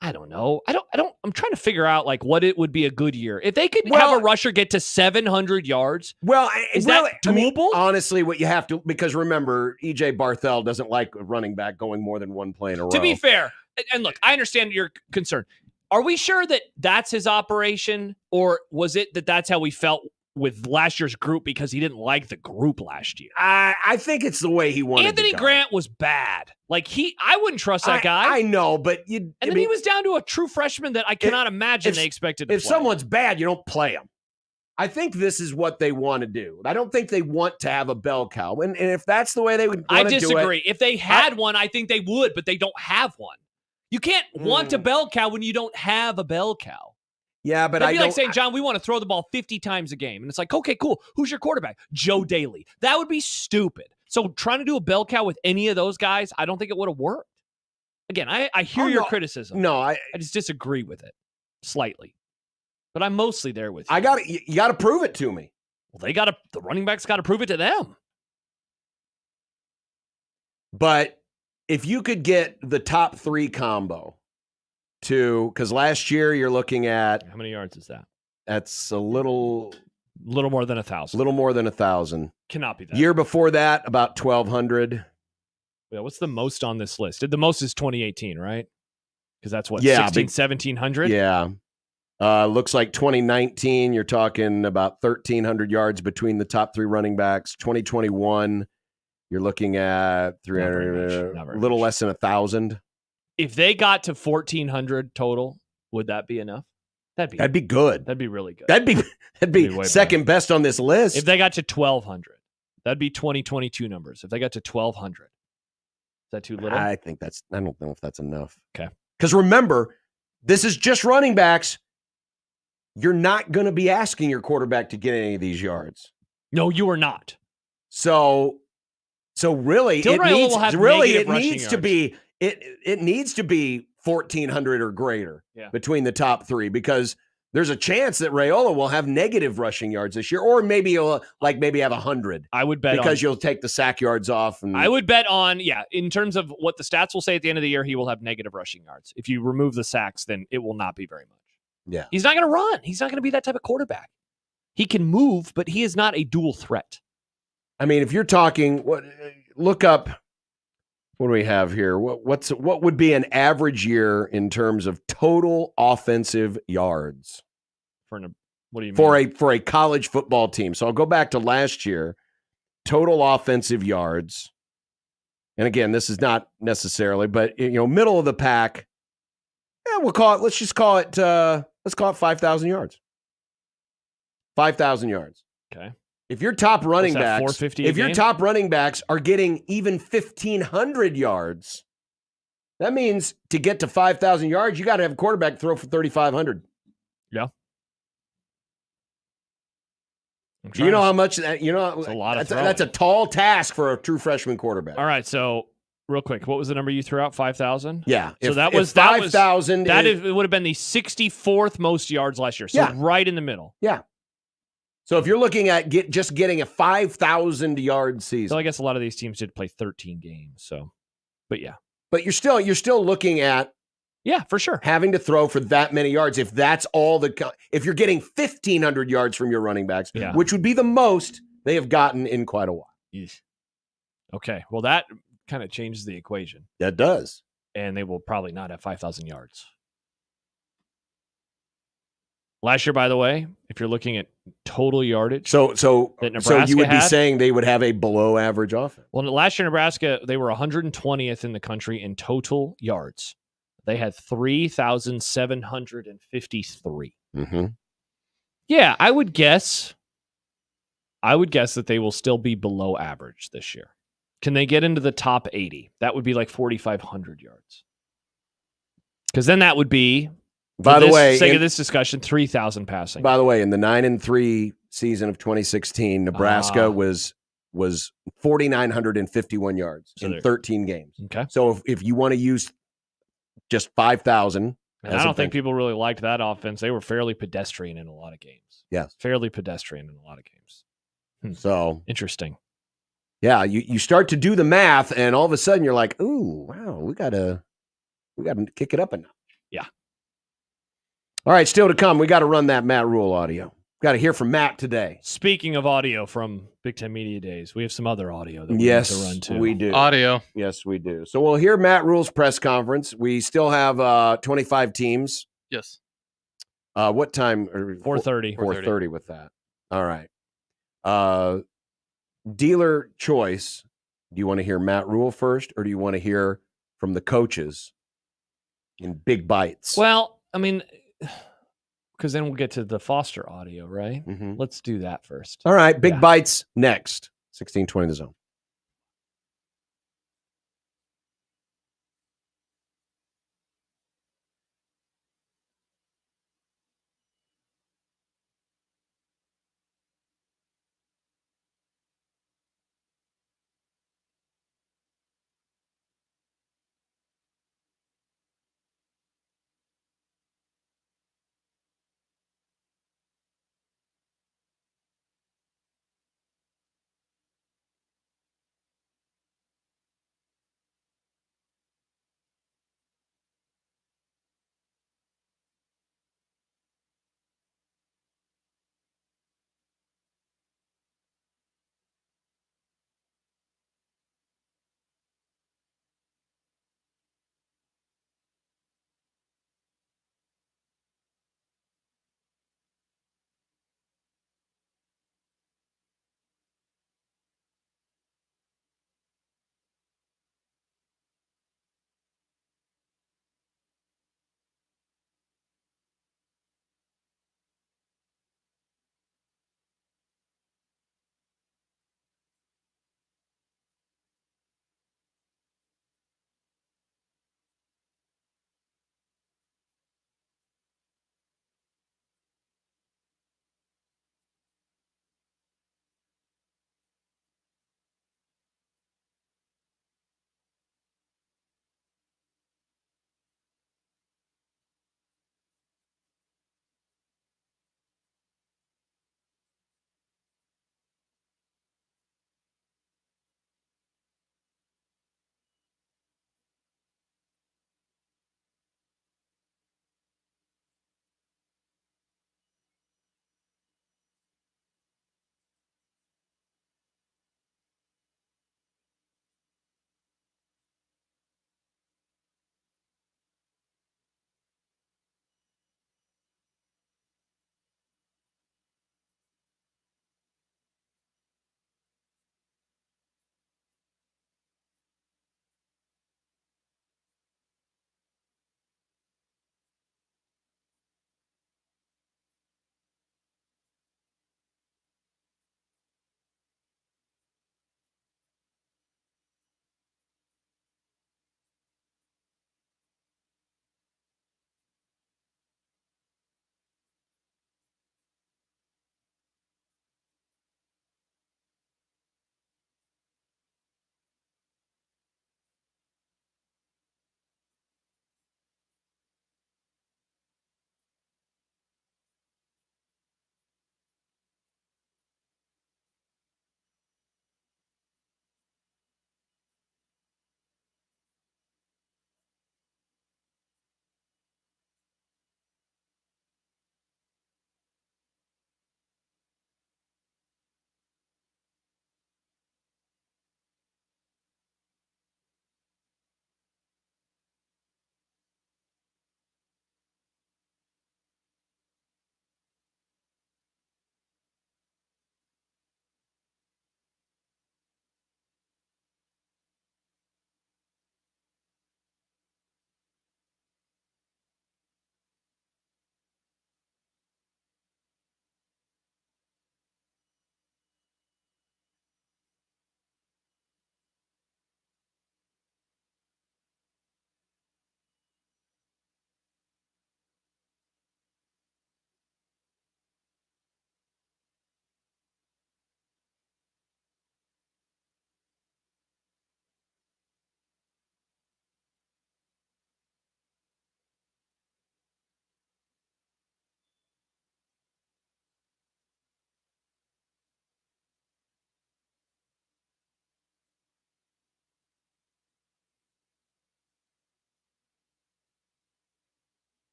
I don't know. I'm trying to figure out like what it would be a good year. If they could have a rusher get to 700 yards. Well, is that doable? Honestly, what you have to, because remember, EJ Barthel doesn't like a running back going more than one play in a row. To be fair, and look, I understand your concern. Are we sure that that's his operation, or was it that that's how we felt with last year's group because he didn't like the group last year? I think it's the way he wanted Anthony to go. Grant was bad. Like I wouldn't trust that guy. I know, but he was down to a true freshman that I cannot imagine they expected to play. If someone's bad, you don't play him. I think this is what they want to do. I don't think they want to have a bell cow. And if that's the way they would want to do it. I disagree. If they had one, I think they would, but they don't have one. You can't want a bell cow when you don't have a bell cow. Yeah, but It'd be like saying, John, we want to throw the ball 50 times a game. And it's like, okay, cool. Who's your quarterback? Joe Daly. That would be stupid. So trying to do a bell cow with any of those guys, I don't think it would have worked. Again, I hear your criticism. No, I just disagree with it slightly. But I'm mostly there with you. You got to prove it to me. Well, the running backs got to prove it to them. But if you could get the top 3 combo because last year you're looking at how many yards is that? That's a little more than 1,000. Little more than 1,000. Cannot be that. Year before that, about 1,200. Yeah, what's the most on this list? The most is 2018, right? Because that's what 1,700. Yeah. Looks like 2019, you're talking about 1,300 yards between the top 3 running backs. 2021 You're looking at 300, Not a very little much. less than 1,000. If they got to 1,400 total, would that be enough? That'd be good. That'd be really good. That'd be way second best on this list. If they got to 1,200, that'd be 2022 numbers. If they got to 1,200, is that too little? I don't know if that's enough. Okay. Because remember, this is just running backs. You're not going to be asking your quarterback to get any of these yards. No, you are not. So really, Dylan Raiola will have negative rushing needs to be it needs to be 1,400 or greater between the top three, because there's a chance that Raiola will have negative rushing yards this year, or maybe he'll have 100. I would bet because you'll take the sack yards off. And I would bet on in terms of what the stats will say at the end of the year, he will have negative rushing yards. If you remove the sacks, then it will not be very much. Yeah, he's not going to run. He's not going to be that type of quarterback. He can move, but he is not a dual threat. I mean, if you're talking, look up. What do we have here? What would be an average year in terms of total offensive yards what do you mean? For a college football team? So I'll go back to last year. Total offensive yards, and again, this is not necessarily, but middle of the pack. Yeah, let's call it 5,000 yards. 5,000 yards. Okay. If your top running backs, 450 if your top running backs are getting even 1,500 yards, that means to get to 5,000 yards, you got to have a quarterback throw for 3,500. Yeah. Do you know how much that? That's a lot of that's a tall task for a true freshman quarterback. All right, so real quick, what was the number you threw out? 5,000. Yeah. So if 5,000. It would have been the 64th most yards last year. So right in the middle. Yeah. So if you're looking at just getting a 5,000 yard season, so I guess a lot of these teams did play 13 games. So, but yeah. But you're still looking at for sure having to throw for that many yards. If that's all if you're getting 1,500 yards from your running backs, which would be the most they have gotten in quite a while. Yeesh. Okay, well that kind of changes the equation. That does, and they will probably not have 5,000 yards. Last year, by the way, if you're looking at total yardage, so that Nebraska you would be had, saying they would have a below average offense. Well, last year, Nebraska, they were 120th in the country in total yards. They had 3,753. Mm-hmm. Yeah, I would guess that they will still be below average this year. Can they get into the top 80? That would be like 4,500 yards. Because then that would be, by the way, sake of this discussion, 3,000 passing. By the way, in the 9-3 season of 2016, Nebraska was 4,951 yards in 13 games. Okay. So if you want to use just 5,000, I don't think people really liked that offense. They were fairly pedestrian in a lot of games. Yes, fairly pedestrian in a lot of games. So interesting. Yeah, you start to do the math, and all of a sudden you're like, "Ooh, wow, we gotta kick it up a notch." Yeah. All right, still to come, we got to run that Matt Rule audio. Got to hear from Matt today. Speaking of audio from Big Ten Media Days, we have some other audio that we need to run too. We do. Audio. Yes, we do. So we'll hear Matt Rule's press conference. We still have 25 teams. Yes. What time? 4:30. 4:30 with that. All right. Dealer choice. Do you want to hear Matt Rule first, or do you want to hear from the coaches in big bites? Well, I mean, because then we'll get to the Foster audio, right? Mm-hmm. Let's do that first. All right, big bites next. 1620 The Zone.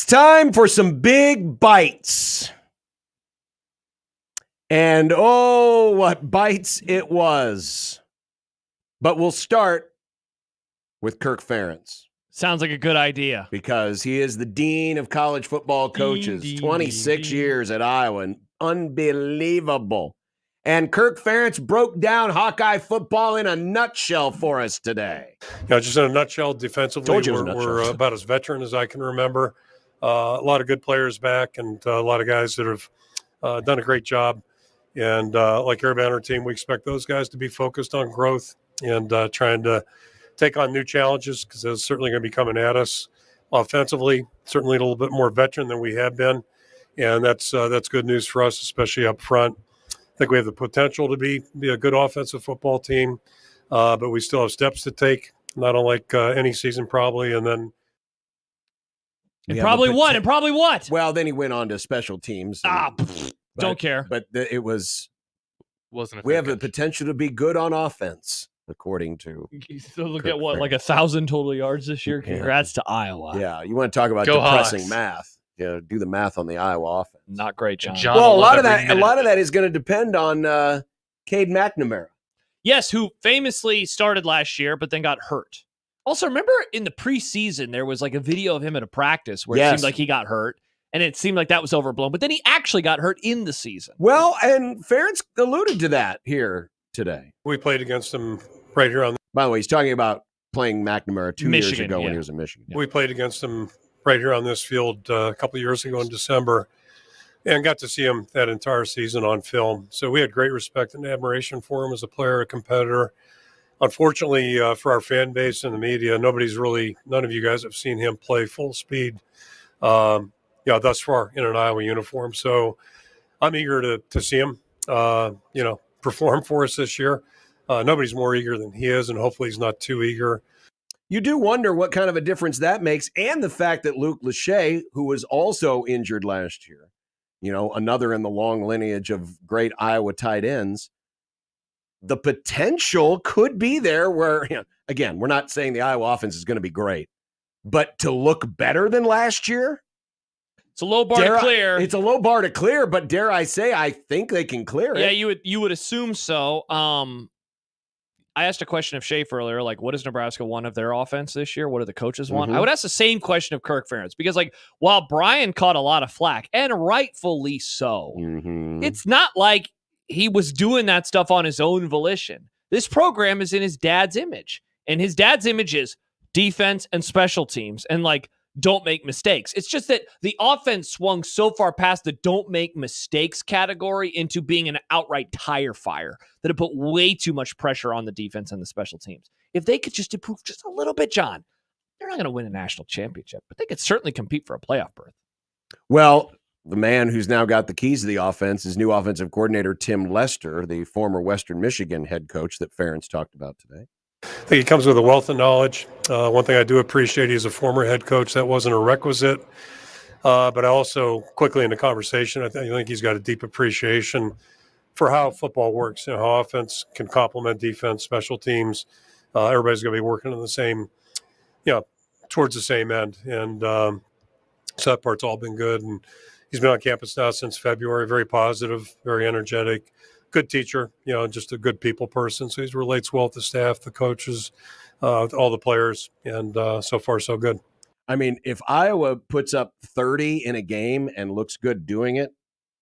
time for some big bites. And oh, what bites it was. But we'll start with Kirk Ferentz. Sounds like a good idea. Because he is the dean of college football coaches, 26 years at Iowa. Unbelievable. And Kirk Ferentz broke down Hawkeye football in a nutshell for us today. Yeah, just in a nutshell, defensively, we're about as veteran as I can remember. A lot of good players back and a lot of guys that have done a great job. And like everybody on our team, we expect those guys to be focused on growth and trying to take on new challenges because those certainly going to be coming at us offensively. Certainly a little bit more veteran than we have been. And that's good news for us, especially up front. I think we have the potential to be a good offensive football team, but we still have steps to take, not unlike any season probably. And then probably what? Well, then he went on to special teams. Don't care. But it wasn't. We have the potential to be good on offense, according to. You still look at what, like 1,000 total yards this year? Congrats to Iowa. Yeah, you want to talk about depressing math? Yeah, do the math on the Iowa offense. Not great, John. Well, a lot of that is going to depend on Cade McNamara. Yes, who famously started last year, but then got hurt. Also, remember in the preseason, there was like a video of him at a practice where it seemed like he got hurt, and it seemed like that was overblown. But then he actually got hurt in the season. Well, and Ferentz alluded to that here today. We played against him right here on. By the way, he's talking about playing McNamara 2 years ago when he was in Michigan. We played against him right here on this field a couple of years ago in December and got to see him that entire season on film. So we had great respect and admiration for him as a player, a competitor. Unfortunately, for our fan base and the media, none of you guys have seen him play full speed, thus far in an Iowa uniform. So I'm eager to see him, perform for us this year. Nobody's more eager than he is, and hopefully he's not too eager. You do wonder what kind of a difference that makes, and the fact that Luke Lachey, who was also injured last year, another in the long lineage of great Iowa tight ends, the potential could be there where, again, we're not saying the Iowa offense is going to be great, but to look better than last year? It's a low bar to clear. It's a low bar to clear, but dare I say, I think they can clear it. Yeah, you would assume so. I asked a question of Schaefer earlier, like, what does Nebraska want of their offense this year? What do the coaches want? I would ask the same question of Kirk Ferentz because, while Brian caught a lot of flack, and rightfully so, it's not like he was doing that stuff on his own volition. This program is in his dad's image, and his dad's image is defense and special teams, and, don't make mistakes. It's just that the offense swung so far past the don't make mistakes category into being an outright tire fire that it put way too much pressure on the defense and the special teams. If they could just improve just a little bit, John, they're not going to win a national championship, but they could certainly compete for a playoff berth. Well, the man who's now got the keys to the offense is new offensive coordinator Tim Lester, the former Western Michigan head coach that Ferentz talked about today. I think he comes with a wealth of knowledge. One thing I do appreciate, he's a former head coach. That wasn't a requisite. But I also, quickly in the conversation, I think he's got a deep appreciation for how football works, how offense can complement defense, special teams. Everybody's going to be working on the same, towards the same end. And so that part's all been good. And he's been on campus now since February, very positive, very energetic. Good teacher, just a good people person. So he relates well with the staff, the coaches, all the players, and so far so good. I mean, if Iowa puts up 30 in a game and looks good doing it,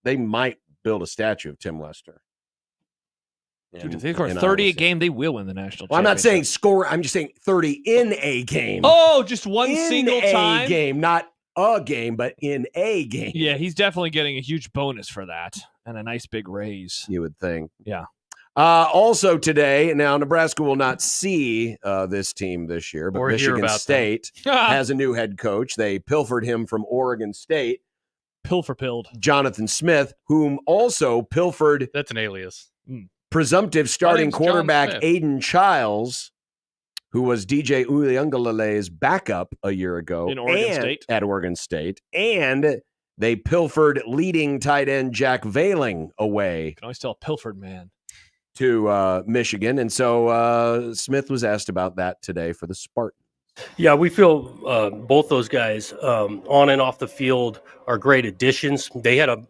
they might build a statue of Tim Lester. Dude, if they score 30 a game, they will win the national championship. I'm not saying score. I'm just saying 30 in a game. Oh, just one single time? In a game, not a game, but in a game. Yeah, he's definitely getting a huge bonus for that and a nice big raise. You would think. Yeah. Also today, now Nebraska will not see this team this year, but Michigan State has a new head coach. They pilfered him from Oregon State. Pilfered. Jonathan Smith, whom also pilfered. That's an alias. Presumptive starting quarterback Aiden Childs, who was DJ Uiagalelei's backup a year ago at Oregon State. And they pilfered leading tight end Jack Veiling away. You can always tell a pilfered man. To Michigan. And so Smith was asked about that today for the Spartans. Yeah, we feel both those guys on and off the field are great additions. They had a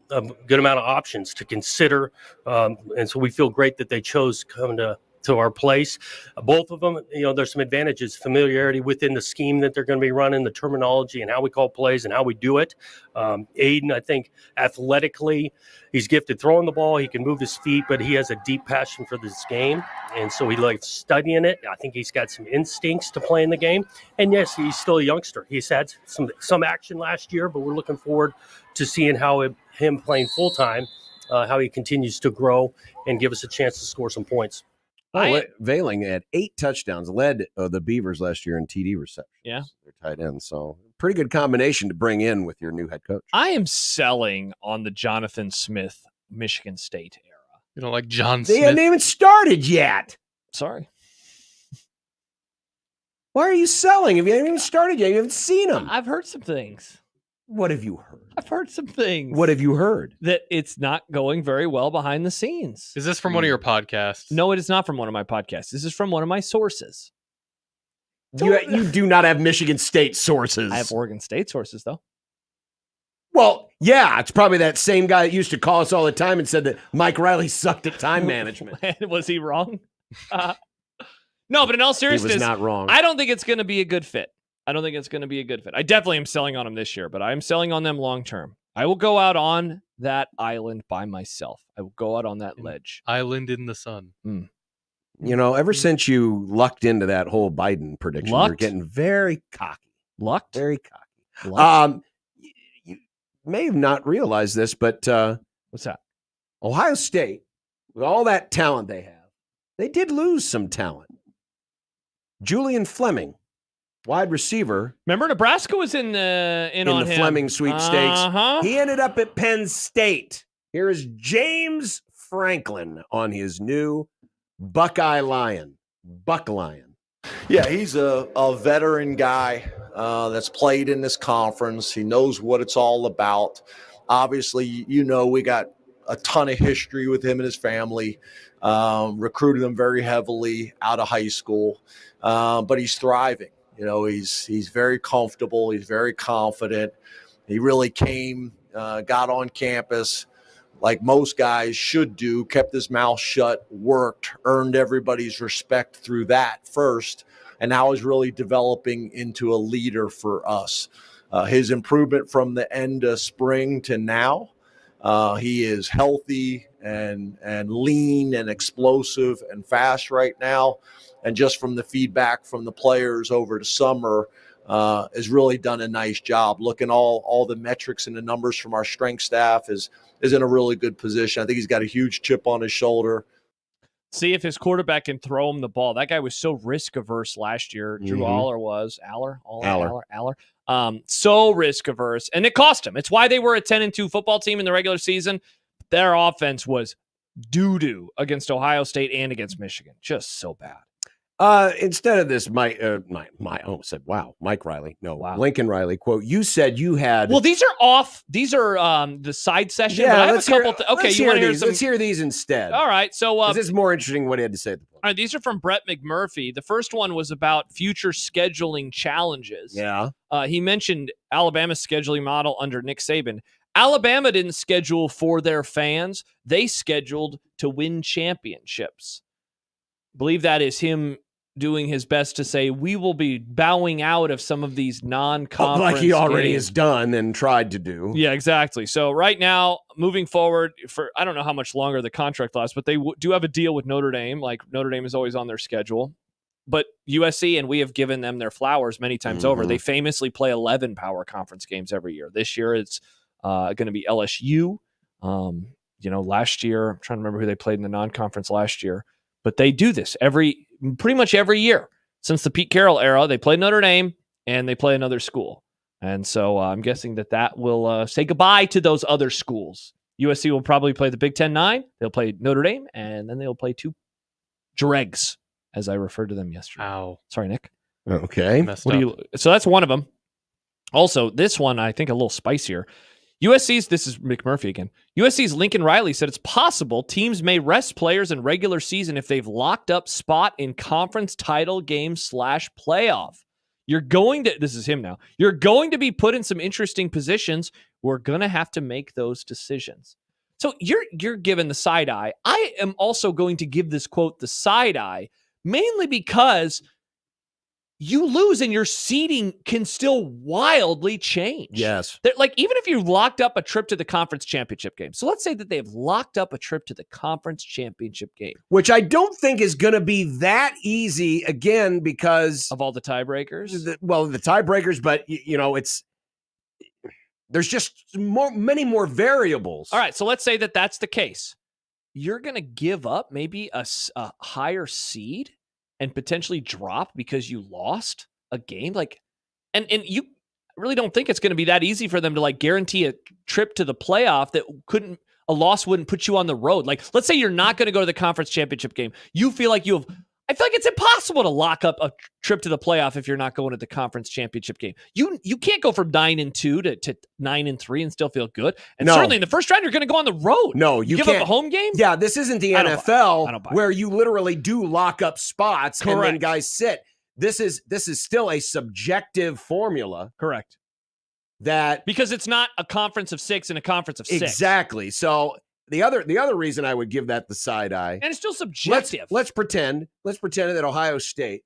good amount of options to consider, and so we feel great that they chose to come to our place. Both of them, there's some advantages, familiarity within the scheme that they're going to be running, the terminology and how we call plays and how we do it. Aiden, I think athletically, he's gifted throwing the ball. He can move his feet, but he has a deep passion for this game. And so he likes studying it. I think he's got some instincts to play in the game. And yes, he's still a youngster. He's had some action last year, but we're looking forward to seeing how him playing full-time, how he continues to grow and give us a chance to score some points. Veiling had 8 touchdowns, led the Beavers last year in TD receptions. Yeah. They're tight ends. So pretty good combination to bring in with your new head coach. I am selling on the Jonathan Smith Michigan State era. You don't like John They Smith? hadn't even started yet. Sorry. Why are you selling if you haven't even started yet? You haven't seen them. I've heard some things. What have you heard? I've heard some things. What have you heard? That it's not going very well behind the scenes. Is this from one of your podcasts? No, it is not from one of my podcasts. This is from one of my sources. You do not have Michigan State sources. I have Oregon State sources, though. Well, yeah, it's probably that same guy that used to call us all the time and said that Mike Riley sucked at time management. Was he wrong? No, but in all seriousness, He was not wrong. I don't think it's going to be a good fit. I definitely am selling on them this year, but I'm selling on them long term. I will go out on that island by myself. I will go out on that ledge. Island in the sun. Ever since you lucked into that whole Biden prediction, you're Lucked? getting very cocky. Lucked? Very cocky. Lucked? You may have not realized this, but what's that? Ohio State, with all that talent they have, they did lose some talent. Julian Fleming, wide receiver. Remember, Nebraska was in the on him. Fleming sweepstakes. Uh-huh. He ended up at Penn State. Here is James Franklin on his new Buckeye Lion. Buck Lion. Yeah, he's a veteran guy that's played in this conference. He knows what it's all about. Obviously, we got a ton of history with him and his family. Recruited him very heavily out of high school, but he's thriving. He's very comfortable. He's very confident. He really got on campus like most guys should do, kept his mouth shut, worked, earned everybody's respect through that first, and now is really developing into a leader for us. His improvement from the end of spring to now, he is healthy and lean and explosive and fast right now. And just from the feedback from the players over the summer, has really done a nice job. Looking all the metrics and the numbers from our strength staff is in a really good position. I think he's got a huge chip on his shoulder. See if his quarterback can throw him the ball. That guy was so risk averse last year. Drew Aller was. Aller. So risk averse. And it cost him. It's why they were a 10-2 football team in the regular season. Their offense was doo-doo against Ohio State and against Michigan. Just so bad. Instead of this, Mike Riley. No, wow. Lincoln Riley quote. You said you had. Well, these are off. These are the side session. Yeah, but I have a couple. Okay, you want to hear some? Let's hear these instead. All right. So this is more interesting what he had to say. All right, these are from Brett McMurphy. The first one was about future scheduling challenges. Yeah. He mentioned Alabama's scheduling model under Nick Saban. Alabama didn't schedule for their fans. They scheduled to win championships. I believe that is him doing his best to say we will be bowing out of some of these non-conference like he already games. has done and tried to do. Yeah, exactly. So right now, moving forward, for I don't know how much longer the contract lasts, but they do have a deal with Notre Dame. Like Notre Dame is always on their schedule. But USC, and we have given them their flowers many times over, they famously play 11 power conference games every year. This year it's going to be LSU. Last year, I'm trying to remember who they played in the non-conference last year. But they do this pretty much every year since the Pete Carroll era. They play Notre Dame and they play another school. And so I'm guessing that will say goodbye to those other schools. USC will probably play the Big Ten 9. They'll play Notre Dame, and then they'll play 2 dregs, as I referred to them yesterday. Ow. Sorry, Nick. Okay. So that's one of them. Also, this one, I think a little spicier. This is McMurphy again. USC's Lincoln Riley said it's possible teams may rest players in regular season if they've locked up spot in conference title game /playoff. You're going to, this is him now, you're going to be put in some interesting positions. We're going to have to make those decisions. So you're given the side eye. I am also going to give this quote the side eye, mainly because you lose and your seeding can still wildly change. Yes. Like, even if you locked up a trip to the conference championship game. So let's say that they've locked up a trip to the conference championship game. Which I don't think is going to be that easy, again, because of all the tiebreakers. The tiebreakers, but there's just many more variables. All right, so let's say that that's the case. You're going to give up maybe a higher seed and potentially drop because you lost a game, and you really don't think it's going to be that easy for them to guarantee a trip to the playoff that a loss wouldn't put you on the road. Like, let's say you're not going to go to the conference championship game. You feel like I feel like it's impossible to lock up a trip to the playoff if you're not going to the conference championship game. You can't go from 9-2 to 9-3 and still feel good. And certainly in the first round, you're going to go on the road. No, you give can't. up a home game. Yeah, this isn't the NFL where you literally do lock up spots. Correct. And then guys sit. This is still a subjective formula. Correct. Because it's not a conference of 6 and a conference of 6. Exactly. So the other reason I would give that the side eye, and it's still subjective. Let's pretend that Ohio State,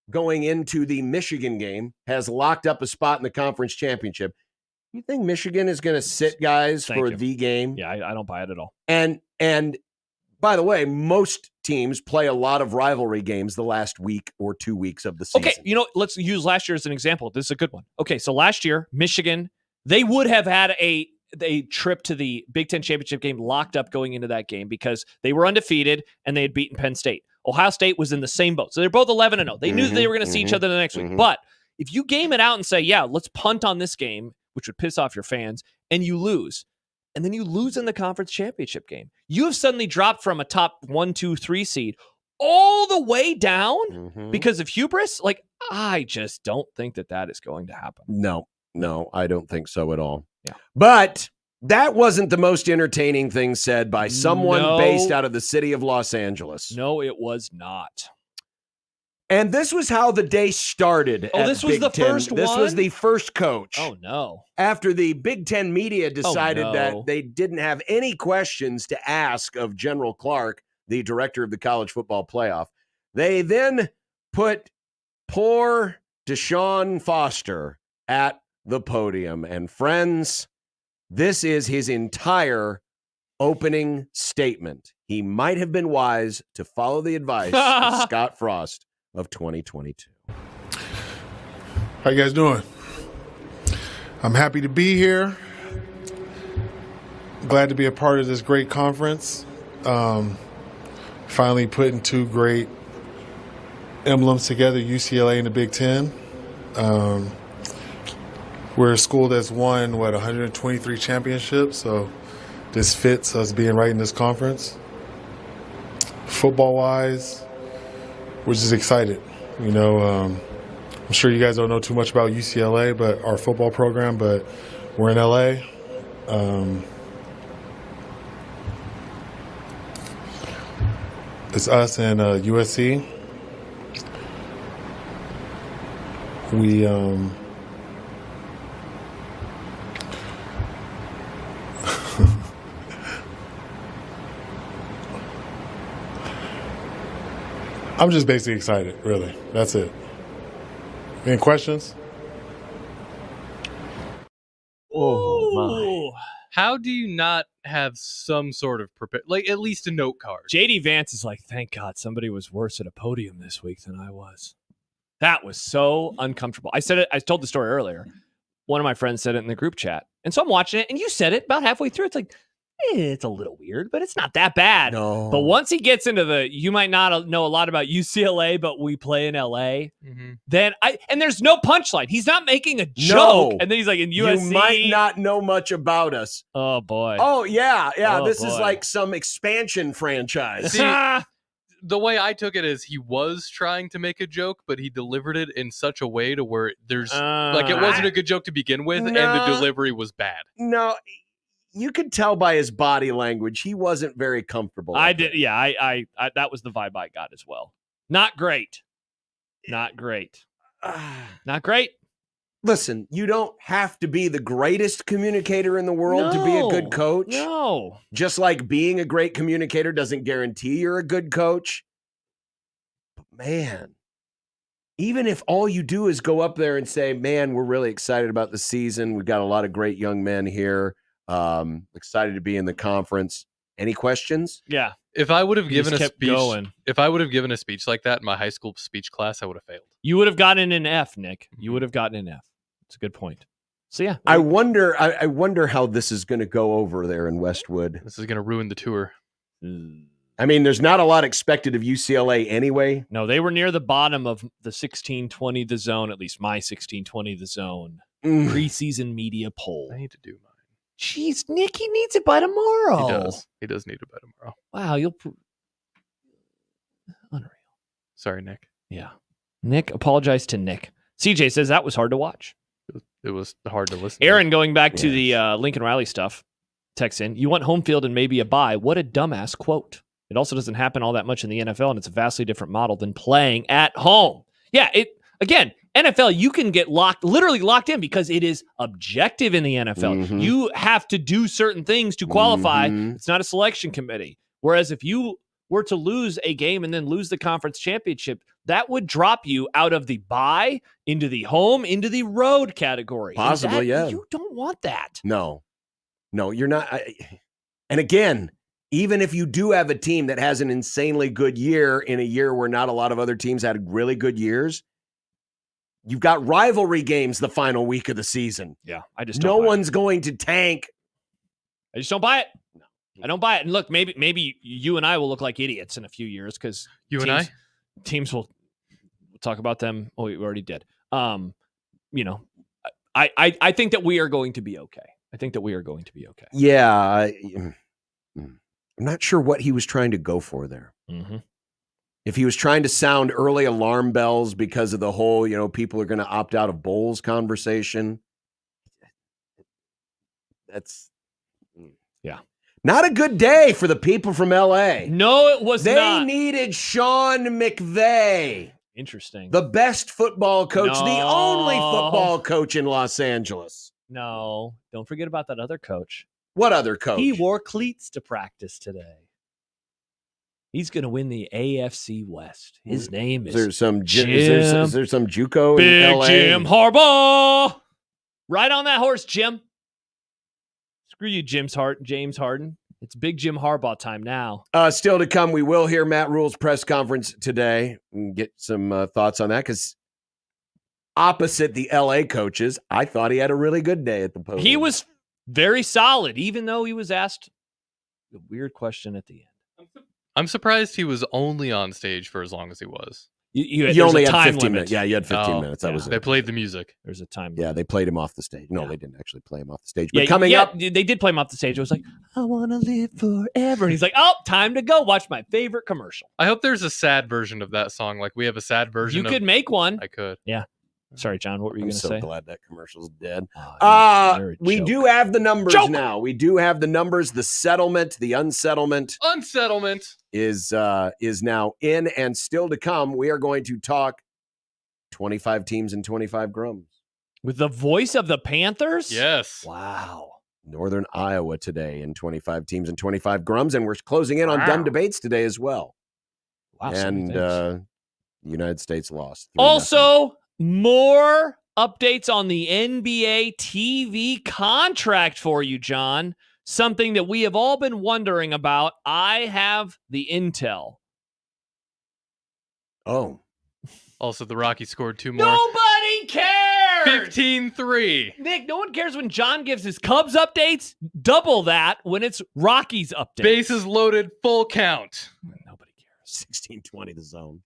going into the Michigan game, has locked up a spot in the conference championship. You think Michigan is going to sit guys the game? Yeah, I don't buy it at all. And by the way, most teams play a lot of rivalry games the last week or 2 weeks of the season. Okay, let's use last year as an example. This is a good one. Okay, so last year, Michigan, they would have had a trip to the Big Ten championship game locked up going into that game because they were undefeated and they had beaten Penn State. Ohio State was in the same boat. So they're both 11-0. They knew they were going to see each other the next week. But if you game it out and say, yeah, let's punt on this game, which would piss off your fans, and you lose, and then you lose in the conference championship game, you have suddenly dropped from a top 1, 2, 3 seed all the way down because of hubris. I just don't think that is going to happen. No, I don't think so at all. Yeah. But that wasn't the most entertaining thing said by someone based out of the city of Los Angeles. No, it was not. And this was how the day started. Oh, this was the first one? This was the first coach. Oh, no. After the Big Ten media decided that they didn't have any questions to ask of General Clark, the director of the college football playoff, they then put poor Deshaun Foster at the podium. And friends, this is his entire opening statement. He might have been wise to follow the advice of Scott Frost of 2022. How you guys doing? I'm happy to be here. Glad to be a part of this great conference. Finally putting two great emblems together, UCLA and the Big Ten. We're a school that's won, 123 championships, so this fits us being right in this conference. Football-wise, we're just excited. I'm sure you guys don't know too much about UCLA, but our football program, but we're in LA. It's us and USC. We I'm just basically excited, really. That's it. Any questions? Oh, my. How do you not have some sort of at least a note card? JD Vance is like, thank God somebody was worse at a podium this week than I was. That was so uncomfortable. I said it. I told the story earlier. One of my friends said it in the group chat. And so I'm watching it, and you said it about halfway through. It's like, it's a little weird, but it's not that bad. No. But once he gets into you might not know a lot about UCLA, but we play in LA. Then and there's no punchline. He's not making a joke. And then he's like, in USC. You might not know much about us. Oh, boy. Oh, yeah. Oh, this boy. is like some expansion franchise. See, the way I took it is he was trying to make a joke, but he delivered it in such a way to where there's it wasn't a good joke to begin with, and the delivery was bad. No, you could tell by his body language he wasn't very comfortable. I did, yeah. I that was the vibe I got as well. Not great. Not great. Not great. Listen, you don't have to be the greatest communicator in the world to be a good coach. No. Just like being a great communicator doesn't guarantee you're a good coach. But man, even if all you do is go up there and say, man, we're really excited about the season. We've got a lot of great young men here. Excited to be in the conference. Any questions? Yeah. If I would have He given a just kept speech, going. if I would have given a speech like that in my high school speech class, I would have failed. You would have gotten an F, Nick. You would have gotten an F. That's a good point. So yeah, I wonder how this is going to go over there in Westwood. This is going to ruin the tour. I mean, there's not a lot expected of UCLA anyway. No, they were near the bottom of the 1620 The Zone, at least my 1620 The Zone preseason media poll. I need to do mine. Jeez, Nick, he needs it by tomorrow. He does. He does need it by tomorrow. Wow, unreal. Sorry, Nick. Yeah. Nick, apologize to Nick. CJ says that was hard to watch. It was hard to listen Aaron, to. going back to the Lincoln Riley stuff, texts in, you want home field and maybe a bye. What a dumbass quote. It also doesn't happen all that much in the NFL, and it's a vastly different model than playing at home. Yeah, again, NFL, you can get literally locked in because it is objective in the NFL. Mm-hmm. You have to do certain things to qualify. It's not a selection committee. Whereas if you were to lose a game and then lose the conference championship, that would drop you out of the bye into the home, into the road category. Possibly, yeah. You don't want that. No, you're not. And again, even if you do have a team that has an insanely good year in a year where not a lot of other teams had really good years, you've got rivalry games the final week of the season. Yeah, I just no don't buy one's going to tank. I just don't buy it. No. I don't buy it. And look, maybe you and I will look like idiots in a few years because teams will talk about them. Oh, we already did. I think that we are going to be okay. Yeah. I'm not sure what he was trying to go for there. Mm-hmm. If he was trying to sound early alarm bells because of the whole, people are going to opt out of bowls conversation. That's not a good day for the people from LA. No, it was not. They needed Sean McVay. Interesting. The best football coach, the only football coach in Los Angeles. No, don't forget about that other coach. What other coach? He wore cleats to practice today. He's going to win the AFC West. His name is Is there some Jim. is there some JUCO Big in LA? Jim Harbaugh. Right on that horse, Jim. Screw you, James Harden. It's Big Jim Harbaugh time now. Still to come, we will hear Matt Rule's press conference today and get some thoughts on that because opposite the LA coaches, I thought he had a really good day at the podium. He was very solid, even though he was asked a weird question at the end. I'm surprised he was only on stage for as long as he was. You only had 15 minutes. Yeah, you had 15 minutes. That was it. They played the music. There's a time limit. Yeah, they played him off the stage. No, they didn't actually play him off the stage. But coming up, they did play him off the stage. It was like, I want to live forever. And he's like, oh, time to go watch my favorite commercial. I hope there's a sad version of that song. Like we have a sad version. You could make one. I could. Yeah. Sorry, John. What were you going to say? I'm so glad that commerci's dead. We do have the numbers now. We do have the numbers. The settlement, the unsettlement is now in and still to come. We are going to talk 25 teams and 25 grums. With the voice of the Panthers? Yes. Wow. Northern Iowa today in 25 teams and 25 grums. And we're closing in on dumb debates today as well. Wow. And the United States lost. 3-0. Also, more updates on the NBA TV contract for you, John. Something that we have all been wondering about. I have the intel. Oh. Also, the Rockies scored 2 more. Nobody cares! 15-3. Nick, no one cares when John gives his Cubs updates. Double that when it's Rockies updates. Bases loaded, full count. Nobody cares. 16-20 the zone.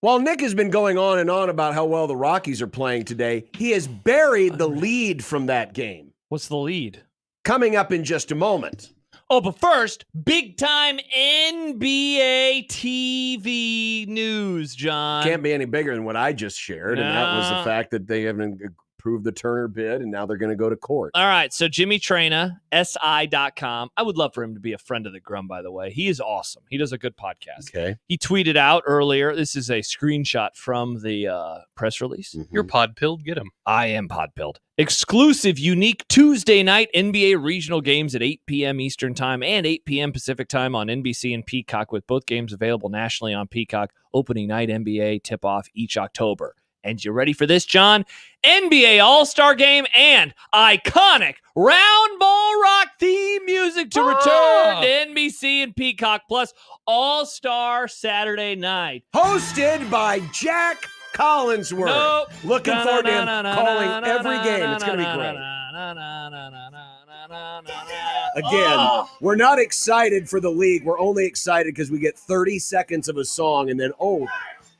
While Nick has been going on and on about how well the Rockies are playing today, he has buried the lead from that game. What's the lead? Coming up in just a moment. Oh, but first, big-time NBA TV news, John. Can't be any bigger than what I just shared, and that was the fact that they haven't approved the Turner bid, and now they're going to go to court. All right, so Jimmy Traina, SI.com. I would love for him to be a friend of the Grum, by the way. He is awesome. He does a good podcast. Okay. He tweeted out earlier, this is a screenshot from the press release. You're pod-pilled, get him. I am pod-pilled. Exclusive, unique Tuesday night NBA regional games at 8 p.m. Eastern Time and 8 p.m. Pacific Time on NBC and Peacock, with both games available nationally on Peacock. Opening night NBA tip-off each October. And you ready for this, John? NBA All-Star Game and iconic Round Ball Rock theme music to return to NBC and Peacock, plus All-Star Saturday Night. Hosted by Jack Collinsworth. Nope. Looking forward to him calling every game. It's going to be great. Again, we're not excited for the league. We're only excited because we get 30 seconds of a song and then,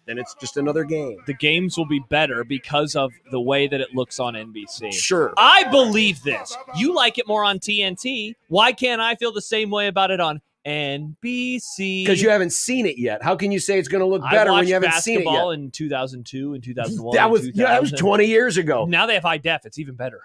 then it's just another game. The games will be better because of the way that it looks on NBC. Sure. I believe this. You like it more on TNT. Why can't I feel the same way about it on NBC? Because you haven't seen it yet. How can you say it's going to look better when you haven't seen it yet? I watched basketball in 2002 and 2001. That was 20 years ago. Now they have high def. It's even better.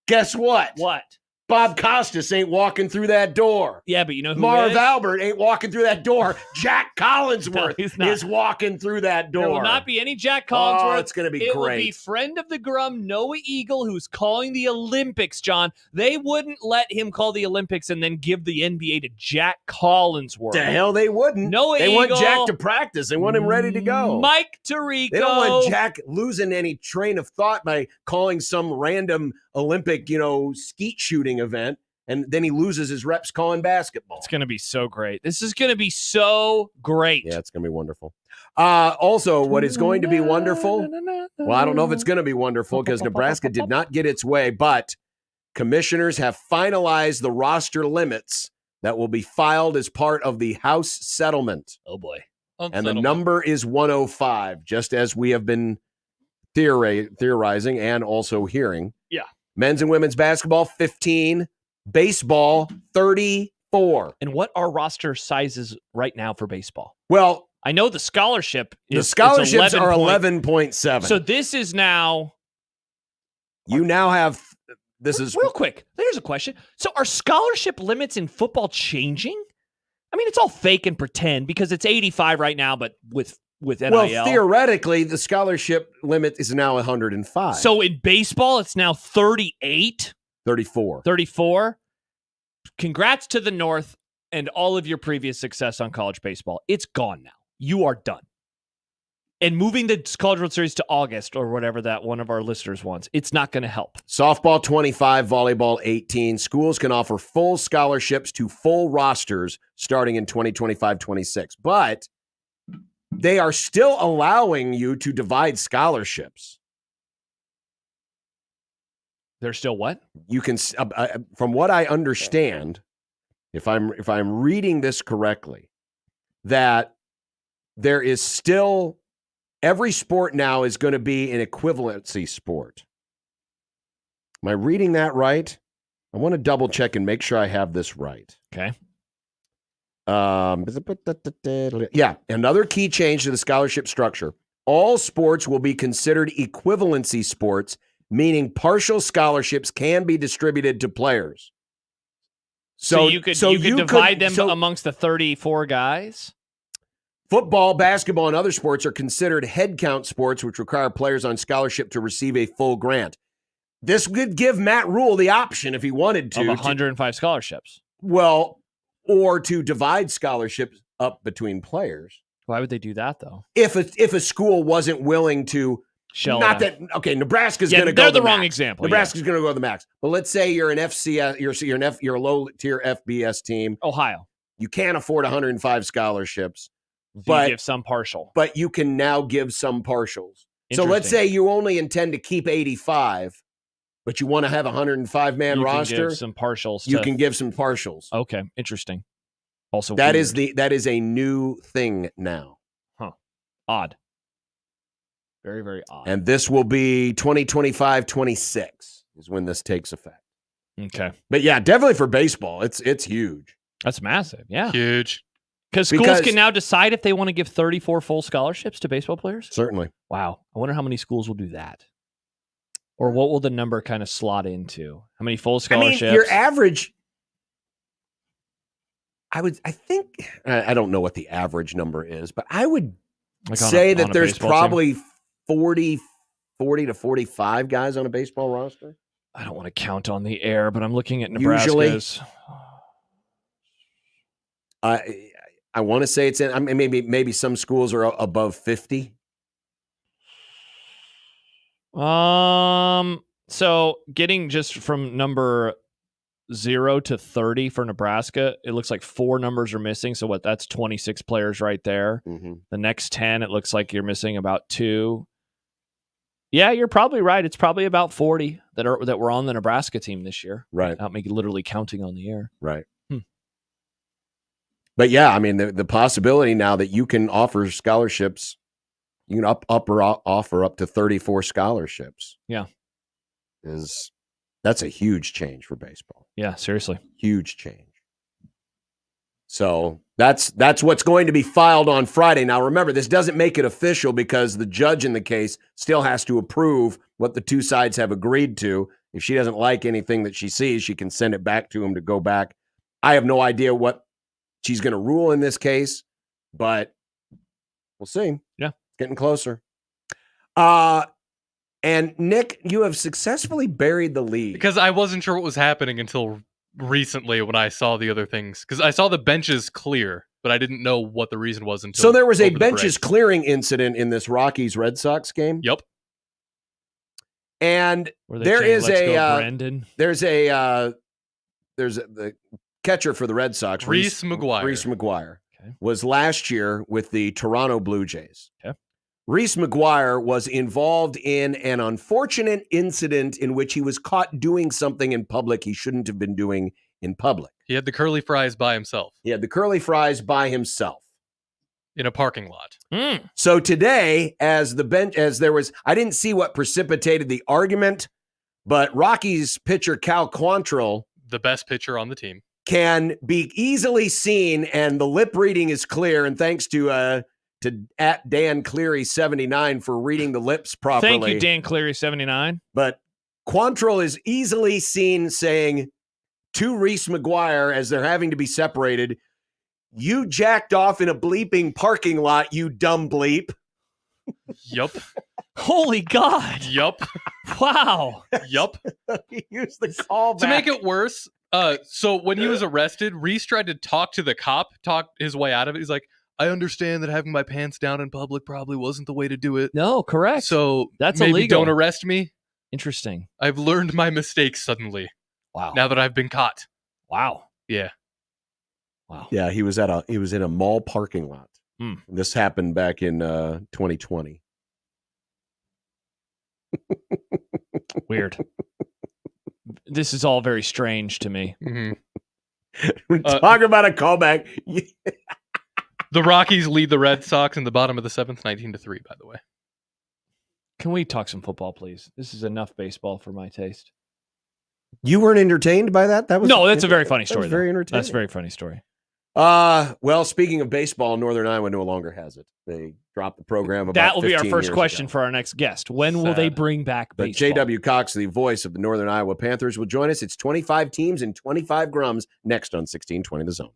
Guess what? What? Bob Costas ain't walking through that door. Yeah, but you know who Marv is? Albert ain't walking through that door. Jack Collinsworth is walking through that door. There will not be any Jack Collinsworth. Oh, it's going to be it great. Will be friend of the Grum, Noah Eagle, who's calling the Olympics, John. They wouldn't let him call the Olympics and then give the NBA to Jack Collinsworth. The hell they wouldn't. Noah they Eagle, want Jack to practice. They want him ready to go. Mike Tirico. They don't want Jack losing any train of thought by calling some random Olympic, skeet shooting event. And then he loses his reps calling basketball. It's going to be so great. This is going to be so great. Yeah, it's going to be wonderful. Also, what is going to be wonderful? Well, I don't know if it's going to be wonderful because Nebraska did not get its way, but commissioners have finalized the roster limits that will be filed as part of the House settlement. Oh, boy. And the number is 105, just as we have been theorizing and also hearing. Yeah. Men's and women's basketball, 15. Baseball, 34. And what are roster sizes right now for baseball? Well, I know the scholarship is the scholarships are 11.7. So this is now. You now have. This is real quick. There's a question. So are scholarship limits in football changing? I mean, it's all fake and pretend because it's 85 right now, but with NIL. Well, theoretically, the scholarship limit is now 105. So in baseball, it's now 38. 34. Congrats to the North and all of your previous success on college baseball. It's gone now. You are done. And moving the College World Series to August or whatever that one of our listeners wants, it's not going to help. Softball 25, volleyball 18. Schools can offer full scholarships to full rosters starting in 2025-26. But they are still allowing you to divide scholarships. They're still what? You can, from what I understand, if I'm reading this correctly, that there is still every sport now is going to be an equivalency sport. Am I reading that right? I want to double check and make sure I have this right. Okay. Yeah. Another key change to the scholarship structure: all sports will be considered equivalency sports, meaning partial scholarships can be distributed to players. So you could divide them amongst the 34 guys? Football, basketball, and other sports are considered head count sports, which require players on scholarship to receive a full grant. This would give Matt Rule the option, if he wanted to, of 105 scholarships. Well, or to divide scholarships up between players. Why would they do that, though? If a school wasn't willing to... Nebraska's going to go. They're the wrong example. Nebraska's going to go to the max. But let's say you're an FCS, you're a low tier FBS team. Ohio. You can't afford 105 scholarships, but you give some partial. But you can now give some partials. So let's say you only intend to keep 85, but you want to have a 105-man roster. You can give some partials. You can give some partials. Okay, interesting. Also, that is a new thing now. Huh? Odd. Very, very odd. And this will be 2025-26 is when this takes effect. Okay. But yeah, definitely for baseball, it's huge. That's massive. Yeah. Huge. Because schools can now decide if they want to give 34 full scholarships to baseball players? Certainly. Wow. I wonder how many schools will do that. Or what will the number kind of slot into? How many full scholarships? I mean, your average, I think, I don't know what the average number is, but I would say that there's probably 40 to 45 guys on a baseball roster. I don't want to count on the air, but I'm looking at Nebraska's. Usually, I want to say it's in. I mean, maybe some schools are above 50. So getting just from number 0 to 30 for Nebraska, it looks like 4 numbers are missing. So that's 26 players right there. Mm-hmm. The next 10, it looks like you're missing about 2. Yeah, you're probably right. It's probably about 40 that were on the Nebraska team this year. Right. Without me literally counting on the air. Right. But yeah, I mean, the possibility now that you can offer scholarships, you can offer up to 34 scholarships. Yeah. That's a huge change for baseball. Yeah, seriously. Huge change. So that's what's going to be filed on Friday. Now, remember, this doesn't make it official because the judge in the case still has to approve what the two sides have agreed to. If she doesn't like anything that she sees, she can send it back to him to go back. I have no idea what she's going to rule in this case, but we'll see. Yeah. It's getting closer. And Nick, you have successfully buried the lead. Because I wasn't sure what was happening until recently when I saw the other things. Because I saw the benches clear, but I didn't know what the reason was until. So there was a over the benches break. clearing incident in this Rockies-Red Sox game. Yep. And Where they there saying, is "Let's a go, Brandon." there's the catcher for the Red Sox, Reese McGuire. Reese McGuire Okay. was last year with the Toronto Blue Jays. Okay. Reese McGuire was involved in an unfortunate incident in which he was caught doing something in public he shouldn't have been doing in public. He had the curly fries by himself He had the curly fries by himself in a parking lot. So today, I didn't see what precipitated the argument, but Rockies pitcher Cal Quantrill, The best pitcher on the team. can be easily seen, and the lip reading is clear. And thanks to at Dan Cleary 79 for reading the lips properly. Thank you, Dan Cleary 79. But Quantrill is easily seen saying to Reese McGuire as they're having to be separated, "You jacked off in a bleeping parking lot, you dumb bleep." Yup. Holy God. Yup. Wow. Yup. He used the callback. To make it worse, so when he was arrested, Reese tried to talk to the cop, talk his way out of it. He's like, "I understand that having my pants down in public probably wasn't the way to do it. No, correct. So That's maybe illegal. don't arrest me. Interesting. I've learned my mistakes suddenly. Wow. Now that I've been caught." Wow. Yeah. Wow. Yeah, he was in a mall parking lot. This happened back in 2020. Weird. This is all very strange to me. Mm-hmm. Talk about a callback. The Rockies lead the Red Sox in the bottom of the 7th, 19-3, by the way. Can we talk some football, please? This is enough baseball for my taste. You weren't entertained by that? No, that's a very funny That story. was very though. entertaining. That's a very funny story. Well, speaking of baseball, Northern Iowa no longer has it. They dropped the program about That will be our 15 first years question ago. for our next guest. When will they bring back But baseball? J.W. Cox, the voice of the Northern Iowa Panthers, will join us. It's 25 teams and 25 grums next on 1620 The Zone.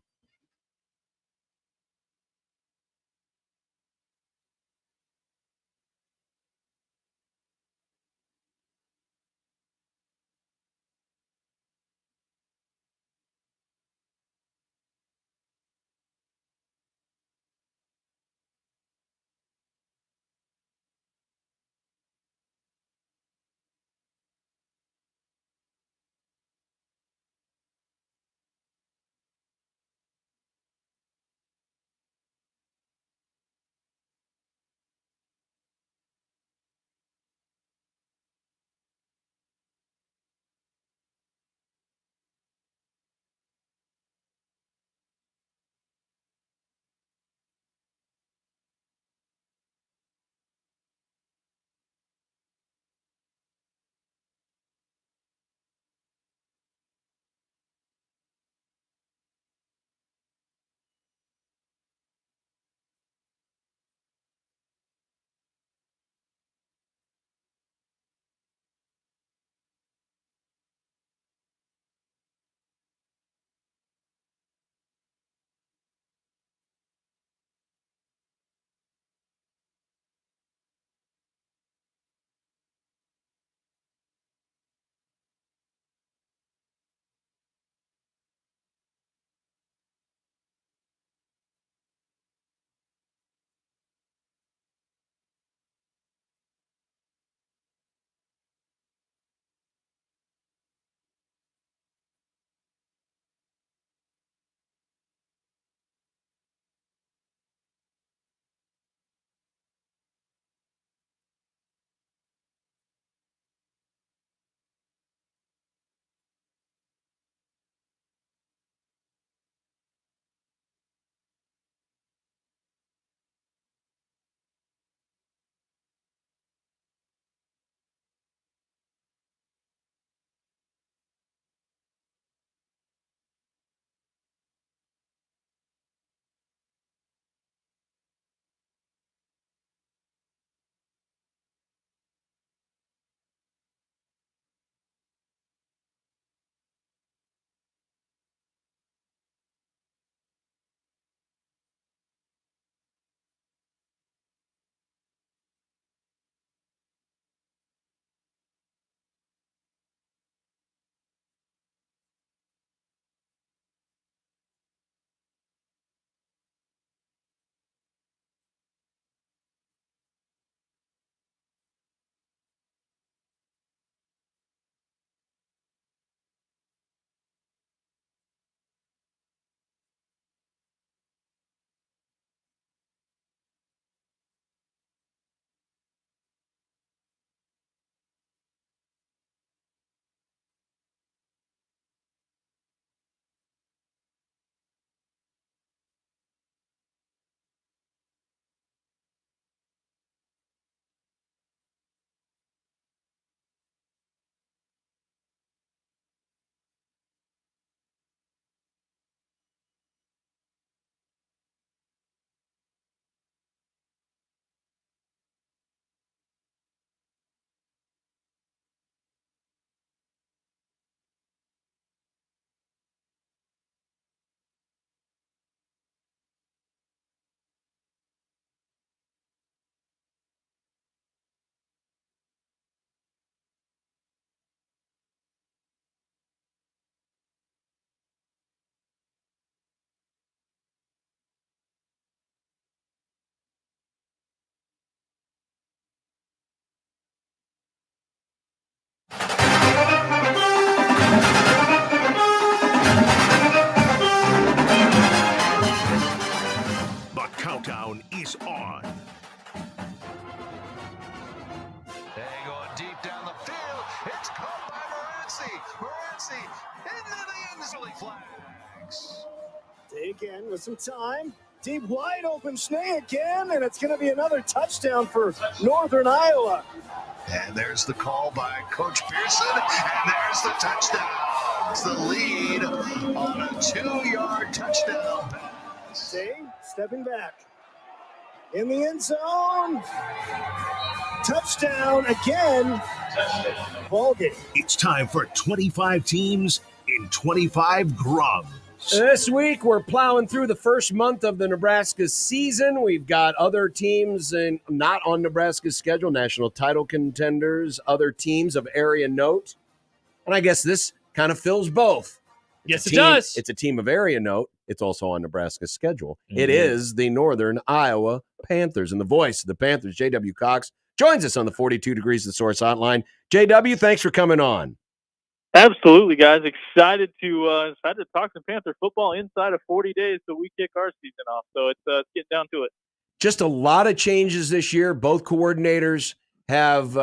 one. They going deep down the field. It's caught by Morency. Morency into the end zone. Flags. Dig in with some time. Deep wide open Schnee again, and it's going to be another touchdown for Northern Iowa. And there's the call by Coach Pearson, and there's the touchdown. It's the lead on a 2-yard touchdown pass. Day stepping back. In the end zone. Touchdown again. Ball game. It's time for 25 teams in 25 grunts. This week, we're plowing through the first month of the Nebraska season. We've got other teams not on Nebraska's schedule, national title contenders, other teams of area note. And I guess this kind of fills both. Yes, it does. It's a team of area note. It's also on Nebraska's schedule. It is the Northern Iowa Panthers. And the voice of the Panthers, J.W. Cox, joins us on the 42 Degrees of the Source hotline. J.W., thanks for coming on. Absolutely, guys. Excited to talk some Panther football inside of 40 days so we kick our season off. So it's getting down to it. Just a lot of changes this year. Both coordinators have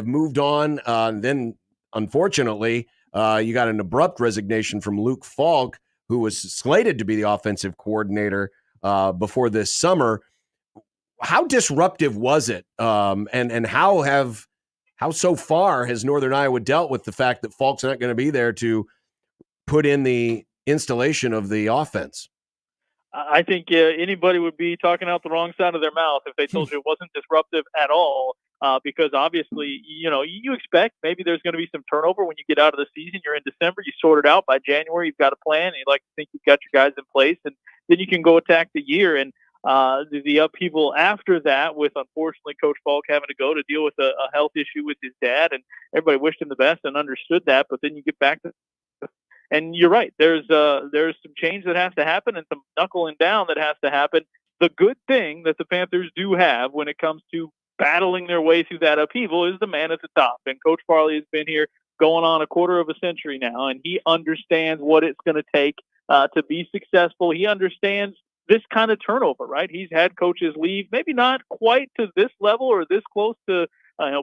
moved on. Then, unfortunately, you got an abrupt resignation from Luke Falk, who was slated to be the offensive coordinator before this summer. How disruptive was it? And how so far has Northern Iowa dealt with the fact that Falk's not going to be there to put in the installation of the offense? I think anybody would be talking out the wrong side of their mouth if they told you it wasn't disruptive at all. Because obviously, you expect maybe there's going to be some turnover when you get out of the season. You're in December, you sort it out by January. You've got a plan, and you like to think you've got your guys in place, and then you can go attack the year. And the upheaval after that, with unfortunately Coach Falk having to go to deal with a health issue with his dad, and everybody wished him the best and understood that. But then you get back to, and you're right. There's some change that has to happen and some knuckling down that has to happen. The good thing that the Panthers do have when it comes to battling their way through that upheaval is the man at the top. And Coach Farley has been here going on a quarter of a century now, and he understands what it's going to take to be successful. He understands this kind of turnover, right? He's had coaches leave, maybe not quite to this level or this close to,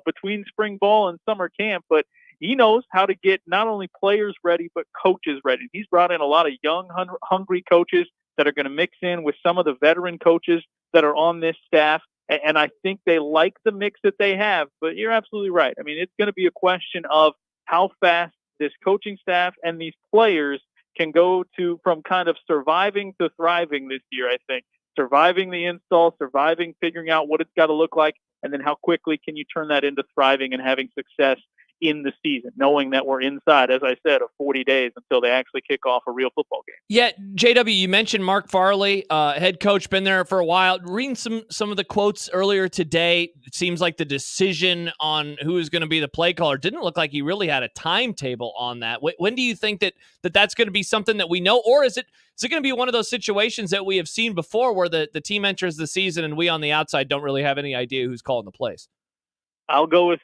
between spring ball and summer camp, but he knows how to get not only players ready, but coaches ready. He's brought in a lot of young, hungry coaches that are going to mix in with some of the veteran coaches that are on this staff. And I think they like the mix that they have, but you're absolutely right. I mean, it's going to be a question of how fast this coaching staff and these players can go from kind of surviving to thriving this year, I think. Surviving the install, surviving, figuring out what it's got to look like, and then how quickly can you turn that into thriving and having success in the season, knowing that we're inside, as I said, of 40 days until they actually kick off a real football game. Yeah, JW, you mentioned Mark Farley, head coach, been there for a while. Reading some of the quotes earlier today, it seems like the decision on who is going to be the play caller didn't look like he really had a timetable on that. When do you think that's going to be something that we know, or is it going to be one of those situations that we have seen before where the team enters the season and we on the outside don't really have any idea who's calling the plays? I'll go with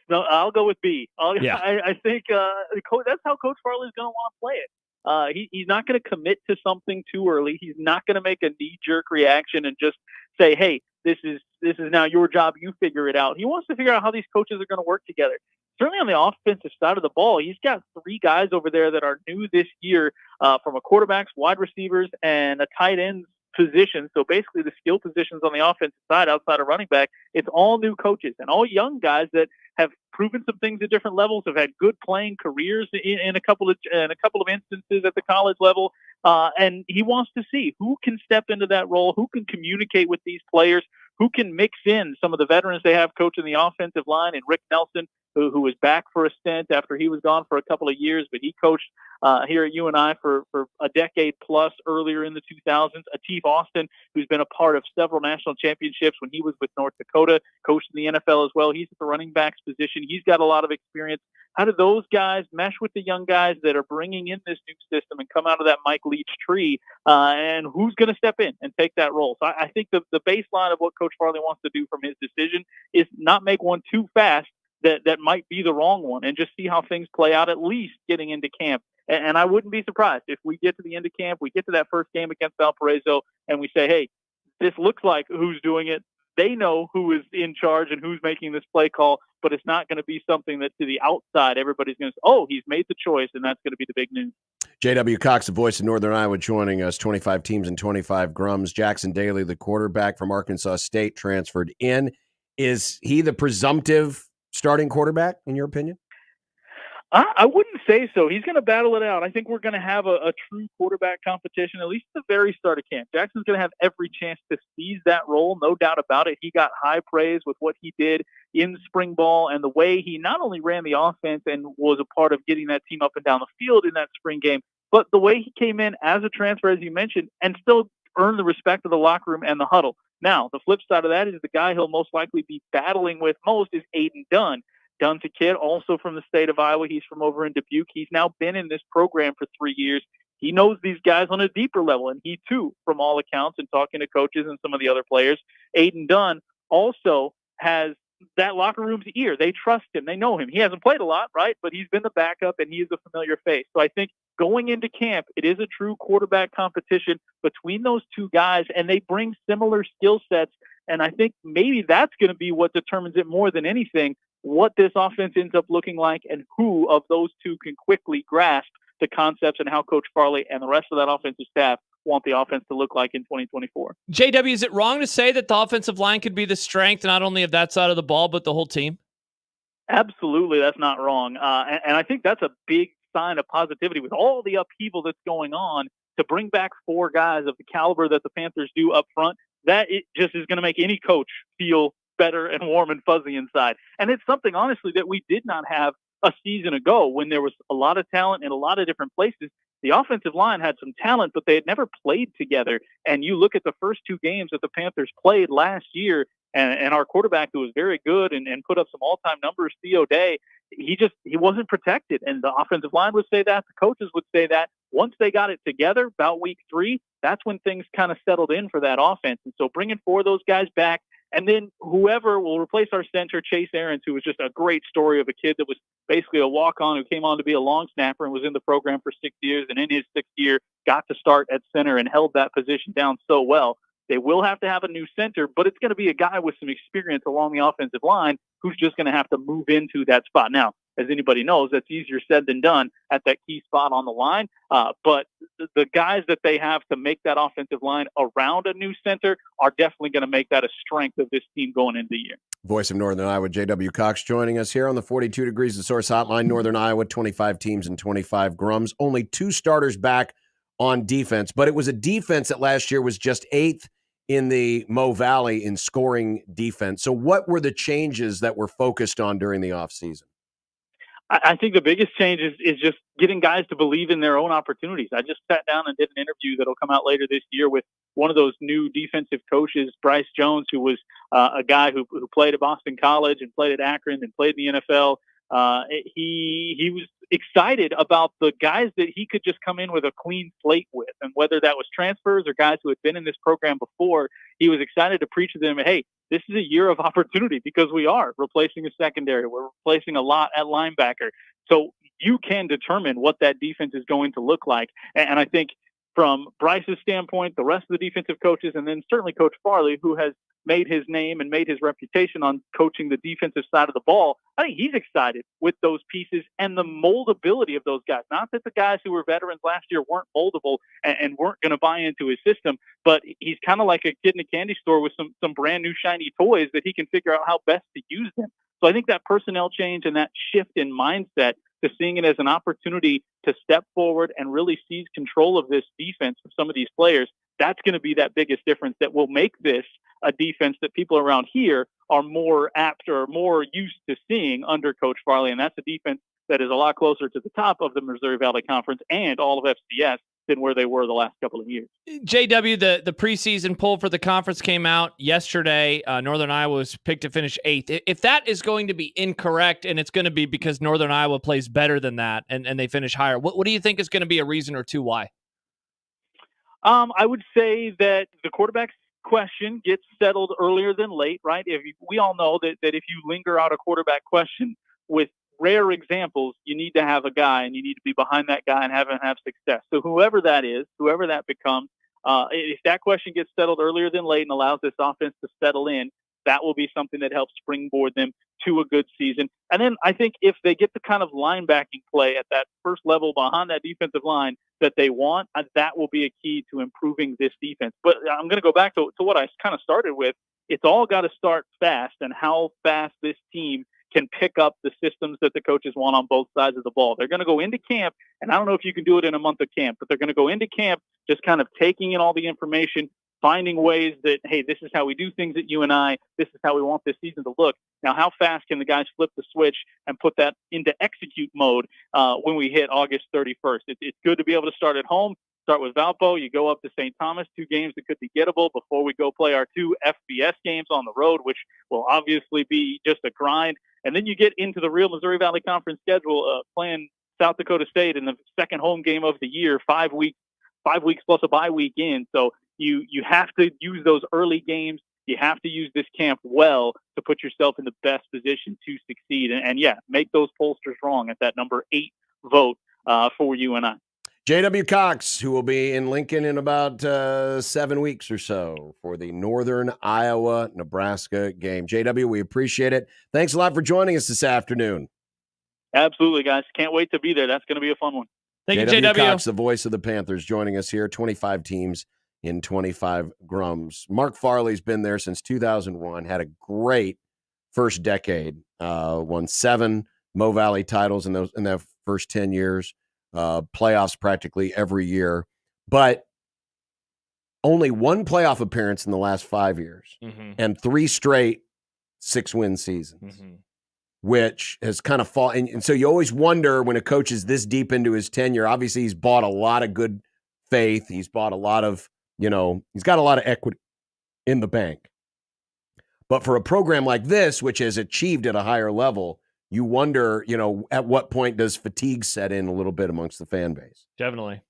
B. Yeah. I think that's how Coach Farley's going to want to play it. He's not going to commit to something too early. He's not going to make a knee-jerk reaction and just say, "Hey, this is now your job. You figure it out." He wants to figure out how these coaches are going to work together. Certainly on the offensive side of the ball, he's got 3 guys over there that are new this year, from a quarterbacks, wide receivers, and a tight end position. So basically the skill positions on the offensive side outside of running back, it's all new coaches and all young guys that have proven some things at different levels, have had good playing careers in a couple of instances at the college level. And he wants to see who can step into that role, who can communicate with these players, who can mix in some of the veterans they have coaching the offensive line, and Rick Nelson, who was back for a stint after he was gone for a couple of years, but he coached here at UNI for a decade plus earlier in the 2000s. Atif Austin, who's been a part of several national championships when he was with North Dakota, coached in the NFL as well. He's at the running backs position. He's got a lot of experience. How do those guys mesh with the young guys that are bringing in this new system and come out of that Mike Leach tree? And who's going to step in and take that role? So I think the baseline of what Coach Farley wants to do from his decision is not make one too fast that might be the wrong one, and just see how things play out, at least getting into camp. And I wouldn't be surprised if we get to the end of camp, we get to that first game against Valparaiso, and we say, hey, this looks like who's doing it. They know who is in charge and who's making this play call, but it's not going to be something that to the outside, everybody's going to say, oh, he's made the choice, and that's going to be the big news. J.W. Cox, the voice of Northern Iowa, joining us. 25 teams and 25 grums. Jackson Daly, the quarterback from Arkansas State, transferred in. Is he the presumptive starting quarterback, in your opinion? I wouldn't say so. He's going to battle it out. I think we're going to have a true quarterback competition, at least at the very start of camp. Jackson's going to have every chance to seize that role, no doubt about it. He got high praise with what he did in spring ball and the way he not only ran the offense and was a part of getting that team up and down the field in that spring game, but the way he came in as a transfer, as you mentioned, and still earned the respect of the locker room and the huddle. Now, the flip side of that is the guy he'll most likely be battling with most is Aiden Dunn. Dunn's a kid, also from the state of Iowa. He's from over in Dubuque. He's now been in this program for 3 years. He knows these guys on a deeper level, and he, too, from all accounts, and talking to coaches and some of the other players, Aiden Dunn also has that locker room's ear. They trust him. They know him. He hasn't played a lot, right? But he's been the backup, and he is a familiar face. So I think going into camp, it is a true quarterback competition between those two guys, and they bring similar skill sets. And I think maybe that's going to be what determines it more than anything, what this offense ends up looking like and who of those two can quickly grasp the concepts and how Coach Farley and the rest of that offensive staff want the offense to look like in 2024. JW, is it wrong to say that the offensive line could be the strength not only of that side of the ball, but the whole team? Absolutely, that's not wrong. And I think that's a big sign of positivity with all the upheaval that's going on to bring back 4 guys of the caliber that the Panthers do up front. That it just is going to make any coach feel better and warm and fuzzy inside. And it's something, honestly, that we did not have a season ago when there was a lot of talent in a lot of different places. The offensive line had some talent, but they had never played together. And you look at the first 2 games that the Panthers played last year, and our quarterback, who was very good and put up some all-time numbers, Theo Day, he wasn't protected. And the offensive line would say that. The coaches would say that. Once they got it together, about week 3, that's when things kind of settled in for that offense. And so bringing 4 of those guys back, and then whoever will replace our center, Chase Aarons, who was just a great story of a kid that was basically a walk-on who came on to be a long snapper and was in the program for 6 years, and in his 6th year got to start at center and held that position down so well. They will have to have a new center, but it's going to be a guy with some experience along the offensive line who's just going to have to move into that spot. Now, as anybody knows, that's easier said than done at that key spot on the line. But the guys that they have to make that offensive line around a new center are definitely going to make that a strength of this team going into the year. Voice of Northern Iowa, J.W. Cox, joining us here on the 42 Degrees of Source Hotline. Northern Iowa, 25 teams and 25 grums. Only 2 starters back on defense, but it was a defense that last year was just 8th in the Mo Valley in scoring defense. So what were the changes that were focused on during the offseason? I think the biggest change is just getting guys to believe in their own opportunities. I just sat down and did an interview that'll come out later this year with one of those new defensive coaches, Bryce Jones, who was a guy who played at Boston College and played at Akron and played in the NFL. He was excited about the guys that he could just come in with a clean slate with, and whether that was transfers or guys who had been in this program before, he was excited to preach to them, hey, this is a year of opportunity because we are replacing a secondary. We're replacing a lot at linebacker. So you can determine what that defense is going to look like. And I think from Bryce's standpoint, the rest of the defensive coaches, and then certainly Coach Farley, who has made his name and made his reputation on coaching the defensive side of the ball, I think he's excited with those pieces and the moldability of those guys. Not that the guys who were veterans last year weren't moldable and weren't going to buy into his system, but he's kind of like a kid in a candy store with some brand new shiny toys that he can figure out how best to use them. So I think that personnel change and that shift in mindset to seeing it as an opportunity to step forward and really seize control of this defense with some of these players, that's going to be that biggest difference that will make this a defense that people around here are more apt or more used to seeing under Coach Farley. And that's a defense that is a lot closer to the top of the Missouri Valley Conference and all of FCS than where they were the last couple of years. JW, the preseason poll for the conference came out yesterday. Northern Iowa was picked to finish 8th. If that is going to be incorrect, and it's going to be because Northern Iowa plays better than that and they finish higher, what do you think is going to be a reason or two why? I would say that the quarterback question gets settled earlier than late, right? We all know that if you linger out a quarterback question with rare examples, you need to have a guy and you need to be behind that guy and have him have success. So whoever that is, whoever that becomes, If that question gets settled earlier than late and allows this offense to settle in, that will be something that helps springboard them to a good season. And then I think if they get the kind of linebacking play at that first level behind that defensive line that they want, that will be a key to improving this defense. But I'm going to go back to what I kind of started with. It's all got to start fast, and how fast this team can pick up the systems that the coaches want on both sides of the ball. They're going to go into camp, and I don't know if you can do it in a month of camp, but they're going to go into camp just kind of taking in all the information, finding ways that, hey, this is how we do things at UNI. This is how we want this season to look. Now, how fast can the guys flip the switch and put that into execute mode when we hit August 31st? It's good to be able to start at home. Start with Valpo. You go up to St. Thomas, 2 games that could be gettable before we go play our 2 FBS games on the road, which will obviously be just a grind. And then you get into the real Missouri Valley Conference schedule, playing South Dakota State in the second home game of the year, 5 weeks plus a bye week in. So you have to use those early games. You have to use this camp well to put yourself in the best position to succeed. And make those pollsters wrong at that number 8 vote for UNI. J.W. Cox, who will be in Lincoln in about 7 weeks or so for the Northern Iowa-Nebraska game. J.W., we appreciate it. Thanks a lot for joining us this afternoon. Absolutely, guys. Can't wait to be there. That's going to be a fun one. Thank you, J.W. Cox, the voice of the Panthers, joining us here. 25 teams in 25 grums. Mark Farley's been there since 2001, had a great first decade, won 7 Mo Valley titles in that first 10 years. Playoffs practically every year, but only 1 playoff appearance in the last 5 years, and 3 straight 6-win seasons, which has kind of fallen. And so you always wonder when a coach is this deep into his tenure. Obviously, he's bought a lot of good faith. He's bought a lot of, he's got a lot of equity in the bank. But for a program like this, which has achieved at a higher level, you wonder, at what point does fatigue set in a little bit amongst the fan base? Definitely.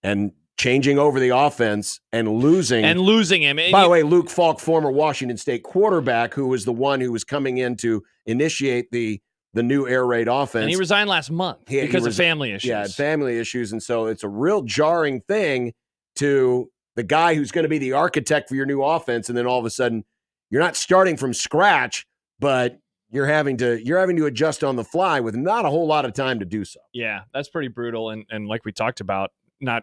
And changing over the offense and losing him. By the way, Luke Falk, former Washington State quarterback, who was the one who was coming in to initiate the new air raid offense. And he resigned last month because of family issues. Yeah, family issues. And so it's a real jarring thing to the guy who's going to be the architect for your new offense. And then all of a sudden, you're not starting from scratch, but you're having to adjust on the fly with not a whole lot of time to do so. Yeah, that's pretty brutal. And like we talked about, not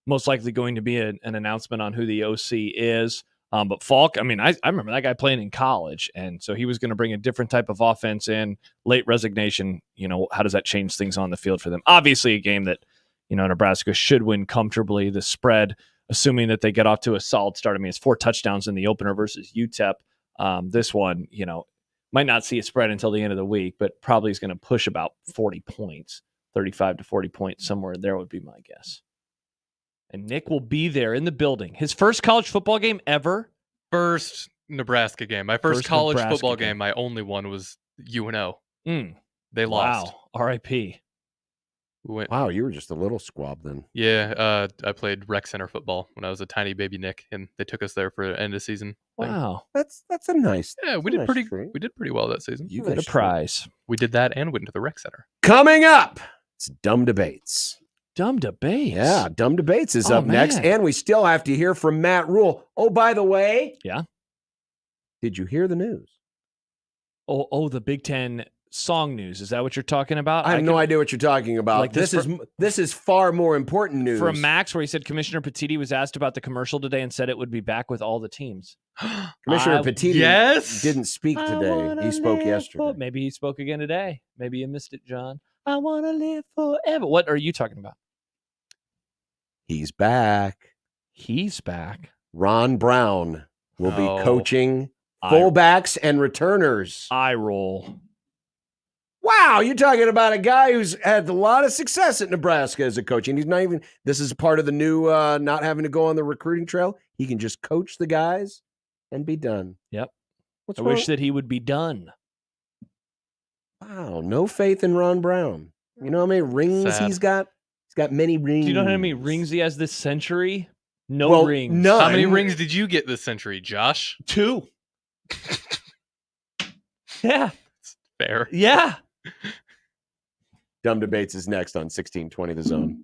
most likely going to be an announcement on who the OC is. But Falk, I remember that guy playing in college. And so he was going to bring a different type of offense in. Late resignation, how does that change things on the field for them? Obviously a game that, Nebraska should win comfortably. The spread, assuming that they get off to a solid start. It's 4 touchdowns in the opener versus UTEP. This one, might not see a spread until the end of the week, but probably is going to push about 40 points, 35 to 40 points, somewhere there would be my guess. And Nick will be there in the building. His first college football game ever? First Nebraska game. My first college football game, my only one was UNO. They lost. Wow. R.I.P. Wow, you were just a little squab then. Yeah, I played rec center football when I was a tiny baby Nick, and they took us there for the end of season. Wow, that's a nice. Yeah, we did pretty well that season. You got a prize. We did that and went to the rec center. Coming up, it's Dumb Debates. Dumb Debates. Yeah, Dumb Debates is up next, and we still have to hear from Matt Rule. Oh, by the way, yeah, did you hear the news? Oh, the Big Ten song news. Is that what you're talking about? I have no idea what you're talking about. Like this is far more important news. From Max, where he said Commissioner Petiti was asked about the commercial today and said it would be back with all the teams. Commissioner Petiti didn't speak today. He spoke yesterday. Maybe he spoke again today. Maybe you missed it, John. I want to live forever. What are you talking about? He's back. He's back. Ron Brown will be coaching fullbacks and returners. Eye roll. Wow, you're talking about a guy who's had a lot of success at Nebraska as a coach, and he's not even. This is part of the new not having to go on the recruiting trail. He can just coach the guys and be done. Yep. I wish that he would be done. Wow, no faith in Ron Brown. You know how many rings he's got? He's got many rings. Do you know how many rings he has this century? No rings. None. How many rings did you get this century, Josh? 2. Yeah. Fair. Yeah. Dumb Debates is next on 1620 The Zone.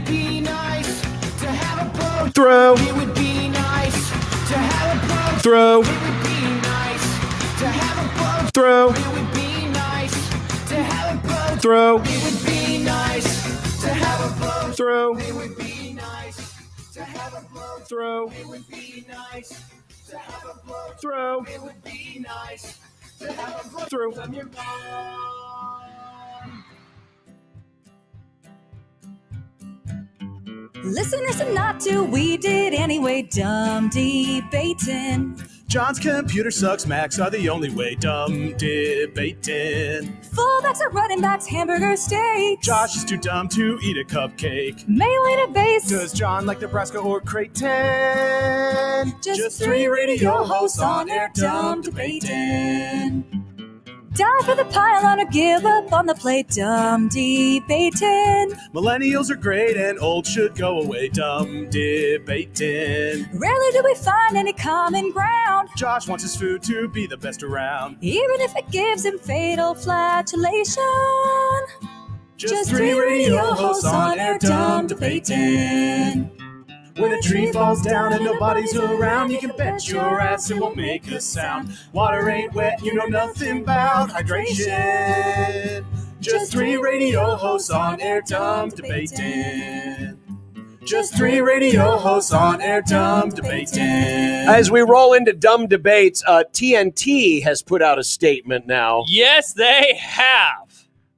be nice to have a boat. Throw. It would be nice to have a boat. Throw. It would be nice to have a boat. Throw. It would be nice to have a boat. Throw. It would be nice to have a boat. Throw. It would be nice to have a boat. Throw. It would be nice to have a boat. Throw. It would be nice to have a boat. Throw. From your mom. Listeners and not to, we did anyway, dumb debating. John's computer sucks, Macs are the only way, dumb debating. Fullbacks are running backs, hamburger steaks. Josh is too dumb to eat a cupcake. Mayo in a base. Does John like Nebraska or Creighton? Just three radio hosts on air, dumb debating. Die for the pylon or give up on the plate, dumb debating. Millennials are great and old should go away, dumb debating. Rarely do we find any common ground. Josh wants his food to be the best around. Even if it gives him fatal flatulation. Just three radio hosts on air, dumb debating. When a tree falls down and nobody's around, you can bet your ass it won't make a sound. Water ain't wet, you know nothing about hydration. Just three radio hosts on air, dumb debating. Just three radio hosts on air, dumb debating. As we roll into dumb debates, TNT has put out a statement now. Yes, they have.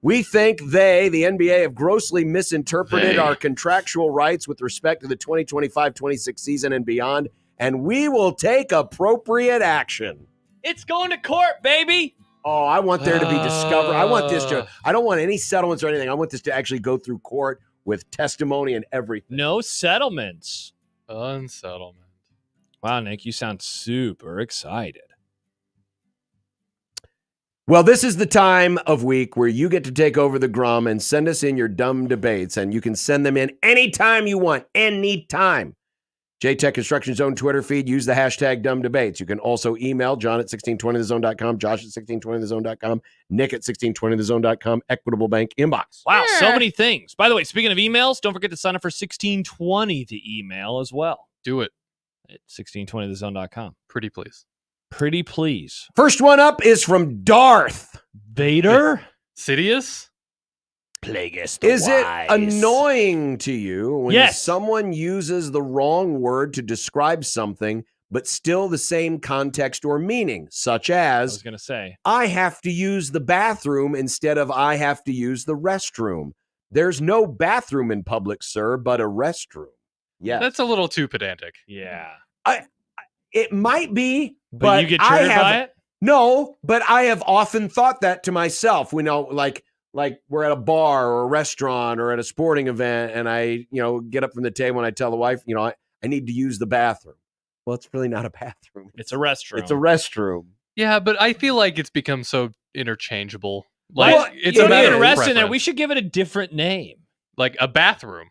We think the NBA, have grossly misinterpreted our contractual rights with respect to the 2025-26 season and beyond, and we will take appropriate action. It's going to court, baby. Oh, I want there to be discovery. I want this to, I don't want any settlements or anything. I want this to actually go through court with testimony and everything. No settlements. Unsettlement. Wow, Nick, you sound super excited. Well, this is the time of week where you get to take over the Grum and send us in your dumb debates, and you can send them in anytime you want, anytime. JTech Construction's own Twitter feed, use the hashtag dumb debates. You can also email John at 1620thezone.com, Josh at 1620thezone.com, Nick at 1620thezone.com, Equitable Bank inbox. Wow, so many things. By the way, speaking of emails, don't forget to sign up for 1620 the email as well. Do it. At 1620thezone.com. Pretty please. Pretty please. First one up is from Darth Vader. Sidious? Plagueis Is it annoying to you when Yes. someone uses the wrong word to describe something, but still the same context or meaning, such I was as, going to say. I have to use the bathroom instead of I have to use the restroom. There's no bathroom in public, sir, but a restroom. Yeah. That's a little too pedantic. Yeah. It might be, But you get triggered by it? No, but I have often thought that to myself. We know, like we're at a bar or a restaurant or at a sporting event, and I, get up from the table and I tell the wife, I need to use the bathroom. Well, it's really not a bathroom. It's a restroom. It's a restroom. Yeah, but I feel like it's become so interchangeable. Well, It's you a matter of rest in there. preference. We should give it a different name. Like a bathroom.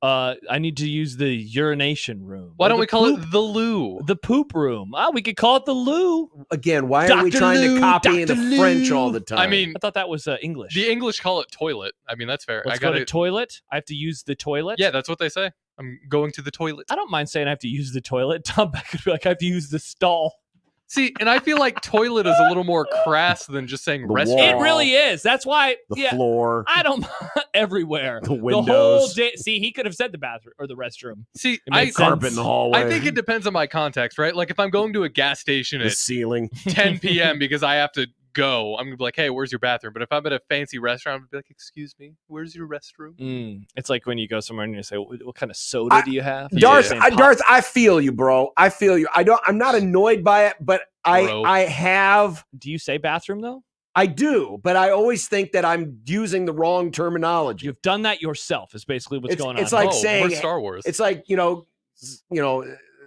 I need to use the urination room. Why Or don't the we call poop- it the loo? the poop room? We could call it the loo. Again, why are we Dr. trying Lou, to copy Dr. the French Lou. all the time? I mean, I thought that was English. the English call it toilet. I mean, that's fair. Let's I got go to toilet. I have to use the toilet. Yeah, that's what they say. I'm going to the toilet. I don't mind saying I have to use the toilet. Tom Beck could be like, I have to use the stall. See, and I feel like toilet is a little more crass than just saying The restroom. wall. It really is. That's why. the floor. I don't everywhere. The The whole windows. day. See, he could have said the bathroom or the restroom. See, It made Carpet sense. in the hallway. I think it depends on my context, right? Like if I'm going to a gas station the at ceiling. 10 p.m. because I have to go, I'm gonna be like, hey, where's your bathroom? But if I'm at a fancy restaurant, I'd be like, excuse me, where's your restroom? It's like when you go somewhere and you say, what kind of soda do you have? Darth, Yeah. Darth, I feel you, bro. I feel you. I'm not annoyed by it, but Bro. I have. Do you say bathroom though? I do, but I always think that I'm using the wrong terminology. You've done that yourself. Is basically what's going on. It's like Oh, saying we're Star Wars. It's like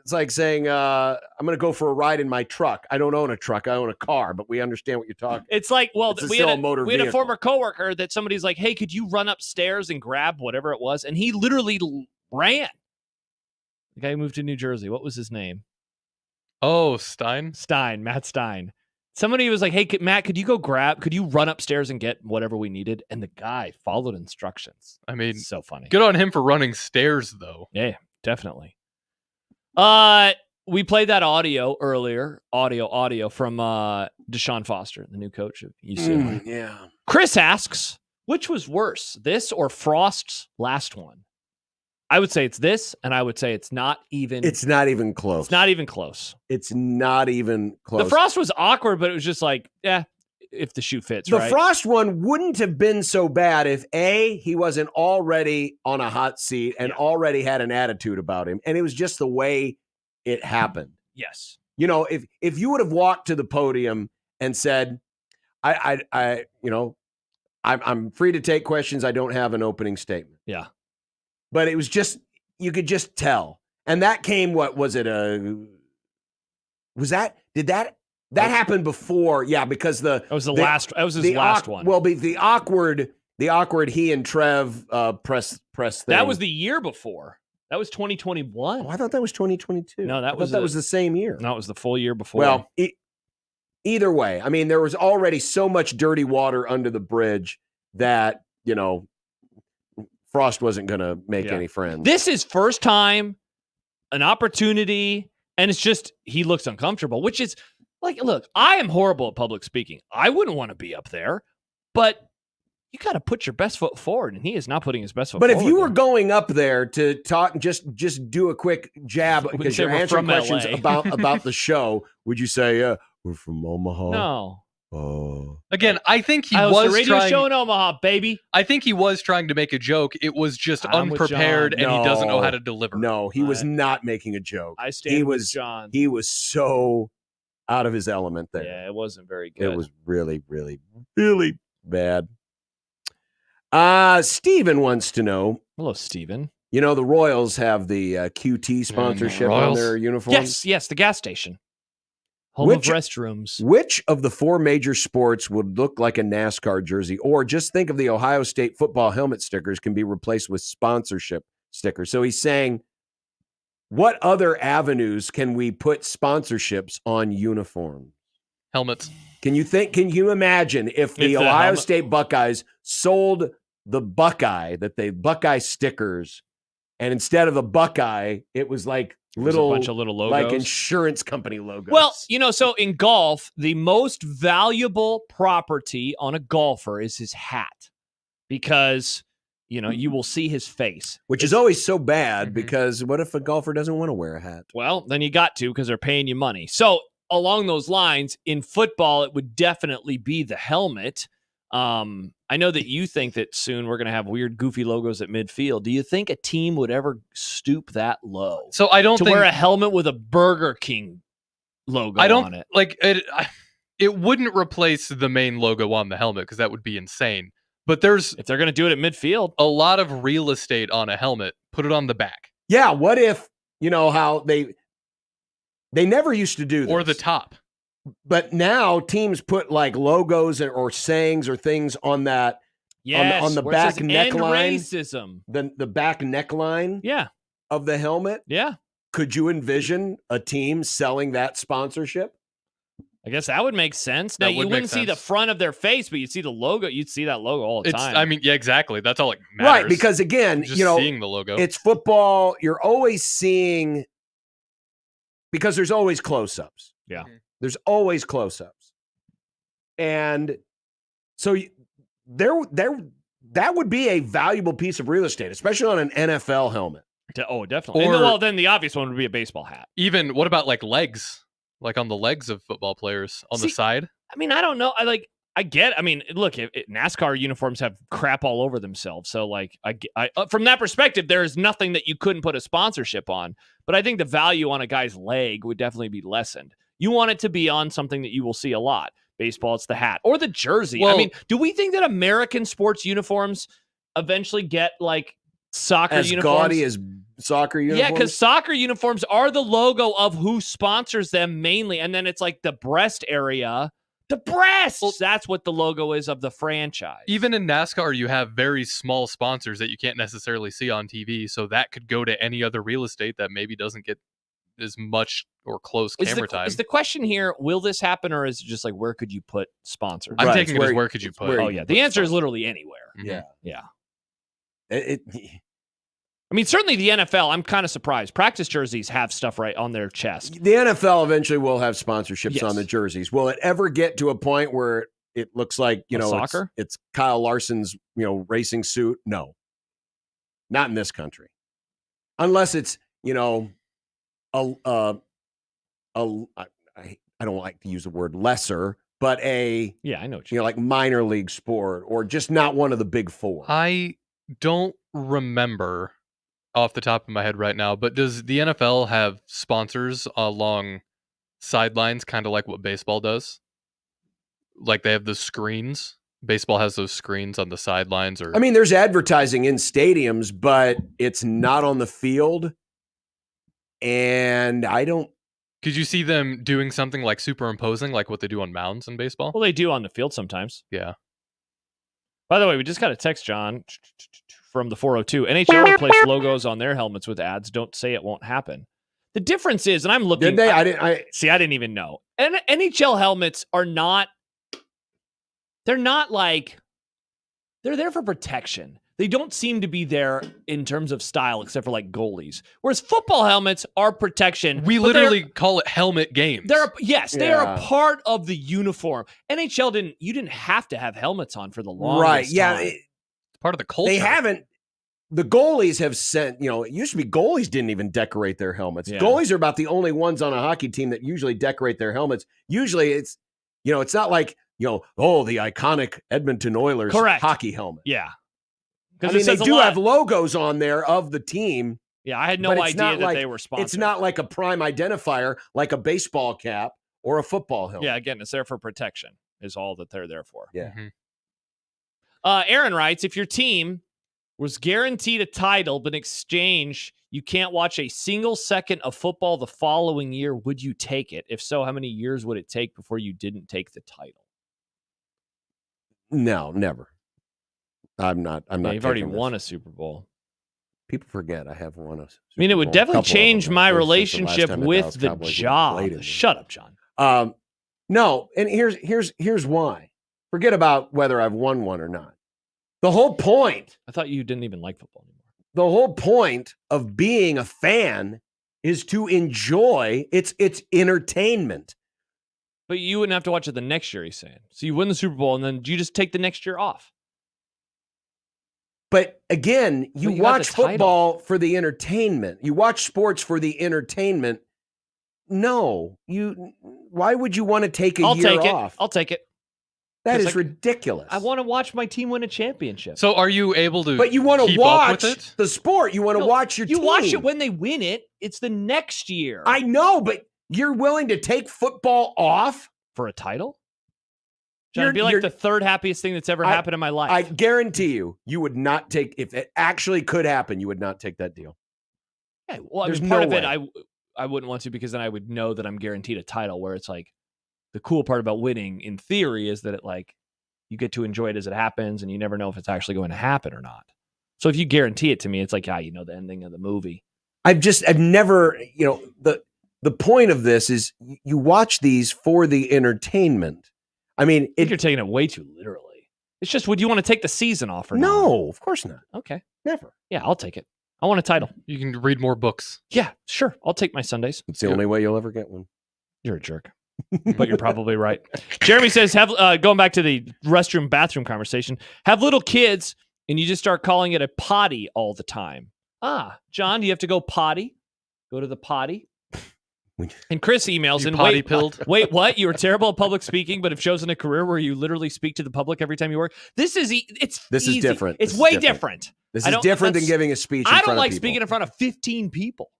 it's like saying I'm going to go for a ride in my truck. I don't own a truck. I own a car, but we understand what you're talking. It's like, well, It's we still had a motor we had a vehicle. former coworker that somebody's like, hey, could you run upstairs and grab whatever it was? And he literally ran. The guy who moved to New Jersey. What was his name? Oh, Stein? Matt Stein. Somebody was like, hey, Matt, could you run upstairs and get whatever we needed? And the guy followed instructions. I mean, so funny. Good on him for running stairs, though. Yeah, definitely. We played that audio earlier, audio from Deshaun Foster, the new coach of UCLA. Yeah. Chris asks, which was worse, this or Frost's last one? I would say it's this, and I would say it's not even. It's not even close. It's not even close. It's not even close. The Frost was awkward, but it was just like, if the shoe fits, the right? Frost one wouldn't have been so bad if he wasn't already on a hot seat and already had an attitude about him, and it was just the way it happened. Yes. You know, if you would have walked to the podium and said, I'm free to take questions. I don't have an opening statement. Yeah. But it was just, you could just tell. And that came, did that happened before? Yeah, because that was his last one. Well, the awkward he and Trev press thing. That was the year before. That was 2021. Oh, I thought that was 2022. No, that was the same year. No, it was the full year before. Well, either way, I mean, there was already so much dirty water under the bridge that, Frost wasn't going to make any friends. This is first time, an opportunity, and it's just he looks uncomfortable, which is like, look, I am horrible at public speaking. I wouldn't want to be up there, but you got to put your best foot forward, and he is not putting his best foot forward. But if you were going up there to talk, just do a quick jab because you're answering questions about the show, would you say, we're from Omaha? No. Again, I think he was was a radio trying. show in Omaha, baby. I think he was trying to make a joke. It was just unprepared, and he doesn't know how to deliver. No, he was not making a joke. I stand with John. He was so out of his element there. Yeah, it wasn't very good. It was really, really, really bad. Steven wants to know. Hello, Steven. You know, the Royals have the QT sponsorship on their uniforms. Yes, the gas station. Home of restrooms. Which of the four major sports would look like a NASCAR jersey? Or just think of the Ohio State football helmet stickers can be replaced with sponsorship stickers. So he's saying, what other avenues can we put sponsorships on uniforms? Helmets. Can you imagine if the Ohio State Buckeyes sold the Buckeye stickers, and instead of the Buckeye, it was like a bunch of little logos, like insurance company logos. Well, so in golf, the most valuable property on a golfer is his hat, because you will see his face, which is always so bad. Because what if a golfer doesn't want to wear a hat? Well, then you got to, because they're paying you money. So along those lines, in football, it would definitely be the helmet. I know that you think that soon we're going to have weird, goofy logos at midfield. Do you think a team would ever stoop that low? So I don't think wear a helmet with a Burger King logo on it. Like it wouldn't replace the main logo on the helmet, because that would be insane. But if they're going to do it at midfield, a lot of real estate on a helmet. Put it on the back. Yeah. What if how they never used to do this, or the top. But now teams put like logos or sayings or things on that, on the back neckline. Racism. The back neckline, of the helmet. Yeah. Could you envision a team selling that sponsorship? I guess that would make sense. Now, you wouldn't see the front of their face, but you'd see the logo. You'd see that logo all the time. I mean, yeah, exactly. That's all it matters. Right, because again, just seeing the logo. It's football. You're always seeing, because there's always close-ups. Yeah. There's always close-ups. And so that would be a valuable piece of real estate, especially on an NFL helmet. Oh, definitely. Then the obvious one would be a baseball hat. Even, what about like legs? Like on the legs of football players on the side? I mean, I don't know. Look, NASCAR uniforms have crap all over themselves. So like, from that perspective, there is nothing that you couldn't put a sponsorship on. But I think the value on a guy's leg would definitely be lessened. You want it to be on something that you will see a lot. Baseball, it's the hat or the jersey. Well, I mean, do we think that American sports uniforms eventually get like soccer as uniforms? Gaudy as soccer uniforms? Yeah, because soccer uniforms are the logo of who sponsors them mainly. And then it's like the breast area. The breast! Well, that's what the logo is of the franchise. Even in NASCAR, you have very small sponsors that you can't necessarily see on TV. So that could go to any other real estate that maybe doesn't get as much or close camera time. Is the question here, will this happen, or is it just like, where could you put sponsors? I'm taking it as where could you put? Oh, yeah. The answer is literally anywhere. Yeah. Yeah. I mean, certainly the NFL, I'm kind of surprised. Practice jerseys have stuff right on their chest. The NFL eventually will have sponsorships Yes. on the jerseys. Will it ever get to a point where it looks like, soccer? It's Kyle Larson's, racing suit? No. Not in this country. Unless it's, I don't like to use the word lesser, but I know what like minor league sport or just not one of the big four. I don't remember off the top of my head right now, but does the NFL have sponsors along sidelines, kind of like what baseball does? Like they have the screens. Baseball has those screens on the sidelines, or there's advertising in stadiums, but it's not on the field. And I don't. Could you see them doing something like superimposing, like what they do on mounds in baseball? Well, they do on the field sometimes. Yeah. By the way, we just got a text, John, from the 402. NHL replaced logos on their helmets with ads. Don't say it won't happen. The difference is, and I'm looking. Did they? I didn't even know. And NHL helmets are not. They're not like. They're there for protection. They don't seem to be there in terms of style, except for like goalies. Whereas football helmets are protection. We literally call it helmet games. They are a part of the uniform. NHL you didn't have to have helmets on for the longest right. Yeah. time. It's part of the culture. They haven't. The goalies have sent, it used to be goalies didn't even decorate their helmets. Yeah. Goalies are about the only ones on a hockey team that usually decorate their helmets. Usually it's, it's not like, the iconic Edmonton Oilers hockey helmet. Yeah. They do have logos on there of the team. Yeah, I had no idea that they were sponsored. It's not like a prime identifier, like a baseball cap or a football helmet. Yeah, again, it's there for protection is all that they're there for. Yeah. Aaron writes, if your team was guaranteed a title, but in exchange, you can't watch a single second of football the following year, would you take it? If so, how many years would it take before you didn't take the title? No, never. I'm not. You've already won a Super Bowl. People forget I have won a Super Bowl. It would definitely change my relationship with the job. Shut up, John. No, and here's why. Forget about whether I've won one or not. The whole point. I thought you didn't even like football anymore. The whole point of being a fan is to enjoy its entertainment. But you wouldn't have to watch it the next year, he's saying. So you win the Super Bowl, and then you just take the next year off. But again, you watch football for the entertainment. You watch sports for the entertainment. No, why would you want to take a year off? I'll take it. That is ridiculous. I want to watch my team win a championship. So are you able to But you want to watch the sport. You want to watch your team. You watch it when they win it. It's the next year. I know, but you're willing to take football off? For a title? John, it'd be like the third happiest thing that's ever happened in my life. I guarantee you would not take, if it actually could happen, you would not take that deal. Yeah, well, part of it, I wouldn't want to, because then I would know that I'm guaranteed a title, where it's like, the cool part about winning, in theory, is that it you get to enjoy it as it happens, and you never know if it's actually going to happen or not. So if you guarantee it to me, it's like, the ending of the movie. I've never, the point of this is you watch these for the entertainment. I think you're taking it way too literally. It's just, would you want to take the season off or not? No, of course not. Okay. Never. Yeah, I'll take it. I want a title. You can read more books. Yeah, sure. I'll take my Sundays. It's the only way you'll ever get one. You're a jerk. But you're probably right. Jeremy says, going back to the restroom, bathroom conversation, have little kids and you just start calling it a potty all the time. John, do you have to go potty? Go to the potty? And Chris emails in, potty pilled. Wait, what? You were terrible at public speaking, but have chosen a career where you literally speak to the public every time you work. This is easy. Different. It's way different. This is different than giving a speech. I don't like speaking in front of 15 people.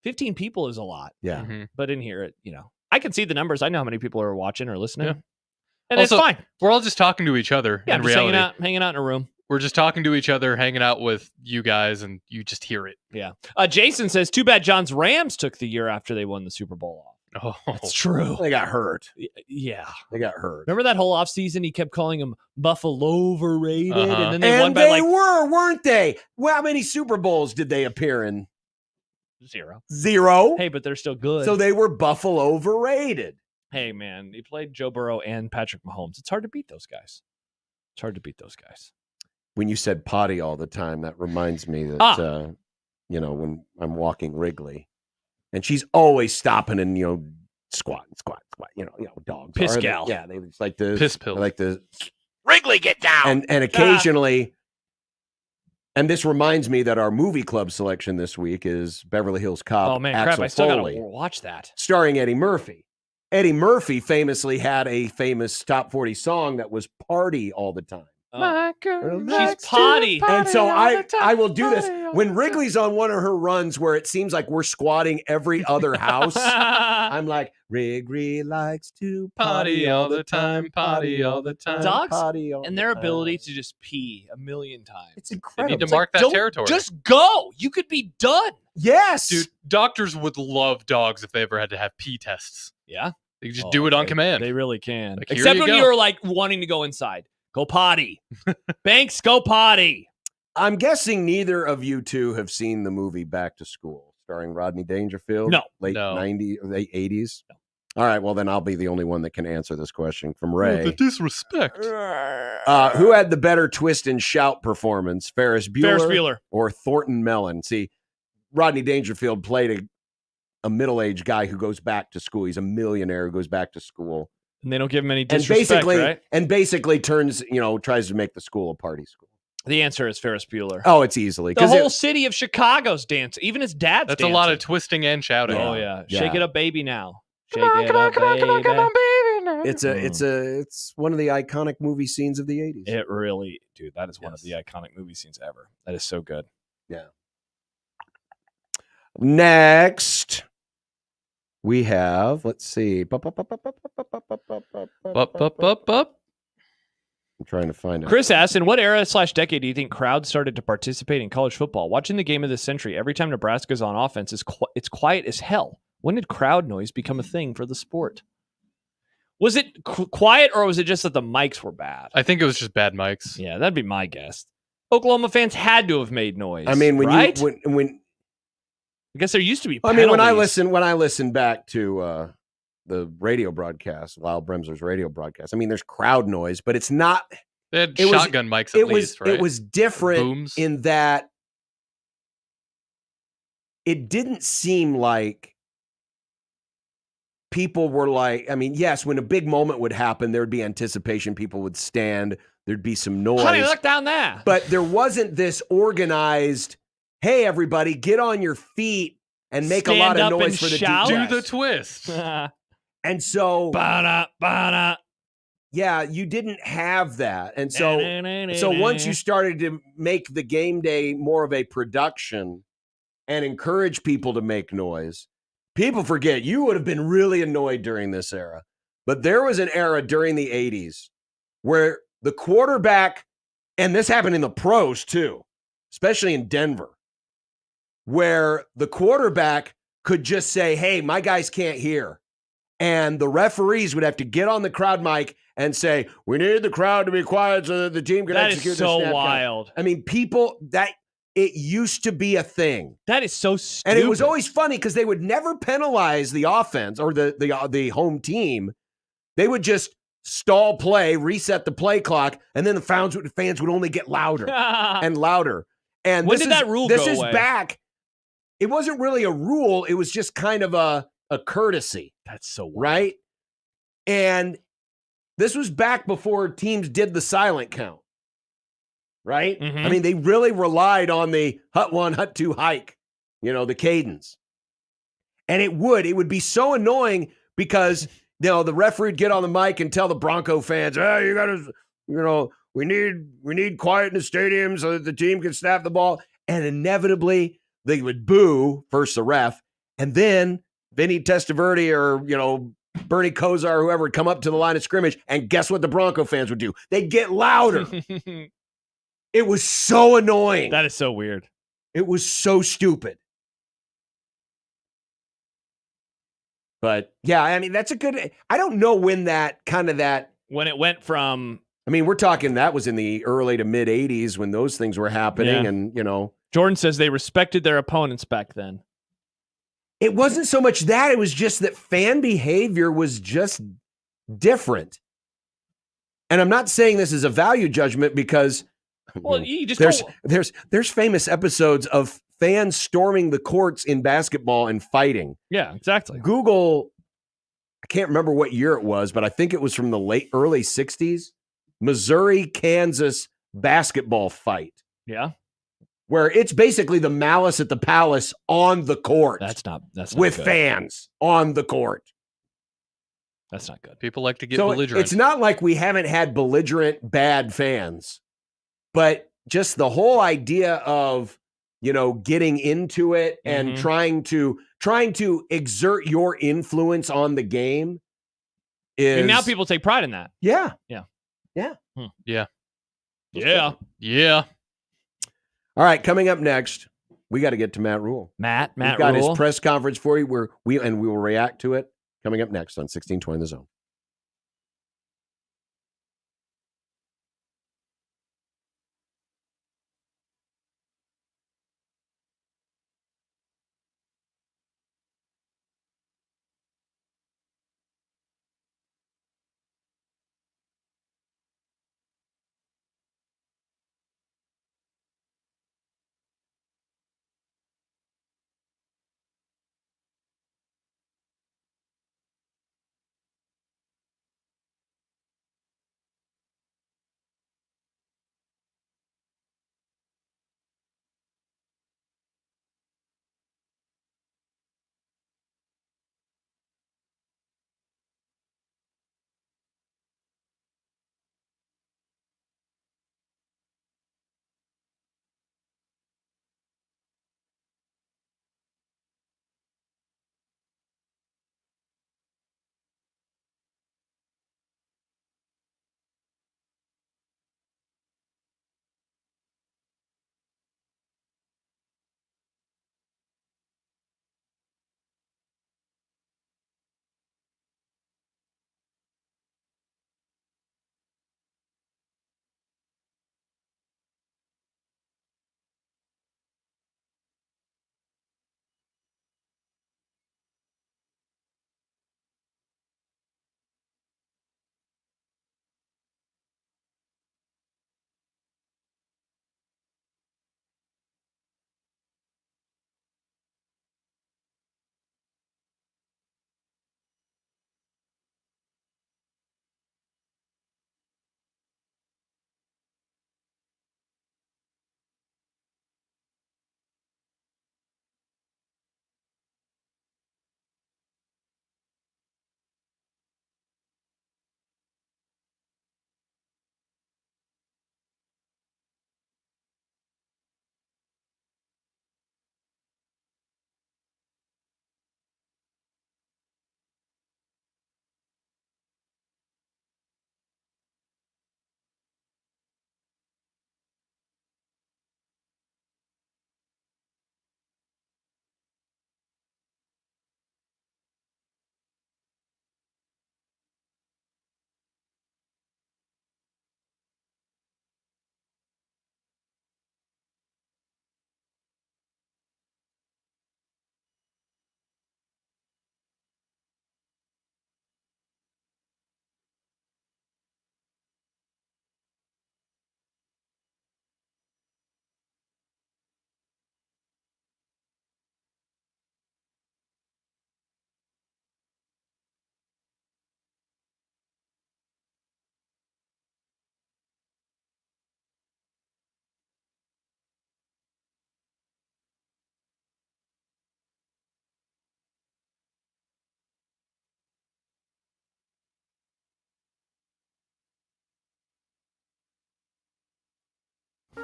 15 people is a lot. Yeah. But in here, I can see the numbers. I know how many people are watching or listening. Yeah. And also, it's fine. We're all just talking to each other. Yeah, in just reality. hanging out in a room. We're just talking to each other, hanging out with you guys, and you just hear it. Yeah. Jason says, too bad John's Rams took the year after they won the Super Bowl off. Oh, that's true. They got hurt. Yeah. They got hurt. Remember that whole offseason? He kept calling them Buffalo overrated. And then they won by weren't they? Well, how many Super Bowls did they appear in? 0. Hey, but they're still good. So they were Buffalo overrated. Hey, man, he played Joe Burrow and Patrick Mahomes. It's hard to beat those guys. When you said potty all the time, that reminds me that, when I'm walking Wrigley, and she's always stopping and, squat, dogs. Piss are. gal. Yeah, they just like to Piss pill. They like to Wrigley, get down. and occasionally, and this reminds me that our movie club selection this week is Beverly Hills Cop. Oh, man, Axel crap. I still got Foley, to watch that. starring Eddie Murphy. Eddie Murphy famously had a famous top 40 song that was "Party All the Time." My girl, she's potty. And so I will do this. When Wrigley's on one of her runs where it seems like we're squatting every other house, I'm like, Wrigley likes to Potty all the time, potty all the time. Dogs potty all and the their time. ability to just pee a million times. It's They incredible. need to mark that Don't- territory. Just go. You could be done. Yes. Dude, doctors would love dogs if they ever had to have pee tests. Yeah. They could just do it on command. They really can. Like, here Except you when go. you're like wanting to go inside. Go potty. Banks, go potty. I'm guessing neither of you two have seen the movie Back to School, starring Rodney Dangerfield. No. Late No. 90s, late 80s. No. All right, well, then I'll be the only one that can answer this question from Oh, Ray. the disrespect. Who had the better twist and shout performance, Ferris Bueller, or Thornton Mellon? See, Rodney Dangerfield played a middle-aged guy who goes back to school. He's a millionaire who goes back to school. And they don't give him any And disrespect, right? basically turns, tries to make the school a party school. The answer is Ferris Bueller. Oh, it's easily. The whole city of Chicago's dancing. Even his dad's That's dancing. a lot of twisting and shouting. Oh, yeah. Shake it up, baby, now. Shake on, it come up, on, come on, baby. come on, come on, baby now. It's one of the iconic movie scenes of the 80s. It really, dude, that is one of the iconic movie scenes ever. That is so good. Yeah. Next, we have, let's see. I'm trying to find it. Chris asks, in what era/decade do you think crowds started to participate in college football? Watching the game of the century, every time Nebraska's on offense, it's quiet as hell. When did crowd noise become a thing for the sport? Was it quiet, or was it just that the mics were bad? I think it was just bad mics. Yeah, that'd be my guess. Oklahoma fans had to have made noise. I mean, right? when I guess there used to be. I mean, when I penalties. listen back to the radio broadcast, Lyle Bremser's radio broadcast, I mean, there's crowd noise, but it's not. They had it was- shotgun mics at least, right? It was different Booms. in that it didn't seem like people were like, I mean, yes, when a big moment would happen, there would be anticipation. People would stand. There'd be some noise. Honey, look down there. But there wasn't this organized, hey, everybody, get on your feet and make a lot Stand of up noise and for the shout? Do yes. the twist. And so, Ba-da. yeah, you didn't have that. And so once you started to make the game day more of a production and encourage people to make noise, people forget you would have been really annoyed during this era. But there was an era during the 80s where the quarterback, and this happened in the pros too, especially in Denver, where the quarterback could just say, hey, my guys can't hear. And the referees would have to get on the crowd mic and say, we need the crowd to be quiet so that the team can That execute is the so snap count." wild. I mean, it used to be a thing. That is so stupid. And it was always funny because they would never penalize the offense or the home team. They would just stall play, reset the play clock, and then the fans would only get louder and louder. And When did that rule this go is away? back. It wasn't really a rule. It was just kind of a courtesy. That's so wild. Right? And this was back before teams did the silent count. Right? Mhm. I mean, they really relied on the hut one, hut two hike, the cadence. And it would be so annoying because, the referee would get on the mic and tell the Bronco fans, hey, you got to, we need quiet in the stadium so that the team can snap the ball. And inevitably they would boo first the ref. And then Vinny Testaverde or, Bernie Kosar or whoever would come up to the line of scrimmage. And guess what the Bronco fans would do? They'd get louder. It was so annoying. That is so weird. It was so stupid. But yeah, I mean, that's a good, I don't know when when it went from, I mean, we're talking that was in the early to mid 80s when those things were happening. Yeah. And, Jordan says they respected their opponents back then. It wasn't so much that, it was just that fan behavior was just different. And I'm not saying this is a value judgment because you just there's famous episodes of fans storming the courts in basketball and fighting. Yeah, exactly. Google, I can't remember what year it was, but I think it was from the early 60s, Missouri-Kansas basketball fight. Yeah. Where it's basically the Malice at the Palace on the court. That's not with good. fans on the court. That's not good. People like to get So belligerent. it's not like we haven't had belligerent bad fans, but just the whole idea of, getting into it and trying to exert your influence on the game is. And now people take pride in that. Yeah. Yeah. Yeah. Yeah. Yeah. Yeah. All right, coming up next, we got to get to Matt Rule. Matt We've got Rule. his press conference for you where we will react to it coming up next on 1620 The Zone.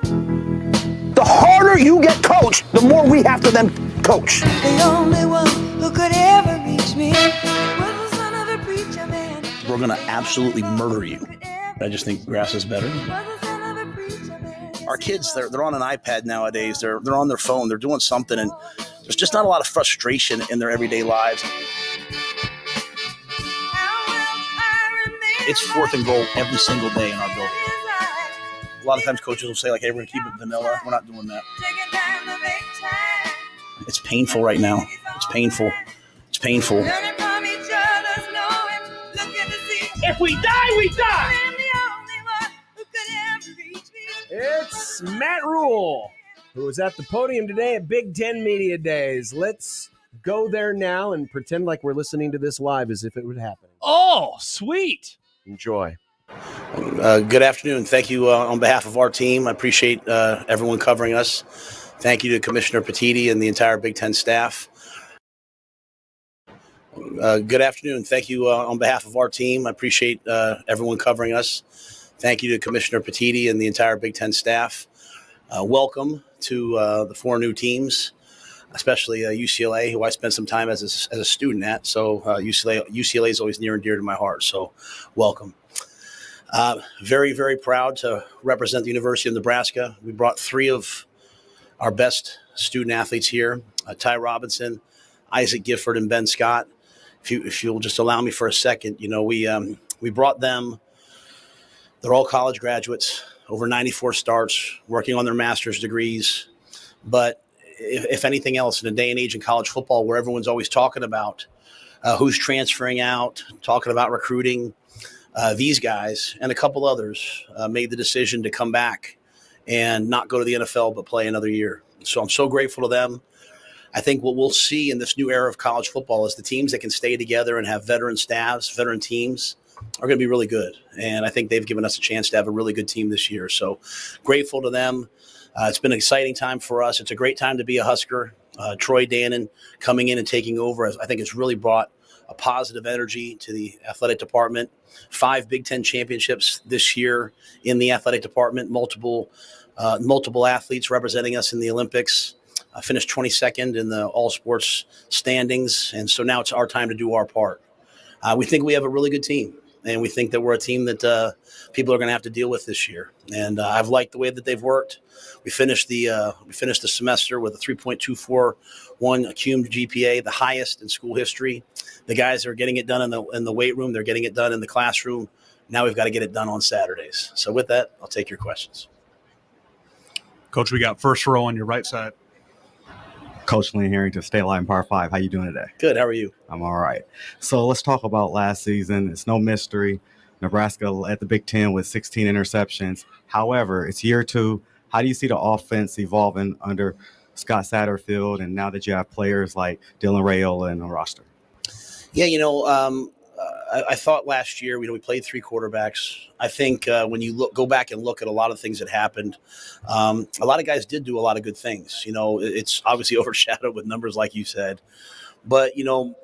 The harder you get coached, the more we have to then coach. The only one who could ever reach me was the son of a preacher man. We're going to absolutely murder you. I just think grass is better. Our kids, they're on an iPad nowadays. They're on their phone. They're doing something, and there's just not a lot of frustration in their everyday lives. It's 4th and goal every single day in our building. A lot of times coaches will say, like, hey, we're going to keep it vanilla. We're not doing that. It's painful right now. It's painful. It's painful. If we die, we die. It's Matt Rule, who was at the podium today at Big Ten Media Days. Let's go there now and pretend like we're listening to this live as if it would happen. Oh, sweet. Enjoy. Good afternoon. Thank you on behalf of our team. I appreciate everyone covering us. Thank you to Commissioner Petiti and the entire Big Ten staff. Good afternoon. Thank you on behalf of our team. I appreciate everyone covering us. Thank you to Commissioner Petiti and the entire Big Ten staff. Welcome to the 4 new teams, especially UCLA, who I spent some time as a student at. So UCLA is always near and dear to my heart. So welcome. Very, very proud to represent the University of Nebraska. We brought 3 of our best student athletes here, Ty Robinson, Isaac Gifford, and Ben Scott. If you'll just allow me for a second, we brought them. They're all college graduates, over 94 starts, working on their master's degrees. But if anything else, in a day and age in college football where everyone's always talking about who's transferring out, talking about recruiting, these guys and a couple others made the decision to come back and not go to the NFL but play another year. So I'm so grateful to them. I think what we'll see in this new era of college football is the teams that can stay together and have veteran staffs, veteran teams are going to be really good. And I think they've given us a chance to have a really good team this year. So grateful to them. It's been an exciting time for us. It's a great time to be a Husker. Troy Dannon coming in and taking over, I think, has really brought a positive energy to the athletic department. 5 Big Ten championships this year in the athletic department, multiple athletes representing us in the Olympics. Finished 22nd in the all sports standings. And so now it's our time to do our part. We think we have a really good team, and we think that we're a team that people are going to have to deal with this year. And I've liked the way that they've worked. We finished the semester with a 3.241 cumulative GPA, the highest in school history. The guys are getting it done in the weight room. They're getting it done in the classroom. Now we've got to get it done on Saturdays. So with that, I'll take your questions. Coach, we got first row on your right side. Coach Lynn Harrington, State Line Par 5. How you doing today? Good. How are you? I'm all right. So let's talk about last season. It's no mystery. Nebraska at the Big Ten with 16 interceptions. However, it's year 2. How do you see the offense evolving under Scott Satterfield, and now that you have players like Dylan Raiola in the roster? Yeah, I thought last year, we played 3 quarterbacks. I think when you go back and look at a lot of things that happened, a lot of guys did do a lot of good things. It's obviously overshadowed with numbers like you said. But,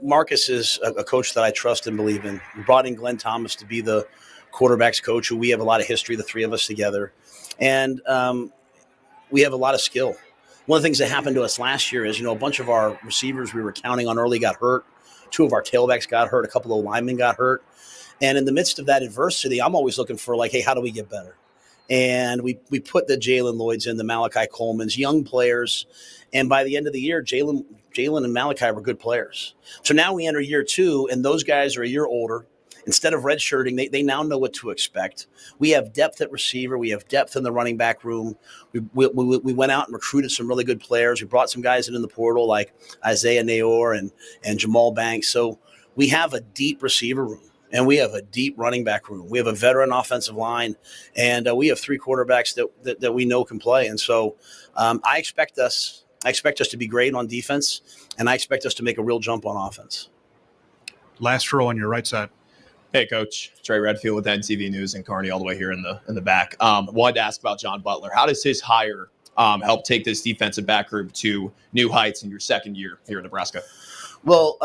Marcus is a coach that I trust and believe in. We brought in Glenn Thomas to be the quarterbacks coach, who we have a lot of history, the 3 of us together. And we have a lot of skill. One of the things that happened to us last year is, a bunch of our receivers we were counting on early got hurt. 2 of our tailbacks got hurt. A couple of linemen got hurt. And in the midst of that adversity, I'm always looking for hey, how do we get better? And we put the Jalen Lloyds in, the Malachi Colemans, young players. And by the end of the year, Jalen and Malachi were good players. So now we enter year 2, and those guys are a year older. Instead of redshirting, they now know what to expect. We have depth at receiver. We have depth in the running back room. We went out and recruited some really good players. We brought some guys in the portal like Isaiah Nayor and Jamal Banks. So we have a deep receiver room, and we have a deep running back room. We have a veteran offensive line, and we have 3 quarterbacks that we know can play. And so I expect us to be great on defense, and I expect us to make a real jump on offense. Last row on your right side. Hey, Coach. Trey Redfield with NTV News and Carney all the way here in the back. Wanted to ask about John Butler. How does his hire help take this defensive back group to new heights in your second year here in Nebraska? Well,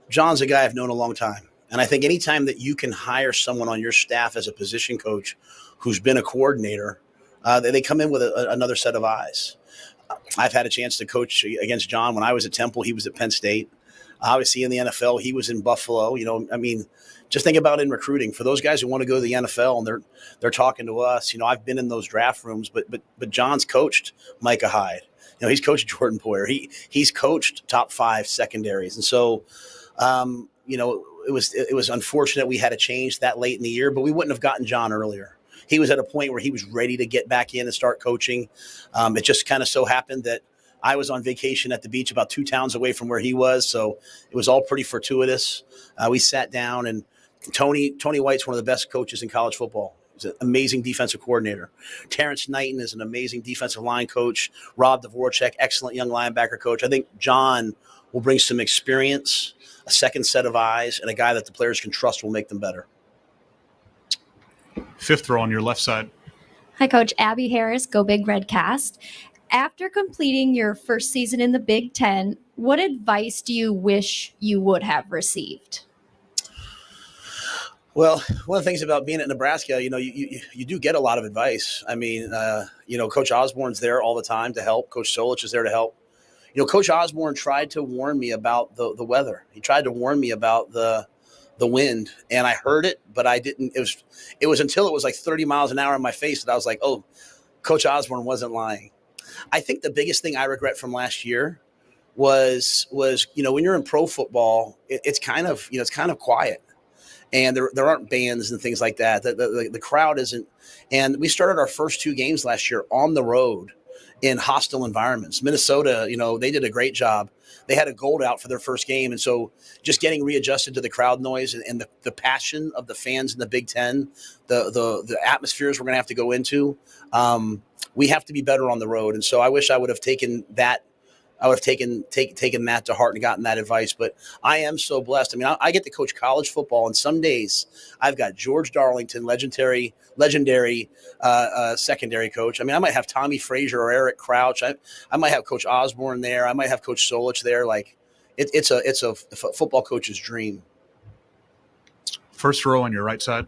John's a guy I've known a long time. And I think anytime that you can hire someone on your staff as a position coach who's been a coordinator, they come in with another set of eyes. I've had a chance to coach against John when I was at Temple. He was at Penn State. Obviously in the NFL, he was in Buffalo. Just think about in recruiting for those guys who want to go to the NFL and they're talking to us. I've been in those draft rooms, but John's coached Micah Hyde. He's coached Jordan Poyer. He's coached top 5 secondaries. And so, it was unfortunate we had to change that late in the year, but we wouldn't have gotten John earlier. He was at a point where he was ready to get back in and start coaching. It just kind of so happened that I was on vacation at the beach about 2 towns away from where he was, so it was all pretty fortuitous. We sat down, and Tony White's one of the best coaches in college football. He's an amazing defensive coordinator. Terrence Knighton is an amazing defensive line coach. Rob Dvorak, excellent young linebacker coach. I think John will bring some experience, a second set of eyes, and a guy that the players can trust will make them better. Fifth row on your left side. Hi, Coach. Abby Harris, Go Big Red Cast. After completing your first season in the Big Ten, what advice do you wish you would have received? Well, one of the things about being at Nebraska, you do get a lot of advice. I mean, Coach Osborne's there all the time to help. Coach Solich is there to help. Coach Osborne tried to warn me about the weather. He tried to warn me about the wind, and I heard it, but I didn't. It was until it was like 30 miles an hour in my face that I was like, oh, Coach Osborne wasn't lying. I think the biggest thing I regret from last year was when you're in pro football, it's kind of quiet, and there aren't bands and things like that. The crowd isn't. And we started our first 2 games last year on the road in hostile environments. Minnesota, they did a great job. They had a gold out for their first game. And so just getting readjusted to the crowd noise and the passion of the fans in the Big Ten, the atmospheres we're going to have to go into, we have to be better on the road. And so I wish I would have taken that. I would have taken that to heart and gotten that advice. But I am so blessed. I mean, I get to coach college football, and some days I've got George Darlington, legendary secondary coach. I mean, I might have Tommy Frazier or Eric Crouch. I might have Coach Osborne there. I might have Coach Solich there. Like it's a football coach's dream. First row on your right side.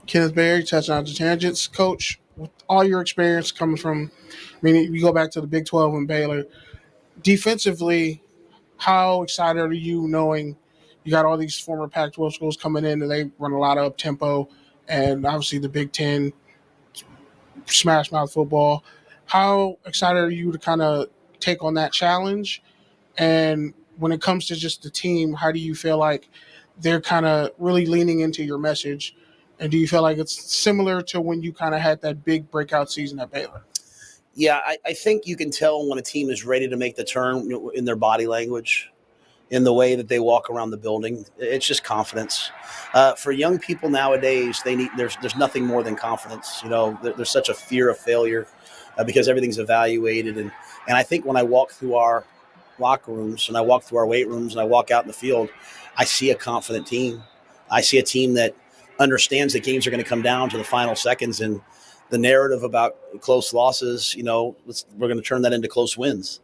Kenneth Berry, Touchdown to Tangents. Coach, with all your experience coming from, you go back to the Big 12 and Baylor. Defensively, how excited are you knowing you got all these former Pac-12 schools coming in and they run a lot of up-tempo, and obviously the Big 10 smash mouth football? How excited are you to kind of take on that challenge? And when it comes to just the team, how do you feel like they're kind of really leaning into your message? And do you feel like it's similar to when you kind of had that big breakout season at Baylor? Yeah, I think you can tell when a team is ready to make the turn in their body language, in the way that they walk around the building. It's just confidence. For young people nowadays, there's nothing more than confidence. There's such a fear of failure because everything's evaluated. And I think when I walk through our locker rooms and I walk through our weight rooms and I walk out in the field, I see a confident team. I see a team that understands that games are going to come down to the final seconds, and the narrative about close losses, we're going to turn that into close wins.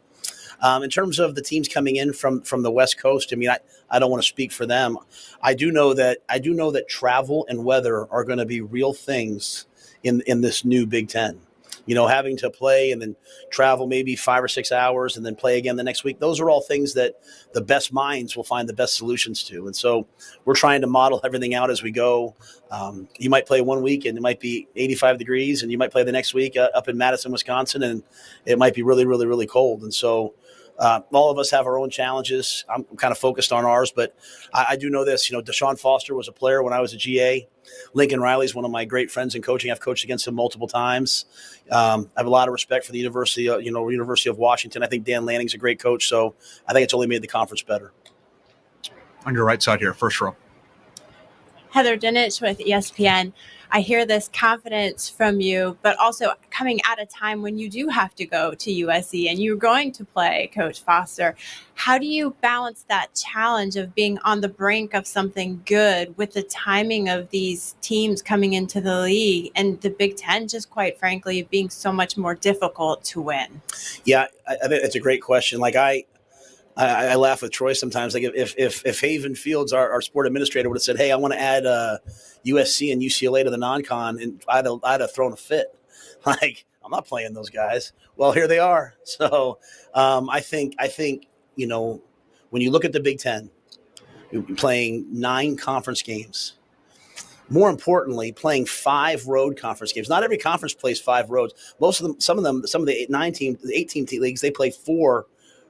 In terms of the teams coming in from the West Coast, I don't want to speak for them. I do know that travel and weather are going to be real things in this new Big Ten. Having to play and then travel maybe 5 or 6 hours and then play again the next week. Those are all things that the best minds will find the best solutions to. And so we're trying to model everything out as we go. You might play one week and it might be 85 degrees, and you might play the next week up in Madison, Wisconsin, and it might be really, really, really cold. And so all of us have our own challenges. I'm kind of focused on ours, but I do know this. Deshaun Foster was a player when I was a GA. Lincoln Riley's one of my great friends in coaching. I've coached against him multiple times. I have a lot of respect for the University of Washington. I think Dan Lanning's a great coach, so I think it's only made the conference better. On your right side here, first row. Heather Dinich with ESPN. I hear this confidence from you, but also coming at a time when you do have to go to USC and you're going to play Coach Foster. How do you balance that challenge of being on the brink of something good with the timing of these teams coming into the league and the Big Ten, just quite frankly, being so much more difficult to win? Yeah, I think it's a great question. Like I laugh with Troy sometimes. Like if Haven Fields, our sport administrator, would have said, "Hey, I want to add USC and UCLA to the non-con," and I'd have thrown a fit. Like, I'm not playing those guys. Well, here they are. So I think when you look at the Big Ten, you're playing 9 conference games. More importantly, playing 5 road conference games. Not every conference plays 5 roads. Most of them, some of the 18 leagues, they play 4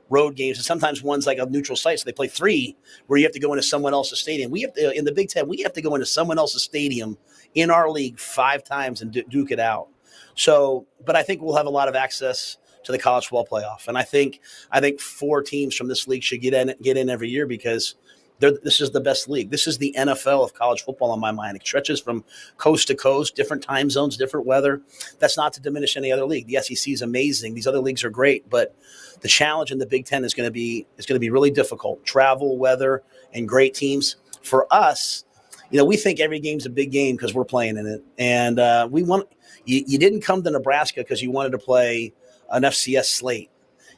road games, and sometimes one's like a neutral site, so they play 3 where you have to go into someone else's stadium. We have to, in the Big Ten, we have to go into someone else's stadium in our league 5 times and duke it out. So, but I think we'll have a lot of access to the college football playoff. And I think 4 teams from this league should get in every year because this is the best league. This is the NFL of college football in my mind. It stretches from coast to coast, different time zones, different weather. That's not to diminish any other league. The SEC is amazing. These other leagues are great, but the challenge in the Big Ten is going to be really difficult. Travel, weather, and great teams. For us, we think every game's a big game because we're playing in it, and we want. You didn't come to Nebraska because you wanted to play an FCS slate.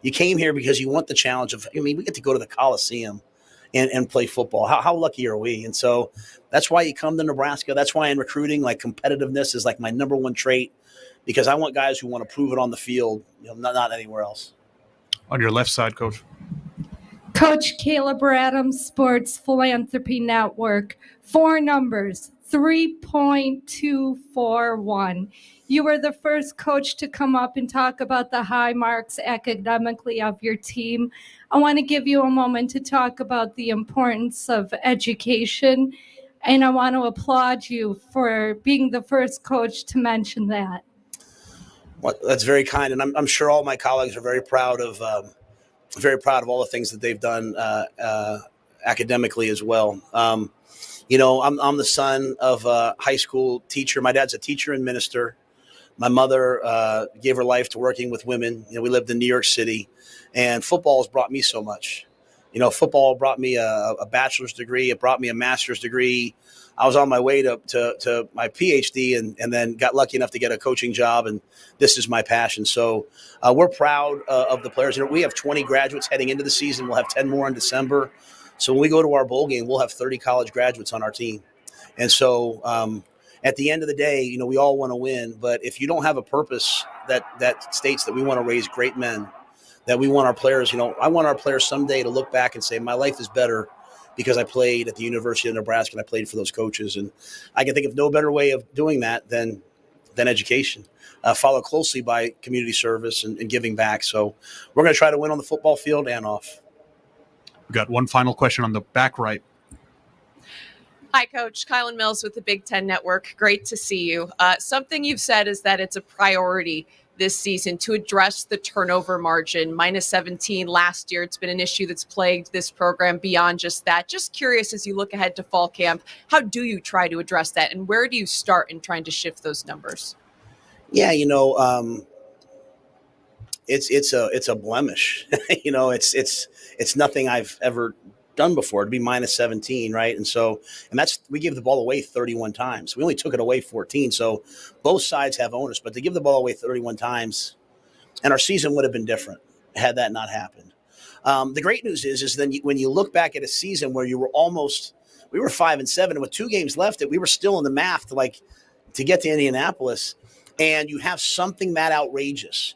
You came here because you want the challenge of. We get to go to the Coliseum and play football. How lucky are we? And so that's why you come to Nebraska. That's why in recruiting, like competitiveness is like my number one trait, because I want guys who want to prove it on the field, not anywhere else. On your left side, Coach. Coach Caleb Adams, Sports Philanthropy Network. 4 numbers, 3.241. You were the first coach to come up and talk about the high marks academically of your team. I want to give you a moment to talk about the importance of education, and I want to applaud you for being the first coach to mention that. Well, that's very kind, and I'm sure all my colleagues are very proud of all the things that they've done academically as well. I'm the son of a high school teacher. My dad's a teacher and minister. My mother gave her life to working with women. We lived in New York City, and football has brought me so much. Football brought me a bachelor's degree. It brought me a master's degree. I was on my way to my PhD and then got lucky enough to get a coaching job, and this is my passion. So we're proud of the players. We have 20 graduates heading into the season. We'll have 10 more in December. So when we go to our bowl game, we'll have 30 college graduates on our team. And so at the end of the day, we all want to win. But if you don't have a purpose that states that we want to raise great men, that we want our players, I want our players someday to look back and say, my life is better because I played at the University of Nebraska and I played for those coaches. And I can think of no better way of doing that than education, followed closely by community service and giving back. So we're going to try to win on the football field and off. We've got one final question on the back right. Hi, Coach. Kylan Mills with the Big Ten Network. Great to see you. Something you've said is that it's a priority this season to address the turnover margin, minus 17 last year. It's been an issue that's plagued this program beyond just that. Just curious, as you look ahead to fall camp, how do you try to address that, and where do you start in trying to shift those numbers? Yeah, it's a blemish. It's nothing I've ever done before to be minus 17, right? And we gave the ball away 31 times. We only took it away 14. So both sides have onus, but to give the ball away 31 times, and our season would have been different had that not happened. The great news is then when you look back at a season where we were 5-7, and with 2 games left, we were still in the math to get to Indianapolis, and you have something that outrageous.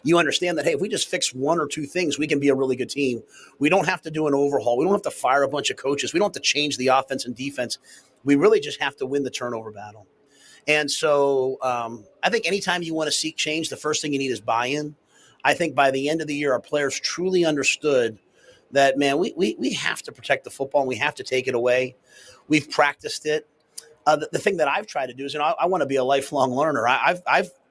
You understand that, hey, if we just fix 1 or 2 things, we can be a really good team. We don't have to do an overhaul. We don't have to fire a bunch of coaches. We don't have to change the offense and defense. We really just have to win the turnover battle. And so I think anytime you want to seek change, the first thing you need is buy-in. I think by the end of the year, our players truly understood that, man, we have to protect the football and we have to take it away. We've practiced it. The thing that I've tried to do is, I want to be a lifelong learner.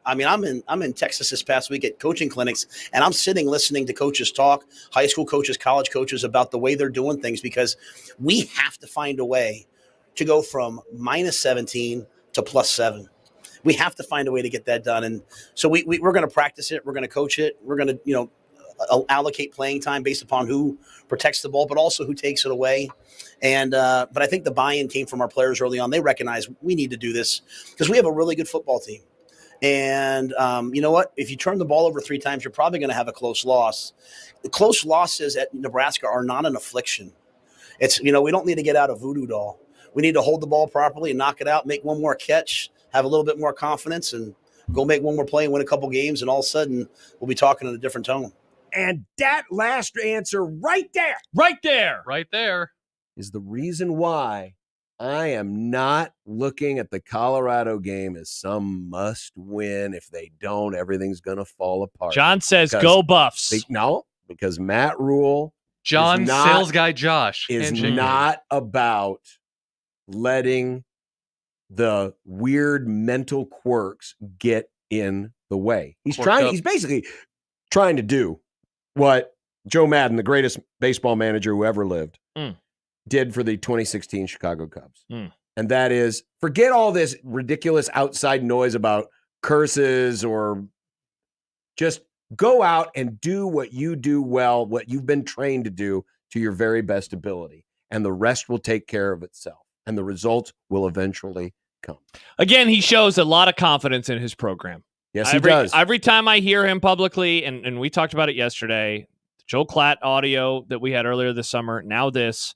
I'm in Texas this past week at coaching clinics, and I'm sitting listening to coaches talk, high school coaches, college coaches, about the way they're doing things, because we have to find a way to go from minus 17 to plus 7. We have to find a way to get that done. And so we're going to practice it. We're going to coach it. We're going to, allocate playing time based upon who protects the ball, but also who takes it away. And but I think the buy-in came from our players early on. They recognize we need to do this because we have a really good football team. And you know what? If you turn the ball over 3 times, you're probably going to have a close loss. The close losses at Nebraska are not an affliction. It's, we don't need to get out a voodoo doll. We need to hold the ball properly and knock it out, make one more catch, have a little bit more confidence, and go make one more play and win a couple games. And all of a sudden, we'll be talking in a different tone. And that last answer right there is the reason why I am not looking at the Colorado game as some must win. If they don't, everything's going to fall apart. John says, go Buffs. Because Matt Rule, sales guy Josh, is not about letting the weird mental quirks get in the way. He's basically trying to do what Joe Madden, the greatest baseball manager who ever lived, did for the 2016 Chicago Cubs. And that is, forget all this ridiculous outside noise about curses, or just go out and do what you do well, what you've been trained to do to your very best ability. And the rest will take care of itself. And the results will eventually come. Again, he shows a lot of confidence in his program. Yes, he does. Every time I hear him publicly, and we talked about it yesterday, Joe Klatt audio that we had earlier this summer, now this,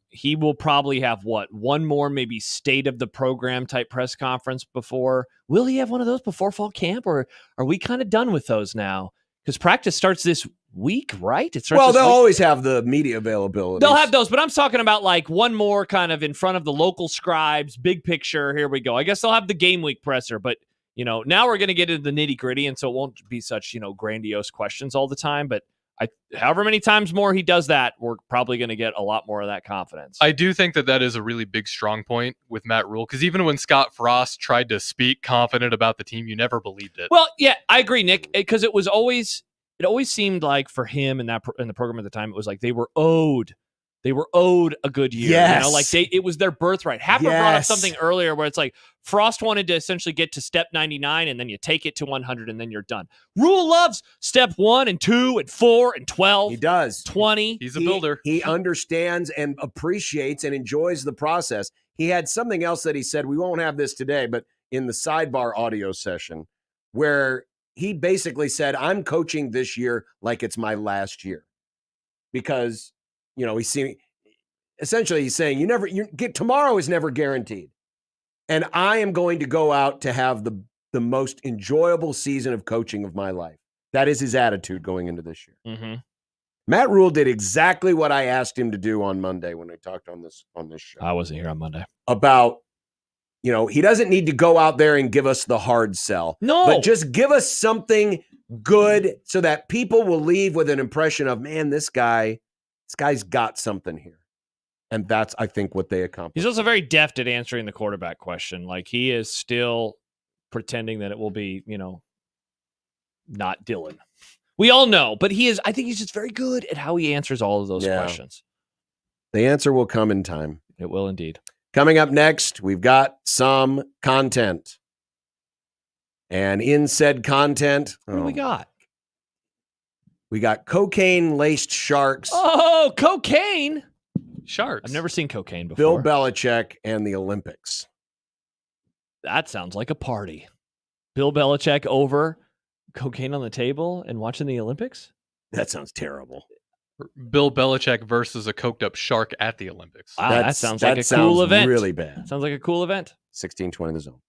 he will probably have one more maybe state of the program type press conference before. Will he have one of those before fall camp, or are we kind of done with those now? Because practice starts this week, right? It starts. Well, they'll always have the media availability. They'll have those, but I'm talking about like one more kind of in front of the local scribes, big picture. Here we go. I guess they'll have the game week presser, but now we're going to get into the nitty gritty, and so it won't be such grandiose questions all the time. But however many times more he does that, we're probably going to get a lot more of that confidence. I do think that is a really big strong point with Matt Rule, because even when Scott Frost tried to speak confident about the team, you never believed it. Well, yeah, I agree, Nick, because it always seemed like for him in the program at the time, it was like they were owed a good year. Yes. It was their birthright. Happer brought up something earlier where it's like Frost wanted to essentially get to step 99 and then you take it to 100 and then you're done. Rule loves step 1 and 2 and 4 and 12. He does. 20. He's a builder. He understands and appreciates and enjoys the process. He had something else that he said, we won't have this today, but in the sidebar audio session, where he basically said, I'm coaching this year like it's my last year. Because he's saying tomorrow is never guaranteed. And I am going to go out to have the most enjoyable season of coaching of my life. That is his attitude going into this year. Mm-hmm. Matt Rule did exactly what I asked him to do on Monday when we talked on this show. I wasn't here on Monday. About, he doesn't need to go out there and give us the hard sell. No. But just give us something good so that people will leave with an impression of, man, this guy's got something here. And that's, I think, what they accomplished. He's also very deft at answering the quarterback question. Like, he is still pretending that it will be, not Dylan. We all know, but I think he's just very good at how he answers all of those questions. The answer will come in time. It will indeed. Coming up next, we've got some content. And in said content, what do we got? We got cocaine-laced sharks. Oh, cocaine! Sharks. I've never seen cocaine Bill before. Belichick and the Olympics. That sounds like a party. Bill Belichick over, cocaine on the table, and watching the Olympics? That sounds terrible. Bill Belichick versus a coked up shark at the Olympics. Wow, that sounds like a cool event. Really bad. Sounds like a cool event. 16:20 The Zone.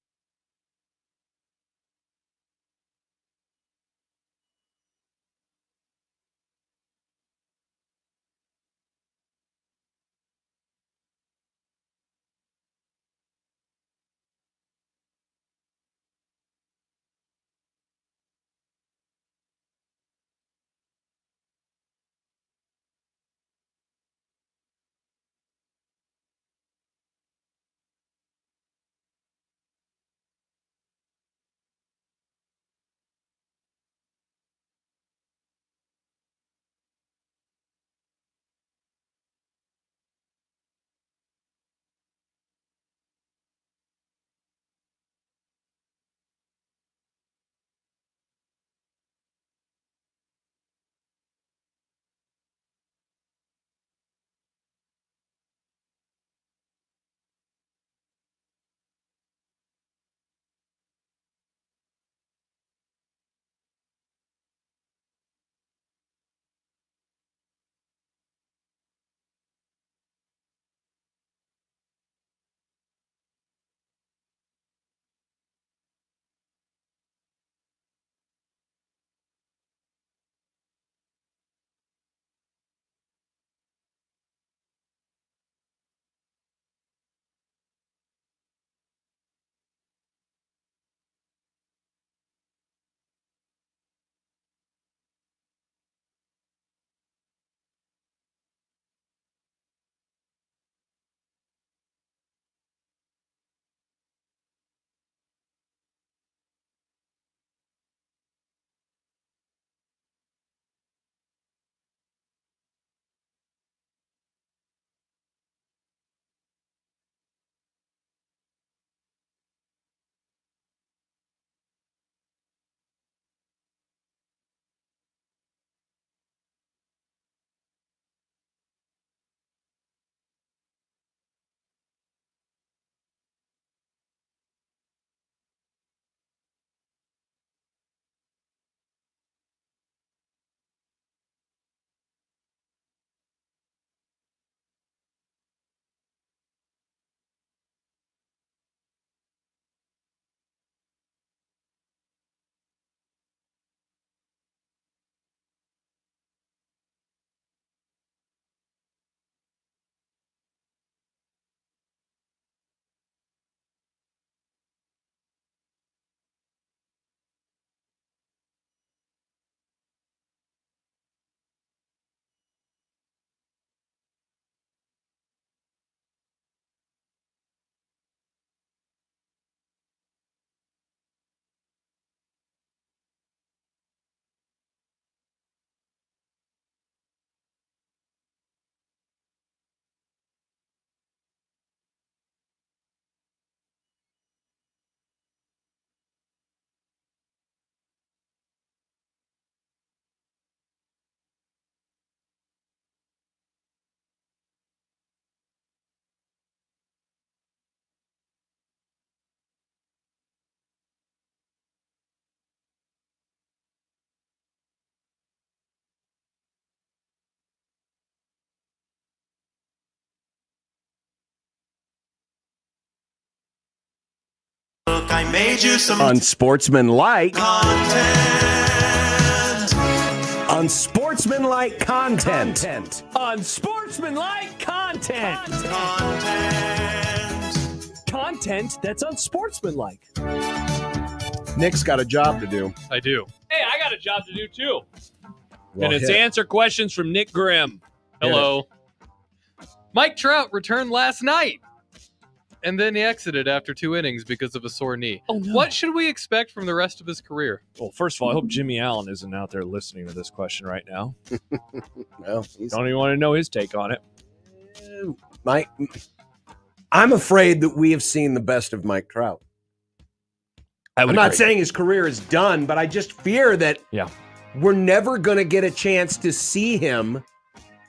I made you some Unsportsmanlike content. Unsportsmanlike content. Unsportsmanlike content. Content that's unsportsmanlike. Nick's got a job to do. I do. Hey, I got a job to do too. Well, and it's hit. answer questions from Nick Grimm. Hello. Mike Trout returned last night, and then he exited after 2 innings because of a sore knee. Oh, no. What should we expect from the rest of his career? Well, first of all, I hope Jimmy Allen isn't out there listening to this question right now. Well, Don't even want to know his take on it. Mike, I'm afraid that we have seen the best of Mike Trout. I'm not saying his career is done, but I just fear that we're never going to get a chance to see him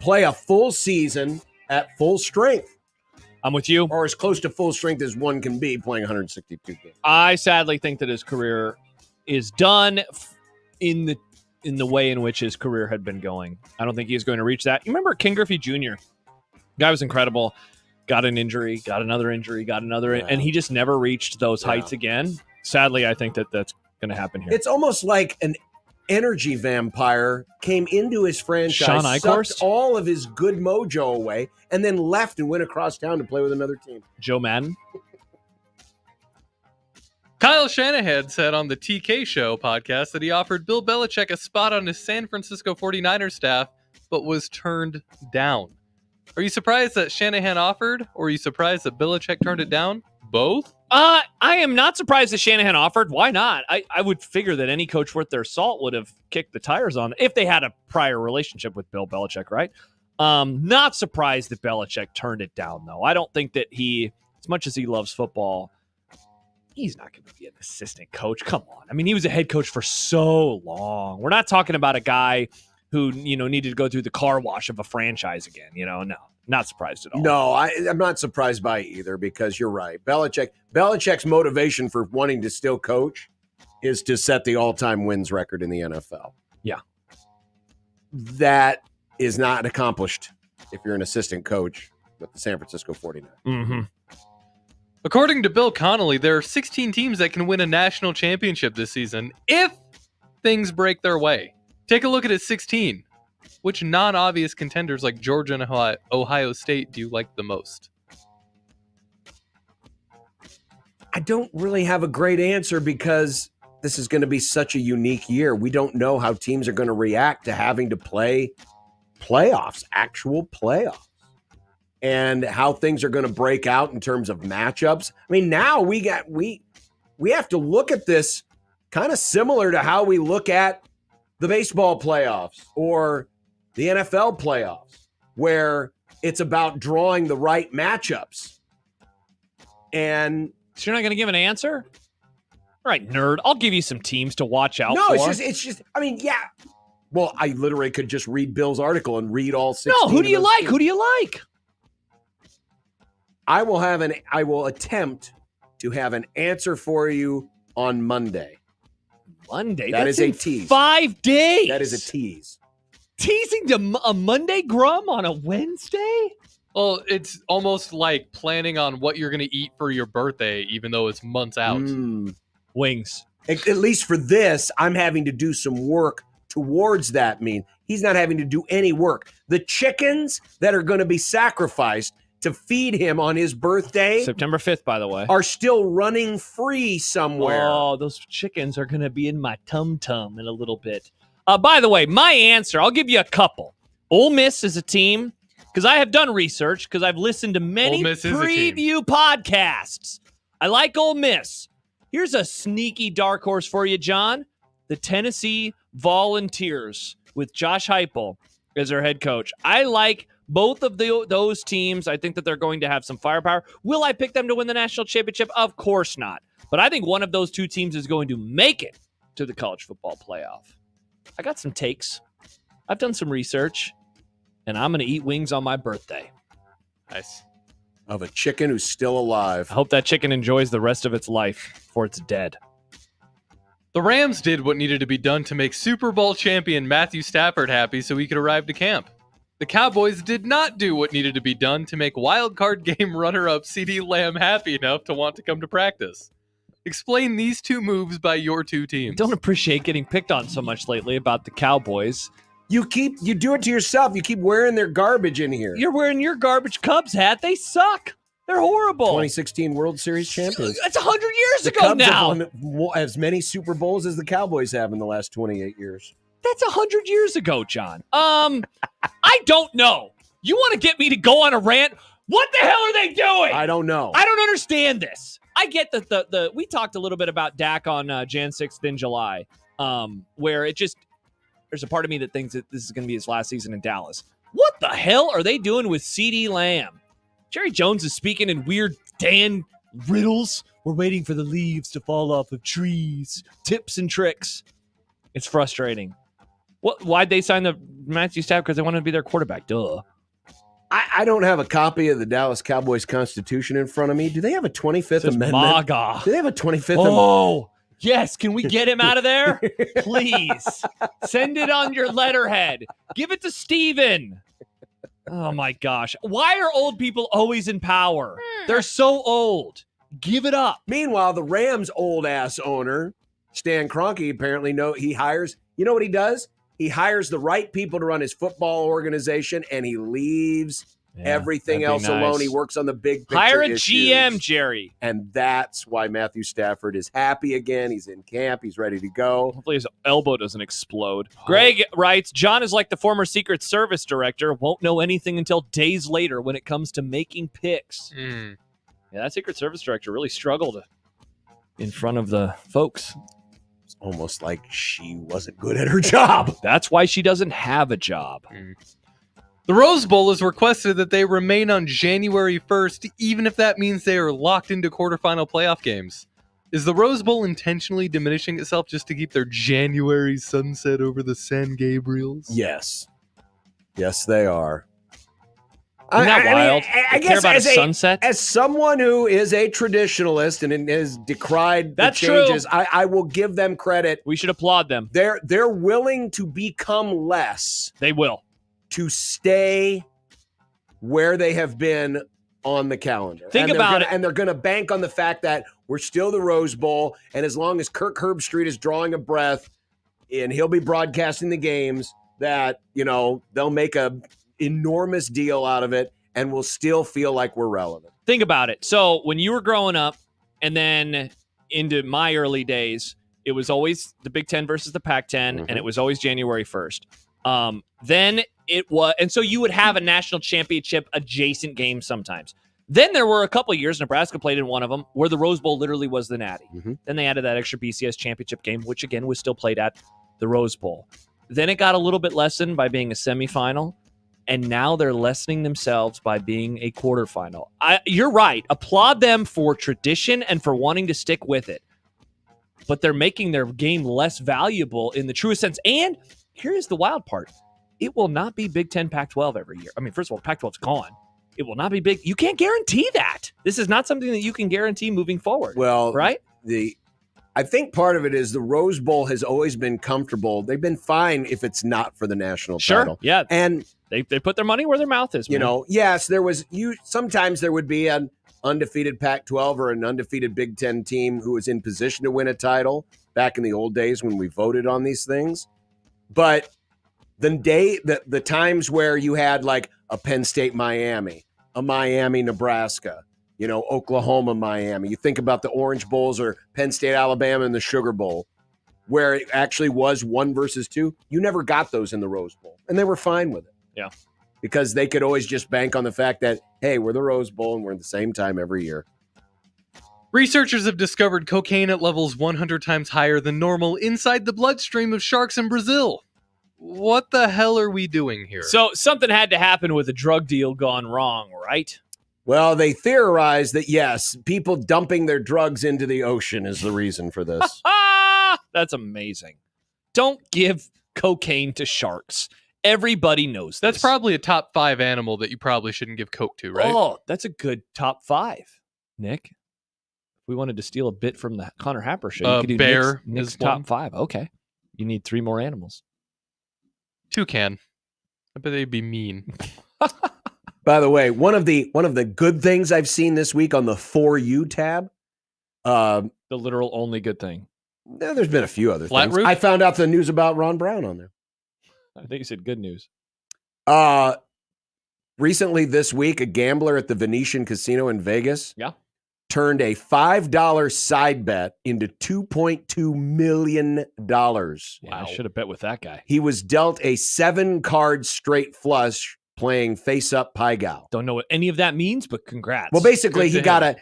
play a full season at full strength. I'm with you. Or as close to full strength as one can be playing 162 games. I sadly think that his career is done in the way in which his career had been going. I don't think he's going to reach that. You remember Ken Griffey Jr.? Guy was incredible. Got an injury, got another injury, and he just never reached those heights again. Sadly, I think that that's going to happen here. It's almost like an energy vampire came into his franchise, Sean Eichhorst? sucked all of his good mojo away, and then left and went across town to play with another team. Joe Madden? Kyle Shanahan said on the TK Show podcast that he offered Bill Belichick a spot on his San Francisco 49ers staff, but was turned down. Are you surprised that Shanahan offered, or are you surprised that Belichick turned it down? Both? I am not surprised that Shanahan offered. Why not? I would figure that any coach worth their salt would have kicked the tires on if they had a prior relationship with Bill Belichick, right? Not surprised that Belichick turned it down, though. I don't think that he, as much as he loves football, he's not going to be an assistant coach. Come on. I mean, he was a head coach for so long. We're not talking about a guy who, needed to go through the car wash of a franchise again. No, not surprised at all. No, I'm not surprised by it either, because you're right. Belichick's motivation for wanting to still coach is to set the all-time wins record in the NFL. Yeah. That is not accomplished if you're an assistant coach with the San Francisco 49ers. Mm-hmm. According to Bill Connolly, there are 16 teams that can win a national championship this season if things break their way. Take a look at his 16. Which non-obvious contenders like Georgia and Ohio State do you like the most? I don't really have a great answer because this is going to be such a unique year. We don't know how teams are going to react to having to play playoffs, actual playoffs, and how things are going to break out in terms of matchups. I mean, now we have to look at this kind of similar to how we look at the baseball playoffs or the NFL playoffs, where it's about drawing the right matchups. And so you're not going to give an answer? All right, nerd. I'll give you some teams to watch out for. No, it's just, I mean, yeah. Well, I literally could just read Bill's article and read all 16. No, who do you like? Who do you like? I will attempt to have an answer for you on Monday. Monday? That That's is a in tease. 5 days. That is a tease. Teasing to a Monday Grum on a Wednesday? Well, it's almost like planning on what you're going to eat for your birthday, even though it's months out. Wings. At least for this, I'm having to do some work towards that mean. He's not having to do any work. The chickens that are going to be sacrificed to feed him on his birthday, September 5th, by the way, are still running free somewhere. Oh, those chickens are going to be in my tum-tum in a little bit. By the way, my answer, I'll give you a couple. Ole Miss is a team, because I have done research, because I've listened to many preview podcasts. I like Ole Miss. Here's a sneaky dark horse for you, John. The Tennessee Volunteers with Josh Heupel as their head coach. I like both of those teams. I think that they're going to have some firepower. Will I pick them to win the national championship? Of course not. But I think one of those two teams is going to make it to the college football playoff. I got some takes. I've done some research, and I'm going to eat wings on my birthday. Nice. Of a chicken who's still alive. I hope that chicken enjoys the rest of its life before it's dead. The Rams did what needed to be done to make Super Bowl champion Matthew Stafford happy so he could arrive to camp. The Cowboys did not do what needed to be done to make wildcard game runner-up CeeDee Lamb happy enough to want to come to practice. Explain these two moves by your two teams. Don't appreciate getting picked on so much lately about the Cowboys. You do it to yourself. You keep wearing their garbage in here. You're wearing your garbage Cubs hat. They suck. They're horrible. 2016 World Series champions. That's 100 years The ago Cubs now. have won as many Super Bowls as the Cowboys have in the last 28 years. That's 100 years ago, John. I don't know. You want to get me to go on a rant? What the hell are they doing? I don't know. I don't understand this. I get that the we talked a little bit about Dak on Jan 6th in July, where it just there's a part of me that thinks that this is going to be his last season in Dallas. What the hell are they doing with CeeDee Lamb? Jerry Jones is speaking in weird Dan riddles. We're waiting for the leaves to fall off of trees. Tips and tricks. It's frustrating. Why'd they sign the Matthew Stafford? Because they wanted to be their quarterback. Duh. I don't have a copy of the Dallas Cowboys Constitution in front of me. Do they have a 25th Amendment? MAGA. Do they have a 25th Amendment? Oh, yes. Can we get him out of there? Please. Send it on your letterhead. Give it to Steven. Oh, my gosh. Why are old people always in power? They're so old. Give it up. Meanwhile, the Rams' old-ass owner, Stan Kroenke, apparently he hires, you know what he does? He hires the right people to run his football organization, and he leaves everything else alone. He works on the big picture Hire a issues. GM, Jerry. And that's why Matthew Stafford is happy again. He's in camp. He's ready to go. Hopefully his elbow doesn't explode. Greg writes, John is like the former Secret Service director. Won't know anything until days later when it comes to making picks. Yeah, that Secret Service director really struggled in front of the folks. It's almost like she wasn't good at her job. That's why she doesn't have a job. The Rose Bowl has requested that they remain on January 1st, even if that means they are locked into quarterfinal playoff games. Is the Rose Bowl intentionally diminishing itself just to keep their January sunset over the San Gabriels? Yes. Yes, they are. Isn't that wild? I They care about a sunset? As someone who is a traditionalist and has decried That's the changes, true. I will give them credit. We should applaud them. They're willing to become less. They will. To stay where they have been on the calendar. Think about it. And they're going to bank on the fact that we're still the Rose Bowl, and as long as Kirk Herbstreit is drawing a breath and he'll be broadcasting the games, that, they'll make a enormous deal out of it and we'll still feel like we're relevant. Think about it. So when you were growing up and then into my early days, it was always the Big Ten versus the Pac-10, and it was always January 1st. Then it was, and so you would have a national championship adjacent game sometimes. Then there were a couple of years, Nebraska played in one of them, where the Rose Bowl literally was the Natty. Then they added that extra BCS championship game, which again was still played at the Rose Bowl. Then it got a little bit lessened by being a semifinal, and now they're lessening themselves by being a quarterfinal. You're right. Applaud them for tradition and for wanting to stick with it. But they're making their game less valuable in the truest sense. And here's the wild part. It will not be Big Ten, Pac-12 every year. I mean, first of all, Pac-12's gone. It will not be big. You can't guarantee that. This is not something that you can guarantee moving forward. Well, right? I think part of it is the Rose Bowl has always been comfortable. They've been fine if it's not for the national title. Yeah. And they put their money where their mouth is, man. Yes, sometimes there would be an undefeated Pac-12 or an undefeated Big Ten team who was in position to win a title back in the old days when we voted on these things. But the times where you had like a Penn State Miami, a Miami Nebraska, Oklahoma Miami. You think about the Orange Bowls or Penn State Alabama and the Sugar Bowl, where it actually was 1 versus 2. You never got those in the Rose Bowl, and they were fine with it. Yeah, because they could always just bank on the fact that, hey, we're the Rose Bowl and we're at the same time every year. Researchers have discovered cocaine at levels 100 times higher than normal inside the bloodstream of sharks in Brazil. What the hell are we doing here? So something had to happen with a drug deal gone wrong, right? Well, they theorize that, yes, people dumping their drugs into the ocean is the reason for this. That's amazing. Don't give cocaine to sharks. Everybody knows this. That's probably a top 5 animal that you probably shouldn't give coke to, right? Oh, that's a good top 5. Nick, if we wanted to steal a bit from the Connor Happer show, you could do bear Nick's is top one. 5. Okay. You need 3 more animals. Toucan. I bet they'd be mean. By the way, one of the good things I've seen this week on the For You tab The literal only good thing. There's been a few other Flat things. roof? I found out the news about Ron Brown on there. I think you said good news. Recently this week, a gambler at the Venetian Casino in Vegas turned a $5 side bet into $2.2 million. Wow. I should have bet with that guy. He was dealt a 7-card straight flush playing face-up Pai Gow. Don't know what any of that means, but congrats. Well, basically, he got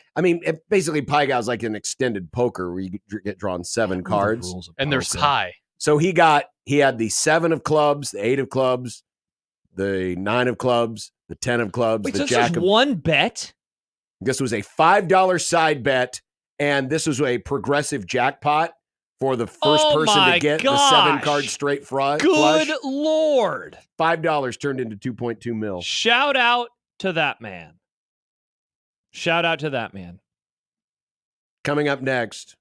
basically Pai Gow is like an extended poker where you get drawn 7 cards. And there's tie. So he had the 7 of clubs, the 8 of clubs, the 9 of clubs, the 10 of clubs, Wait, the so jack this of... is one bet? This was a $5 side bet, and this was a progressive jackpot for the first person to get the 7-card straight flush. Good Lord. $5 turned into 2.2 mil. Shout out to that man. Shout out to that man. Coming up next,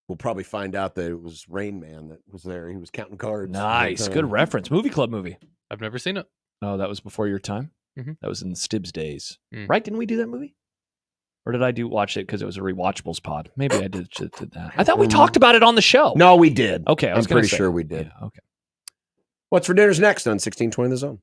we'll probably find out that it was Rain Man that was there. He was counting cards. Nice. Good reference. Movie club movie. I've never seen it. Oh, that was before your time? Mhm. That was in Stibbs days. Right? Didn't we do that movie? Or did I watch it because it was a rewatchables pod? Maybe I did that. I thought we talked about it on the show. No, we did. Okay, I'm pretty sure we did. Yeah, okay. What's for dinner's next on 1620 The Zone?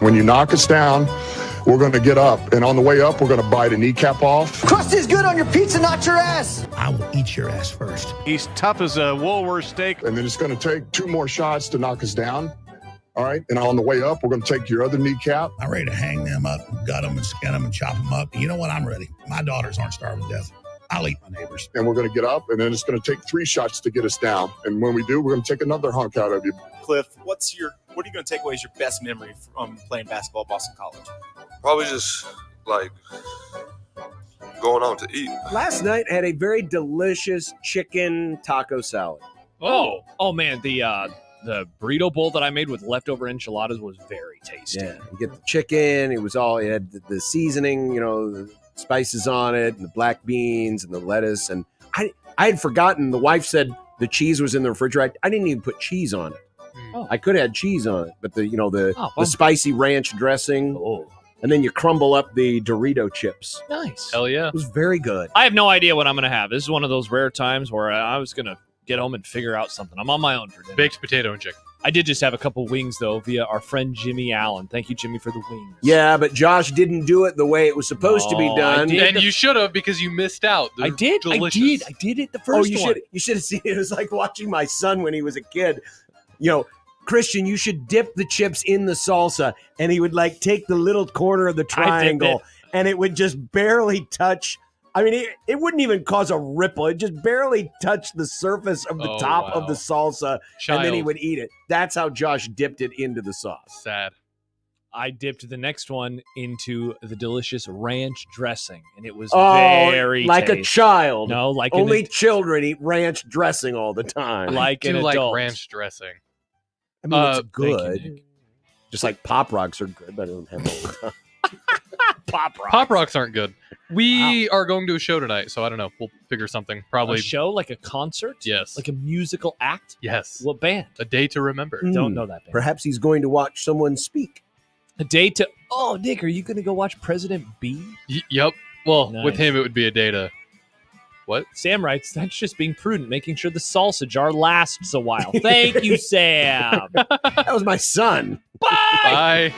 When you knock us down, we're going to get up. And on the way up, we're going to bite a kneecap off. Crust is good on your pizza, not your ass. I will eat your ass first. He's tough as a Woolworth steak. And then it's going to take 2 more shots to knock us down. All right. And on the way up, we're going to take your other kneecap. I'm ready to hang them up, gut them, and skin them, and chop them up. And you know what? I'm ready. My daughters aren't starving to death. I'll eat my neighbors. And we're going to get up, and then it's going to take 3 shots to get us down. And when we do, we're going to take another hunk out of you. Cliff, what are you going to take away as your best memory from playing basketball at Boston College? Probably just like going out to eat. Last night I had a very delicious chicken taco salad. Oh man, the burrito bowl that I made with leftover enchiladas was very tasty. Yeah, you get the chicken. It had the seasoning, the spices on it, and the black beans and the lettuce. And I had forgotten. The wife said the cheese was in the refrigerator. I didn't even put cheese on it. I could have had cheese on it, but the spicy ranch dressing. And then you crumble up the Dorito chips. Nice. Hell yeah. It was very good. I have no idea what I'm going to have. This is one of those rare times where I was going to get home and figure out something. I'm on my own for dinner. Baked potato and chicken. I did just have a couple wings, though, via our friend Jimmy Allen. Thank you, Jimmy, for the wings. Yeah, but Josh didn't do it the way it was supposed to be done. And you should have, because you missed out. I did. Delicious. I did it the first one. You should have seen it. It was like watching my son when he was a kid. Christian, you should dip the chips in the salsa, and he would take the little corner of the triangle, and it would just barely touch. I mean, it wouldn't even cause a ripple. It just barely touched the surface of the top of the salsa, and then he would eat it. That's how Josh dipped it into the sauce. Sad. I dipped the next one into the delicious ranch dressing, and it was very like tasty. a child. No, like only children eat ranch dressing all the time. Like an like adult. ranch dressing. I mean, it's good. Just like Pop Rocks are good, but I don't have all the time. Pop Rocks aren't good. We are going to a show tonight, so I don't know. We'll figure something. Probably A show, like a concert? Yes. Like a musical act? Yes. What band? A Day to Remember. Don't know that band. Perhaps he's going to watch someone speak. A Day to... Oh, Nick, are you going to go watch President B? Yep. Well, Nice. with him, it would be a day to... What? Sam writes, that's just being prudent, making sure the salsa jar lasts a while. Thank you, Sam. That was my son. Bye. Bye.